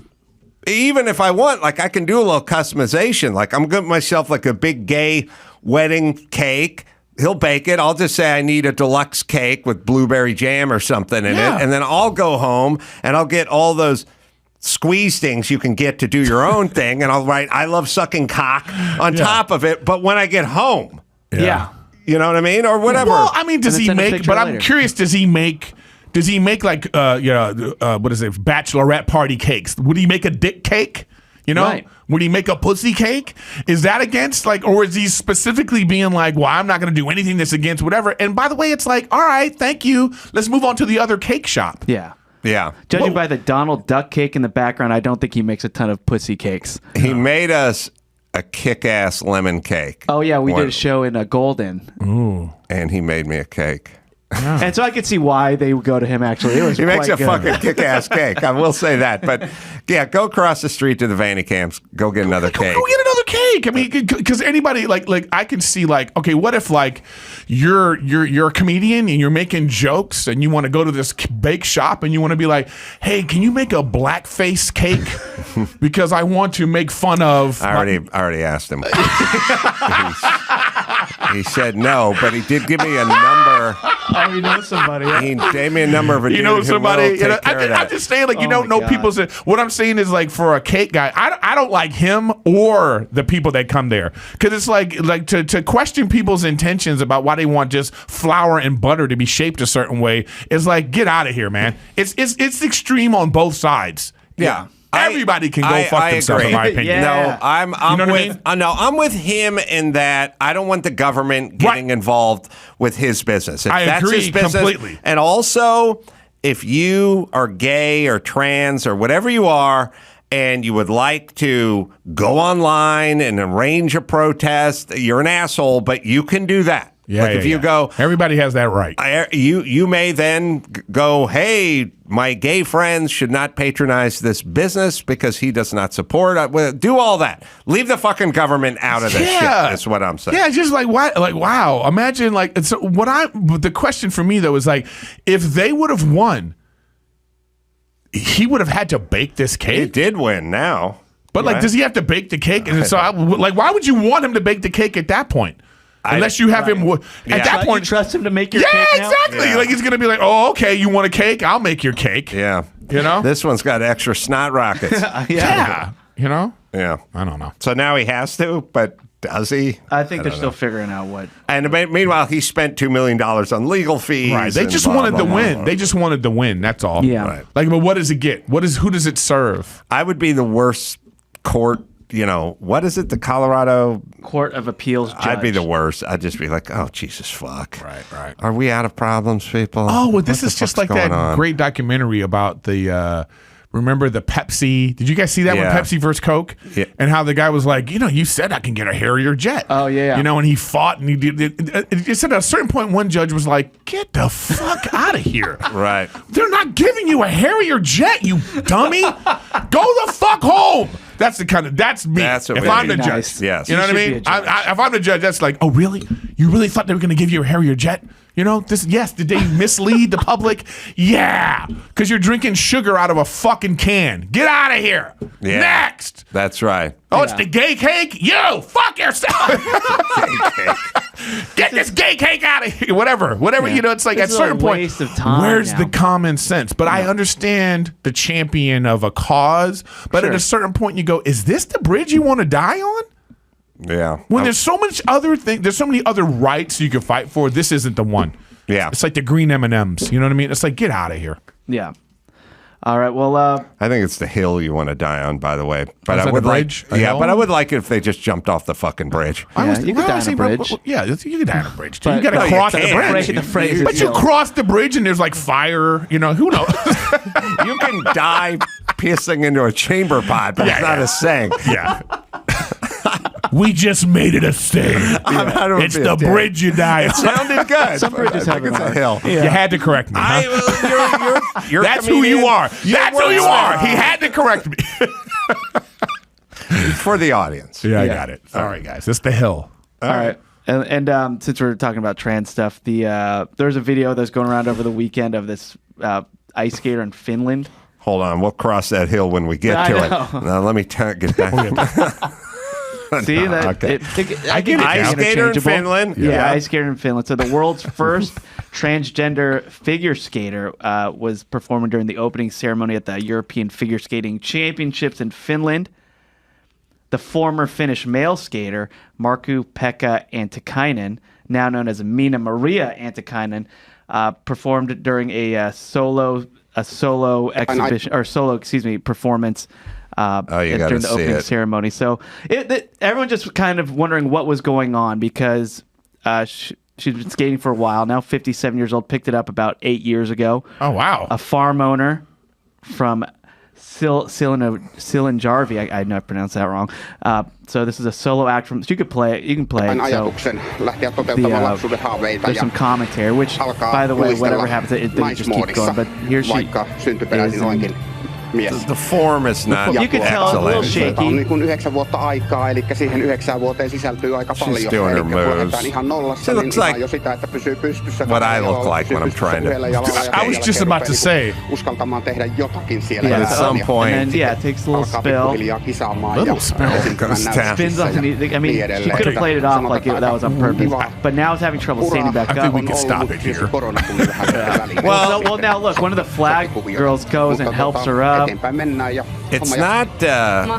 B: even if I want, I can do a little customization. Like, I'm getting myself a big gay wedding cake. He'll bake it. I'll just say I need a deluxe cake with blueberry jam or something in it. And then I'll go home and I'll get all those squeeze things you can get to do your own thing. And I'll write, I love sucking cock on top of it. But when I get home,
C: Yeah.
B: you know what I mean? Or whatever.
D: Well, I mean, does he
C: send a
D: make?
C: picture
D: But I'm
C: later.
D: curious. Does he make what is it? Bachelorette party cakes? Would he make a dick cake?
C: Right.
D: Would he make a pussy cake? Is that against or is he specifically being like, well, I'm not going to do anything that's against whatever? And by the way, it's like, all right, thank you. Let's move on to the other cake shop.
C: Yeah.
B: Yeah.
C: Judging by the Donald Duck cake in the background, I don't think he makes a ton of pussy cakes.
B: He made us a kick-ass lemon cake.
C: Oh, yeah, we did a show in Golden.
D: Ooh.
B: And he made me a cake.
C: And so I could see why they would go to him, actually. It was
B: He makes
C: quite
B: a
C: good.
B: fucking kick-ass cake. I will say that. But, yeah, go across the street to the Vanny Camps. Go get another cake.
D: Go get another cake. I mean, because anybody I can see okay, what if you're a comedian and you're making jokes and you want to go to this bake shop and you want to be like, hey, can you make a blackface cake because I want to make fun of.
B: I already asked him. He said no, but he did give me a number.
C: Oh, you know somebody.
B: He gave me a number of a dude
D: Somebody.
B: who will take care of that.
D: I'm just saying,
C: Oh
D: no people say. What I'm saying is for a cake guy, I don't like him or the people that come there because it's like to question people's intentions about why they want just flour and butter to be shaped a certain way is get out of here, man. It's extreme on both sides.
B: Yeah.
D: Everybody can go fuck themselves, in my opinion.
B: No, I'm
D: You know what I
B: with
D: mean?
B: no, I'm with him in that I don't want the government getting involved with his business. If
D: I
B: that's
D: agree
B: his business,
D: completely.
B: And also, if you are gay or trans or whatever you are, and you would like to go online and arrange a protest, you're an asshole, but you can do that.
D: Yeah,
B: like if you go,
D: everybody has that right.
B: You may then go, hey, my gay friends should not patronize this business because he does not support. Do all that. Leave the fucking government out of this shit. That's what I'm saying.
D: Yeah, just like why? Like wow. Imagine like so. The question for me though is like, if they would have won, he would have had to bake this cake.
B: He did win now,
D: but like, does he have to bake the cake? And so, like, why would you want him to bake the cake at that point? Unless you have him at that point,
C: you trust him to make your
D: yeah,
C: cake now?
D: exactly. Like he's gonna be like, oh, okay, you want a cake? I'll make your cake.
B: Yeah,
D: you know,
B: this one's got extra snot rockets.
D: yeah, you know,
B: yeah.
D: I don't know.
B: So now he has to, but does he?
C: I think they're still figuring out what.
B: And meanwhile, he spent $2 million on legal fees.
D: Right. They just wanted to win. They just wanted to win. That's all.
C: Yeah.
B: Right.
D: Like, but what does it get? Who does it serve?
B: I would be the worst court. You know, what is it? The Colorado
C: Court of Appeals judge.
B: I'd be the worst. I'd just be like, oh, Jesus, fuck.
D: Right.
B: Are we out of problems, people?
D: Oh, well, this
B: What
D: is
B: the
D: just
B: fuck's
D: like that
B: going on?
D: great documentary about the. Remember the Pepsi? Did you guys see that
B: Yeah.
D: one, Pepsi versus Coke?
B: Yeah.
D: And how the guy was like, you said I can get a Harrier jet.
C: Oh, yeah.
D: You know, and he fought, and he did. It said at a certain point, one judge was like, "Get the fuck out of here!"
B: Right.
D: They're not giving you a Harrier jet, you dummy. Go the fuck home. That's that's me.
B: That's what
D: if
B: we
D: I'm the
B: need.
D: judge,
B: Nice. Yes.
D: you know
C: You
D: what I
C: should
D: mean.
C: be a judge.
D: If I'm the judge, that's like, oh really? You really thought they were going to give you a Harrier jet? You know, did they mislead the public? Yeah, because you're drinking sugar out of a fucking can. Get out of here.
B: Yeah.
D: Next.
B: That's right.
D: Oh, it's the gay cake? You fuck yourself. Get this gay cake out of here. Whatever. You know, it's like
C: This
D: at
C: is
D: a certain
C: a
D: point,
C: waste of time
D: where's
C: now.
D: the common sense? But I understand the champion of a cause. But at a certain point, you go, is this the bridge you want to die on?
B: Yeah.
D: When there's so much other things, there's so many other rights you can fight for. This isn't the one.
B: Yeah.
D: It's like the green M&Ms. You know what I mean? It's like, get out of here.
C: Yeah. All right. Well,
B: I think it's the hill you want to die on, by the way. But
D: Is
B: I
D: that
B: would
D: the
B: like,
D: bridge? A
B: yeah,
D: hill?
B: but I would like it if they just jumped off the fucking bridge.
C: you could die on a bridge.
D: Yeah, you could die on a bridge. Too.
C: But-
D: You got to
C: No, you
D: cross the
B: can't.
D: bridge.
C: The phrase
D: But
C: is
D: you
C: hill.
D: cross the bridge and there's like fire. You know, who knows?
B: You can die pissing into a chamber pot, but it's not a saying.
D: Yeah. We just made it a thing.
B: I don't
D: It's
B: be
D: the
B: a dick.
D: bridge you die on.
B: It sounded good.
C: Some bridges
B: I
C: have
B: think
C: it
B: it's a
C: on.
B: hill.
D: You had to correct me. Huh?
B: You're
D: That's who you are. That's who you are. He
B: He
D: had to correct me.
B: for the audience.
D: Yeah, I got it. All right, guys. It's the hill.
C: All right. And since we're talking about trans stuff, there's a video that's going around over the weekend of this ice skater in Finland.
B: Hold on, we'll cross that hill when we get
C: I
B: to
C: know.
B: it. Now let me get back.
C: See
B: No,
C: that?
B: okay.
C: I get it.
B: Ice skater in Finland.
C: Yeah, ice skater in Finland. So the world's first transgender figure skater was performing during the opening ceremony at the European Figure Skating Championships in Finland. The former Finnish male skater, Markku-Pekka Antikainen, now known as Minna Maria Antikainen, performed during a solo exhibition or performance
B: you gotta
C: during the
B: see
C: opening
B: it.
C: ceremony. So everyone just kind of wondering what was going on because she's been skating for a while now. 57 years old, picked it up about 8 years ago.
D: Oh, wow.
C: A farm owner from Silinjarvi. I know I pronounced that wrong. So this is a solo act from. So you could play it. You can play it. So there's some commentary, which, by the way, whatever happens, they just keep going. But here she is.
B: The form is not
C: You can tell it's a little
B: excellent.
C: shaky.
L: On niin kuin 9 vuotta aikaa, eli siihen 9 vuoteen sisältyy aika paljon.
B: She's doing her
L: Eli kun
B: moves.
L: lähdetään ihan nollassa,
B: She
L: niin
B: looks
L: ihan
B: like
L: jo sitä, että pysyy pystyssä.
B: what I look
L: kahdella
B: like when I'm
L: pystyssä
B: trying to-
L: yhdellä jalalla ja
D: I was
L: sen
D: just
L: jälkeen
D: about to
L: rupeaa
D: say.
L: niinku uskaltamaan tehdä jotakin siellä.
C: Yeah,
L: Ja
B: at some point.
C: And then, it takes a little
L: alkaa
C: spill.
L: pikkuhiljaa kisaamaan
D: Little
L: ja
D: spill.
L: esiintymään
B: Goes down.
L: näytöksissä
C: Spins off
L: ja
C: and I mean,
L: niin
C: she
L: edelleen.
C: could have played it off like that was on purpose.
L: Kiva.
C: But now it's having trouble standing back
D: I think
C: up.
D: we can stop it here.
L: Korona tuli vähän väliin.
C: Well, now look, one of the flag girls goes and helps her up.
L: Eteenpäin mennään ja
B: It's not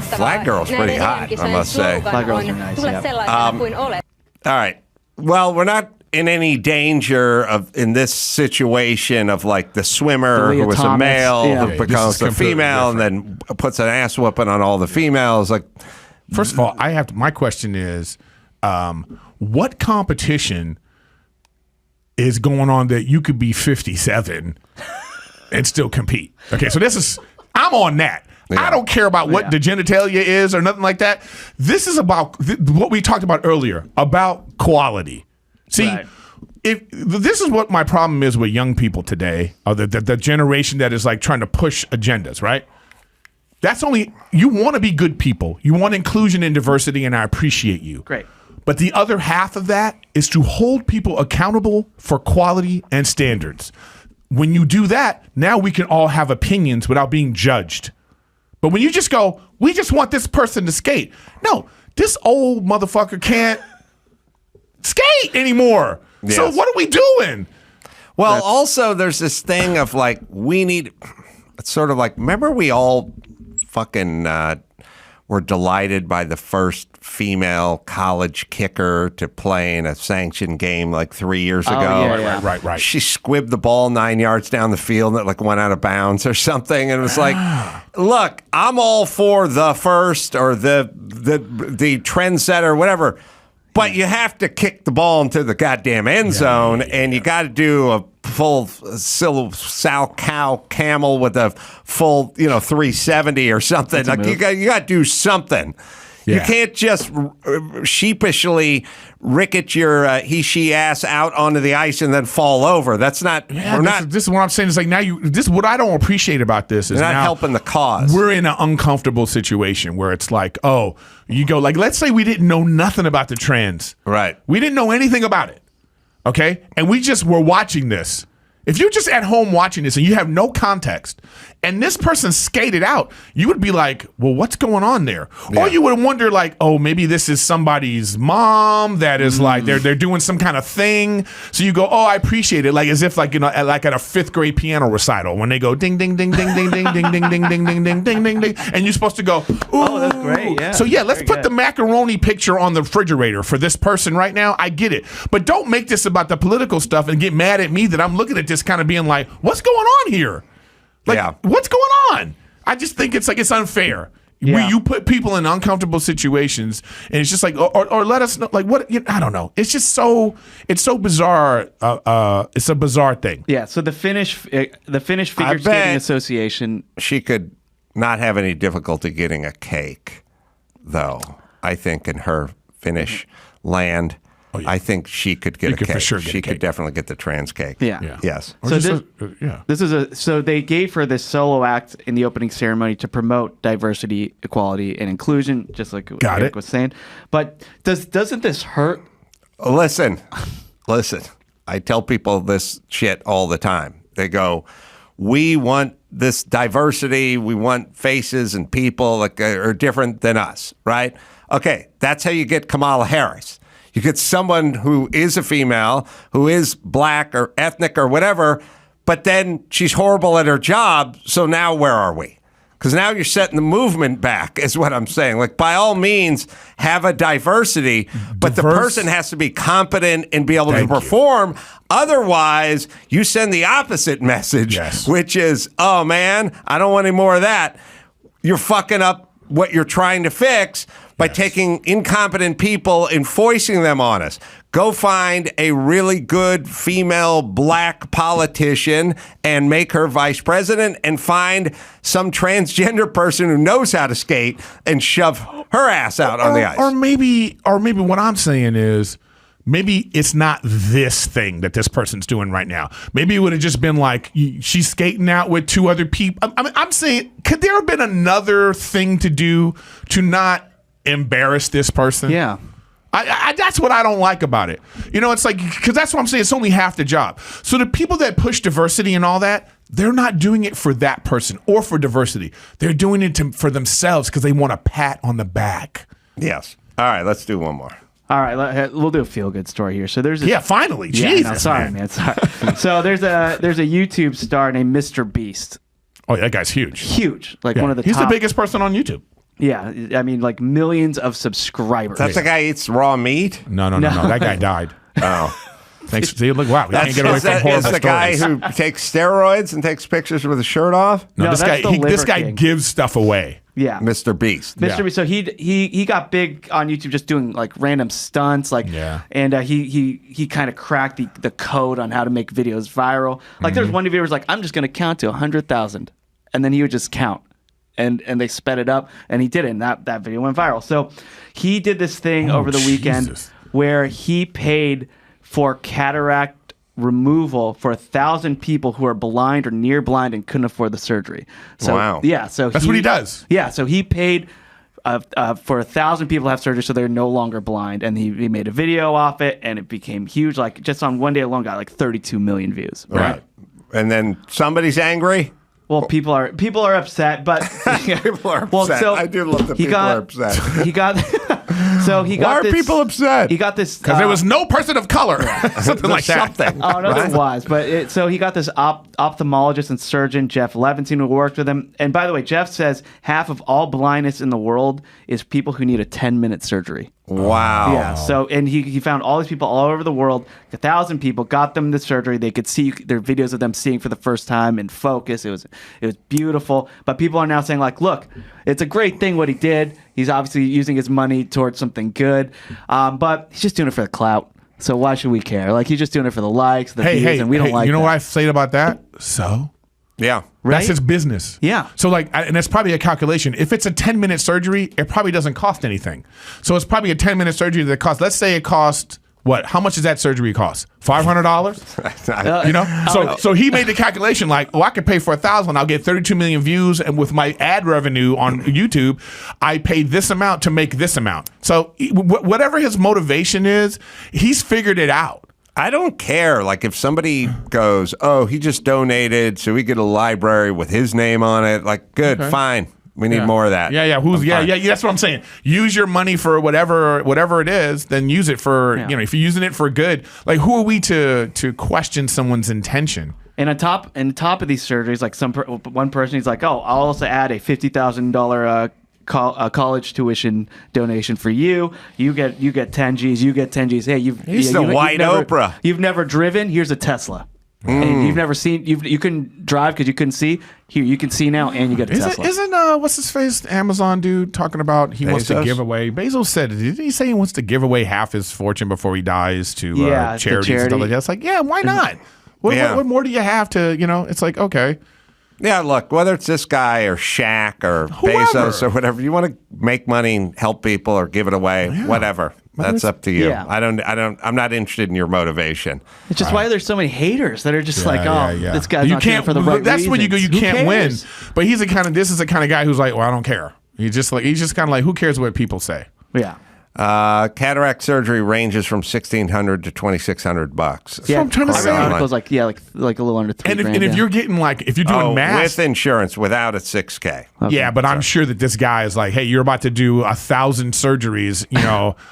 B: Flag Girl's pretty hot, I must say.
C: Flag girls are nice, yeah.
B: All right. Well, we're not in any danger of in this situation of like the swimmer who was a male who becomes a female and then puts an ass whooping on all the females. Like,
D: first of all, my question is, what competition is going on that you could be 57 and still compete? Okay, so I'm on that. Yeah. I don't care about what the genitalia is or nothing like that. This is about what we talked about earlier, about quality. See, this is what my problem is with young people today, or the generation that is like trying to push agendas, right? That's only, you want to be good people. You want inclusion and diversity, and I appreciate you.
C: Great.
D: But the other half of that is to hold people accountable for quality and standards. When you do that, now we can all have opinions without being judged. But when you just go, we just want this person to skate. No, this old motherfucker can't skate anymore. Yes. So what are we doing?
B: Well, also there's this thing of like, it's sort of like, remember we all fucking were delighted by the first female college kicker to play in a sanctioned game like 3 years ago.
D: Yeah. Right.
B: She squibbed the ball 9 yards down the field and it like went out of bounds or something. And it was like, look, I'm all for the first or the trendsetter, whatever. But you have to kick the ball into the goddamn end zone, and you got to do a full Sal Cow Camel with a full, 370 or something. Like you got to do something. Yeah. You can't just sheepishly ricket your he/she ass out onto the ice and then fall over. That's not.
D: This is what I'm saying. Is like this is what I don't appreciate about this. Is
B: not helping the cause.
D: We're in an uncomfortable situation where it's like, you go like, let's say we didn't know nothing about the trends.
B: Right.
D: We didn't know anything about it. Okay, and we just were watching this. If you're just at home watching this and you have no context, and this person skated out, you would be like, well, what's going on there? Yeah. Or you would wonder like, oh, maybe this is somebody's mom that is like, they're doing some kind of thing. So you go, oh, I appreciate it. Like as if like, like at a 5th grade piano recital when they go ding, ding, ding, ding, ding, ding, ding, ding, ding, ding, ding, ding, ding, ding, ding. And you're supposed to go, ooh.
C: Oh, that's great. Yeah.
D: So yeah, let's put the macaroni picture on the refrigerator for this person right now. I get it. But don't make this about the political stuff and get mad at me that I'm looking at this kind of being like, what's going on here? Like, what's going on? I just think it's like it's unfair. Yeah. Where you put people in uncomfortable situations, and it's just like, or let us know, like what? I don't know. It's just it's so bizarre. It's a bizarre thing.
C: Yeah. So the Finnish Figure Skating Association,
B: she could not have any difficulty getting a cake, though. I think in her Finnish land. Oh, yeah. I think she could get a cake. For sure she could definitely get the trans cake.
C: Yeah.
B: Yes.
C: So so they gave her this solo act in the opening ceremony to promote diversity, equality, and inclusion, just like Erik was saying. But doesn't this hurt?
B: Listen. I tell people this shit all the time. They go, we want this diversity. We want faces and people that are different than us, right? Okay, that's how you get Kamala Harris. You get someone who is a female, who is black or ethnic or whatever, but then she's horrible at her job. So now where are we? Because now you're setting the movement back, is what I'm saying. Like, by all means, have a diversity, but the person has to be competent and be able to perform. Otherwise, you send the opposite message, which is, oh, man, I don't want any more of that. You're fucking up what you're trying to fix by taking incompetent people and foisting them on us. Go find a really good female black politician and make her vice president, and find some transgender person who knows how to skate and shove her ass out on the ice.
D: Or maybe what I'm saying is, maybe it's not this thing that this person's doing right now. Maybe it would have just been like, she's skating out with 2 other people. I'm saying, could there have been another thing to do to not embarrass this person?
C: Yeah.
D: That's what I don't like about it. It's like, because that's what I'm saying. It's only half the job. So the people that push diversity and all that, they're not doing it for that person or for diversity. They're doing it for themselves because they want a pat on the back.
B: Yes. All right, let's do one more.
C: All right, we'll do a feel-good story here. So there's
D: finally.
C: Yeah,
D: Jesus,
C: no, sorry, man. Sorry. So there's a YouTube star named MrBeast.
D: Oh, that guy's huge.
C: Huge, like one of the.
D: He's
C: top.
D: The biggest person on YouTube.
C: Yeah, I mean, like millions of subscribers.
B: That's the guy who eats raw meat?
D: No. That guy died.
B: Oh.
D: Thanks. See, look, wow, we can't get away from
B: Is
D: horrible
B: the guy
D: stories.
B: who takes steroids and takes pictures with his shirt off?
D: No, this
C: that's
D: guy,
C: the
D: this
C: Liver
D: guy
C: King.
D: gives stuff away.
C: Yeah.
B: MrBeast.
C: Mr. Beast. So he got big on YouTube just doing like random stunts, like, and he kind of cracked the code on how to make videos viral. Like there's one video where he's like, I'm just gonna count to 100,000, and then he would just count, and they sped it up, and he did it, and that video went viral. So he did this thing over the weekend where he paid for cataract removal for 1,000 people who are blind or near blind and couldn't afford the surgery. So,
B: wow.
C: Yeah. So
D: that's what he does.
C: Yeah. So he paid for 1,000 people to have surgery so they're no longer blind, and he made a video off it, and it became huge. Like just on one day alone, got like 32 million views.
B: Right. And then somebody's angry.
C: Well, people are upset, but
B: people are upset.
C: Well, so
B: I do love that people are upset.
C: He got. So he got.
B: Why are
C: this,
B: people upset?
C: He got this
D: because there was no person of color, something like that.
B: Something.
C: Oh no, there was. But so he got this ophthalmologist and surgeon, Jeff Levinson, who worked with him. And by the way, Jeff says half of all blindness in the world is people who need a 10-minute surgery.
B: Wow.
C: Yeah. So, and he found all these people all over the world, 1,000 people, got them the surgery. They could see their videos of them seeing for the first time in focus. It was beautiful. But people are now saying like, look, it's a great thing what he did. He's obviously using his money towards something good, but he's just doing it for the clout. So why should we care? Like he's just doing it for the likes, the views, and we don't like.
D: You know
C: that.
D: what I say about that? So.
B: Yeah.
C: Right?
D: That's his business.
C: Yeah.
D: So like, and that's probably a calculation. If it's a 10-minute surgery, it probably doesn't cost anything. So it's probably a 10-minute surgery that costs, let's say it costs, what? How much does that surgery cost? $500? You know? So he made the calculation like, oh, I could pay for 1,000. I'll get 32 million views. And with my ad revenue on YouTube, I paid this amount to make this amount. So whatever his motivation is, he's figured it out.
B: I don't care. Like if somebody goes, oh, he just donated, so we get a library with his name on it. Like, good, fine. We need more of that.
D: Yeah. That's what I'm saying. Use your money for whatever it is. Then use it for if you're using it for good. Like, who are we to question someone's intention?
C: And on top of these surgeries, like one person, he's like, oh, I'll also add a $50,000 college tuition donation for you. You get 10 G's. You get 10 G's. Hey,
B: He's the white Oprah.
C: You've never driven. Here's a Tesla. And you've never seen. You couldn't drive because you couldn't see. Here, you can see now, and you get a Tesla.
D: Isn't what's his face Amazon dude talking about he wants to give away? Bezos said, didn't he say he wants to give away half his fortune before he dies to charities and stuff like that? It's like, yeah, why not? What more do you have to? It's like, okay.
B: Yeah, look, whether it's this guy or Shaq or Bezos or whatever, you want to make money and help people or give it away, whatever. That's up to you.
C: Yeah.
B: I'm not interested in your motivation.
C: It's just why there's so many haters that are just this guy's not doing it for the right
D: That's when you go, you
C: Who
D: can't
C: cares?
D: win. But this is the kind of guy who's like, well, I don't care. He's just kind of like, who cares what people say?
C: Yeah.
B: Cataract surgery ranges from $1,600 to $2,600.
D: That's what I'm trying to say.
C: Articles like a little under $3,000.
D: And if you're getting if you're doing mass
B: with insurance, without it's $6K.
C: Okay.
D: Yeah, but I'm sure that this guy is like, hey, you're about to do 1,000 surgeries.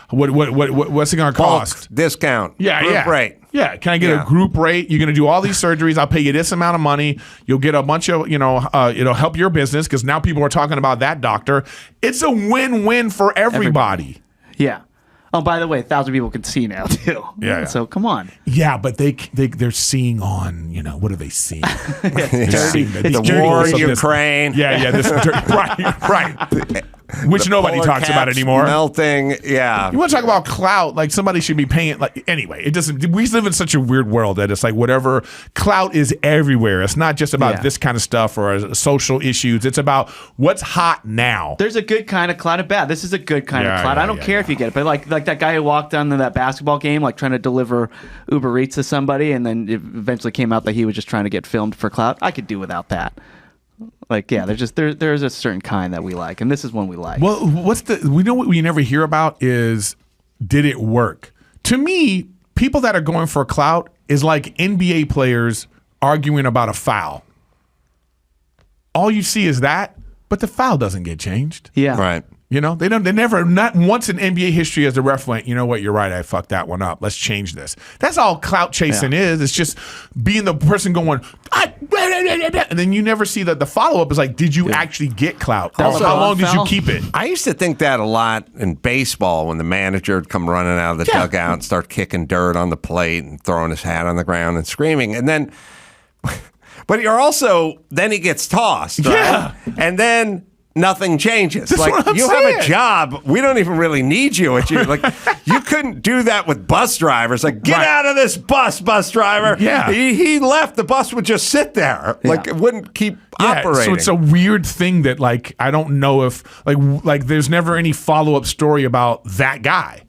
D: What's it going to cost?
B: Discount. Group rate.
D: Yeah, can I get a group rate? You're going to do all these surgeries. I'll pay you this amount of money. You'll get a bunch of, it'll help your business because now people are talking about that doctor. It's a win-win for everybody.
C: Yeah. Oh, by the way, 1,000 people can see now too.
D: Yeah.
C: So come on.
D: Yeah, but they're seeing on, what are they seeing?
B: The war in Ukraine.
D: Yeah. This right. Which nobody talks about anymore.
B: Melting, yeah.
D: You want to talk about clout? Like somebody should be paying. Anyway, it doesn't. We live in such a weird world that it's like whatever clout is everywhere. It's not just about this kind of stuff or social issues. It's about what's hot now.
C: There's a good kind of clout and bad. This is a good kind of clout. I don't care if you get it, but like that guy who walked down to that basketball game, like trying to deliver Uber Eats to somebody, and then it eventually came out that he was just trying to get filmed for clout. I could do without that. Like, yeah, there's a certain kind that we like, and this is one we like.
D: Well, we know what we never hear about is, did it work? To me, people that are going for clout is like NBA players arguing about a foul. All you see is that, but the foul doesn't get changed.
C: Yeah.
B: Right.
D: You know, they never, not once in NBA history has the ref went, you know what, you're right, I fucked that one up. Let's change this. That's all clout chasing is. It's just being the person going, and then you never see that the follow up is like, did you actually get clout? How long did you keep it?
B: I used to think that a lot in baseball when the manager would come running out of the dugout and start kicking dirt on the plate and throwing his hat on the ground and screaming. And then, but you're also, then he gets tossed, right? Yeah. And then nothing changes.
D: That's
B: like
D: what I'm
B: you
D: saying.
B: have a job. We don't even really need you. Like you couldn't do that with bus drivers. Like get out of this bus driver.
D: Yeah.
B: He left. The bus would just sit there. Like it wouldn't keep operating.
D: So it's a weird thing that like I don't know if like there's never any follow up story about that guy.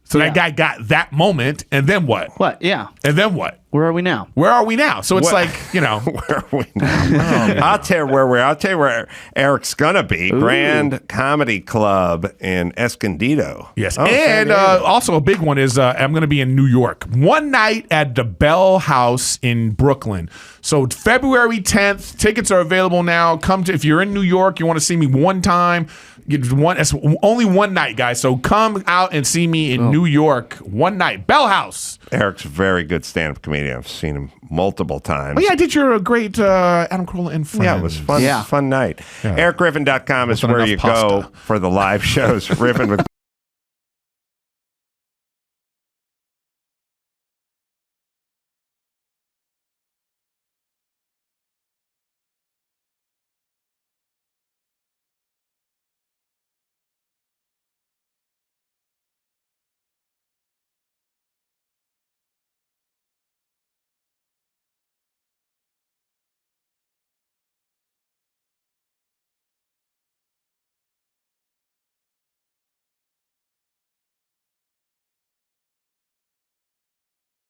D: So that guy got that moment, and then what?
C: What? Yeah.
D: And then what?
C: Where are we now?
D: Where are we now? So it's like, you know.
B: Where are we now? I'll tell you where we're. I'll tell you where Eric's gonna be. Ooh. Grand Comedy Club in Escondido.
D: Yes, and also a big one is I'm gonna be in New York. One night at the Bell House in Brooklyn. So February 10th, tickets are available now. Come to if you're in New York, you want to see me one time. It's only one night, guys. So come out and see me in New York one night. Bell House.
B: Eric's a very good stand-up comedian. I've seen him multiple times.
D: Oh, yeah, I did your great Adam Carolla and Friends.
B: Yeah, it was fun. Yeah. Fun night.
D: Yeah.
B: ErikGriffin.com is where you go for the live shows. Riffin with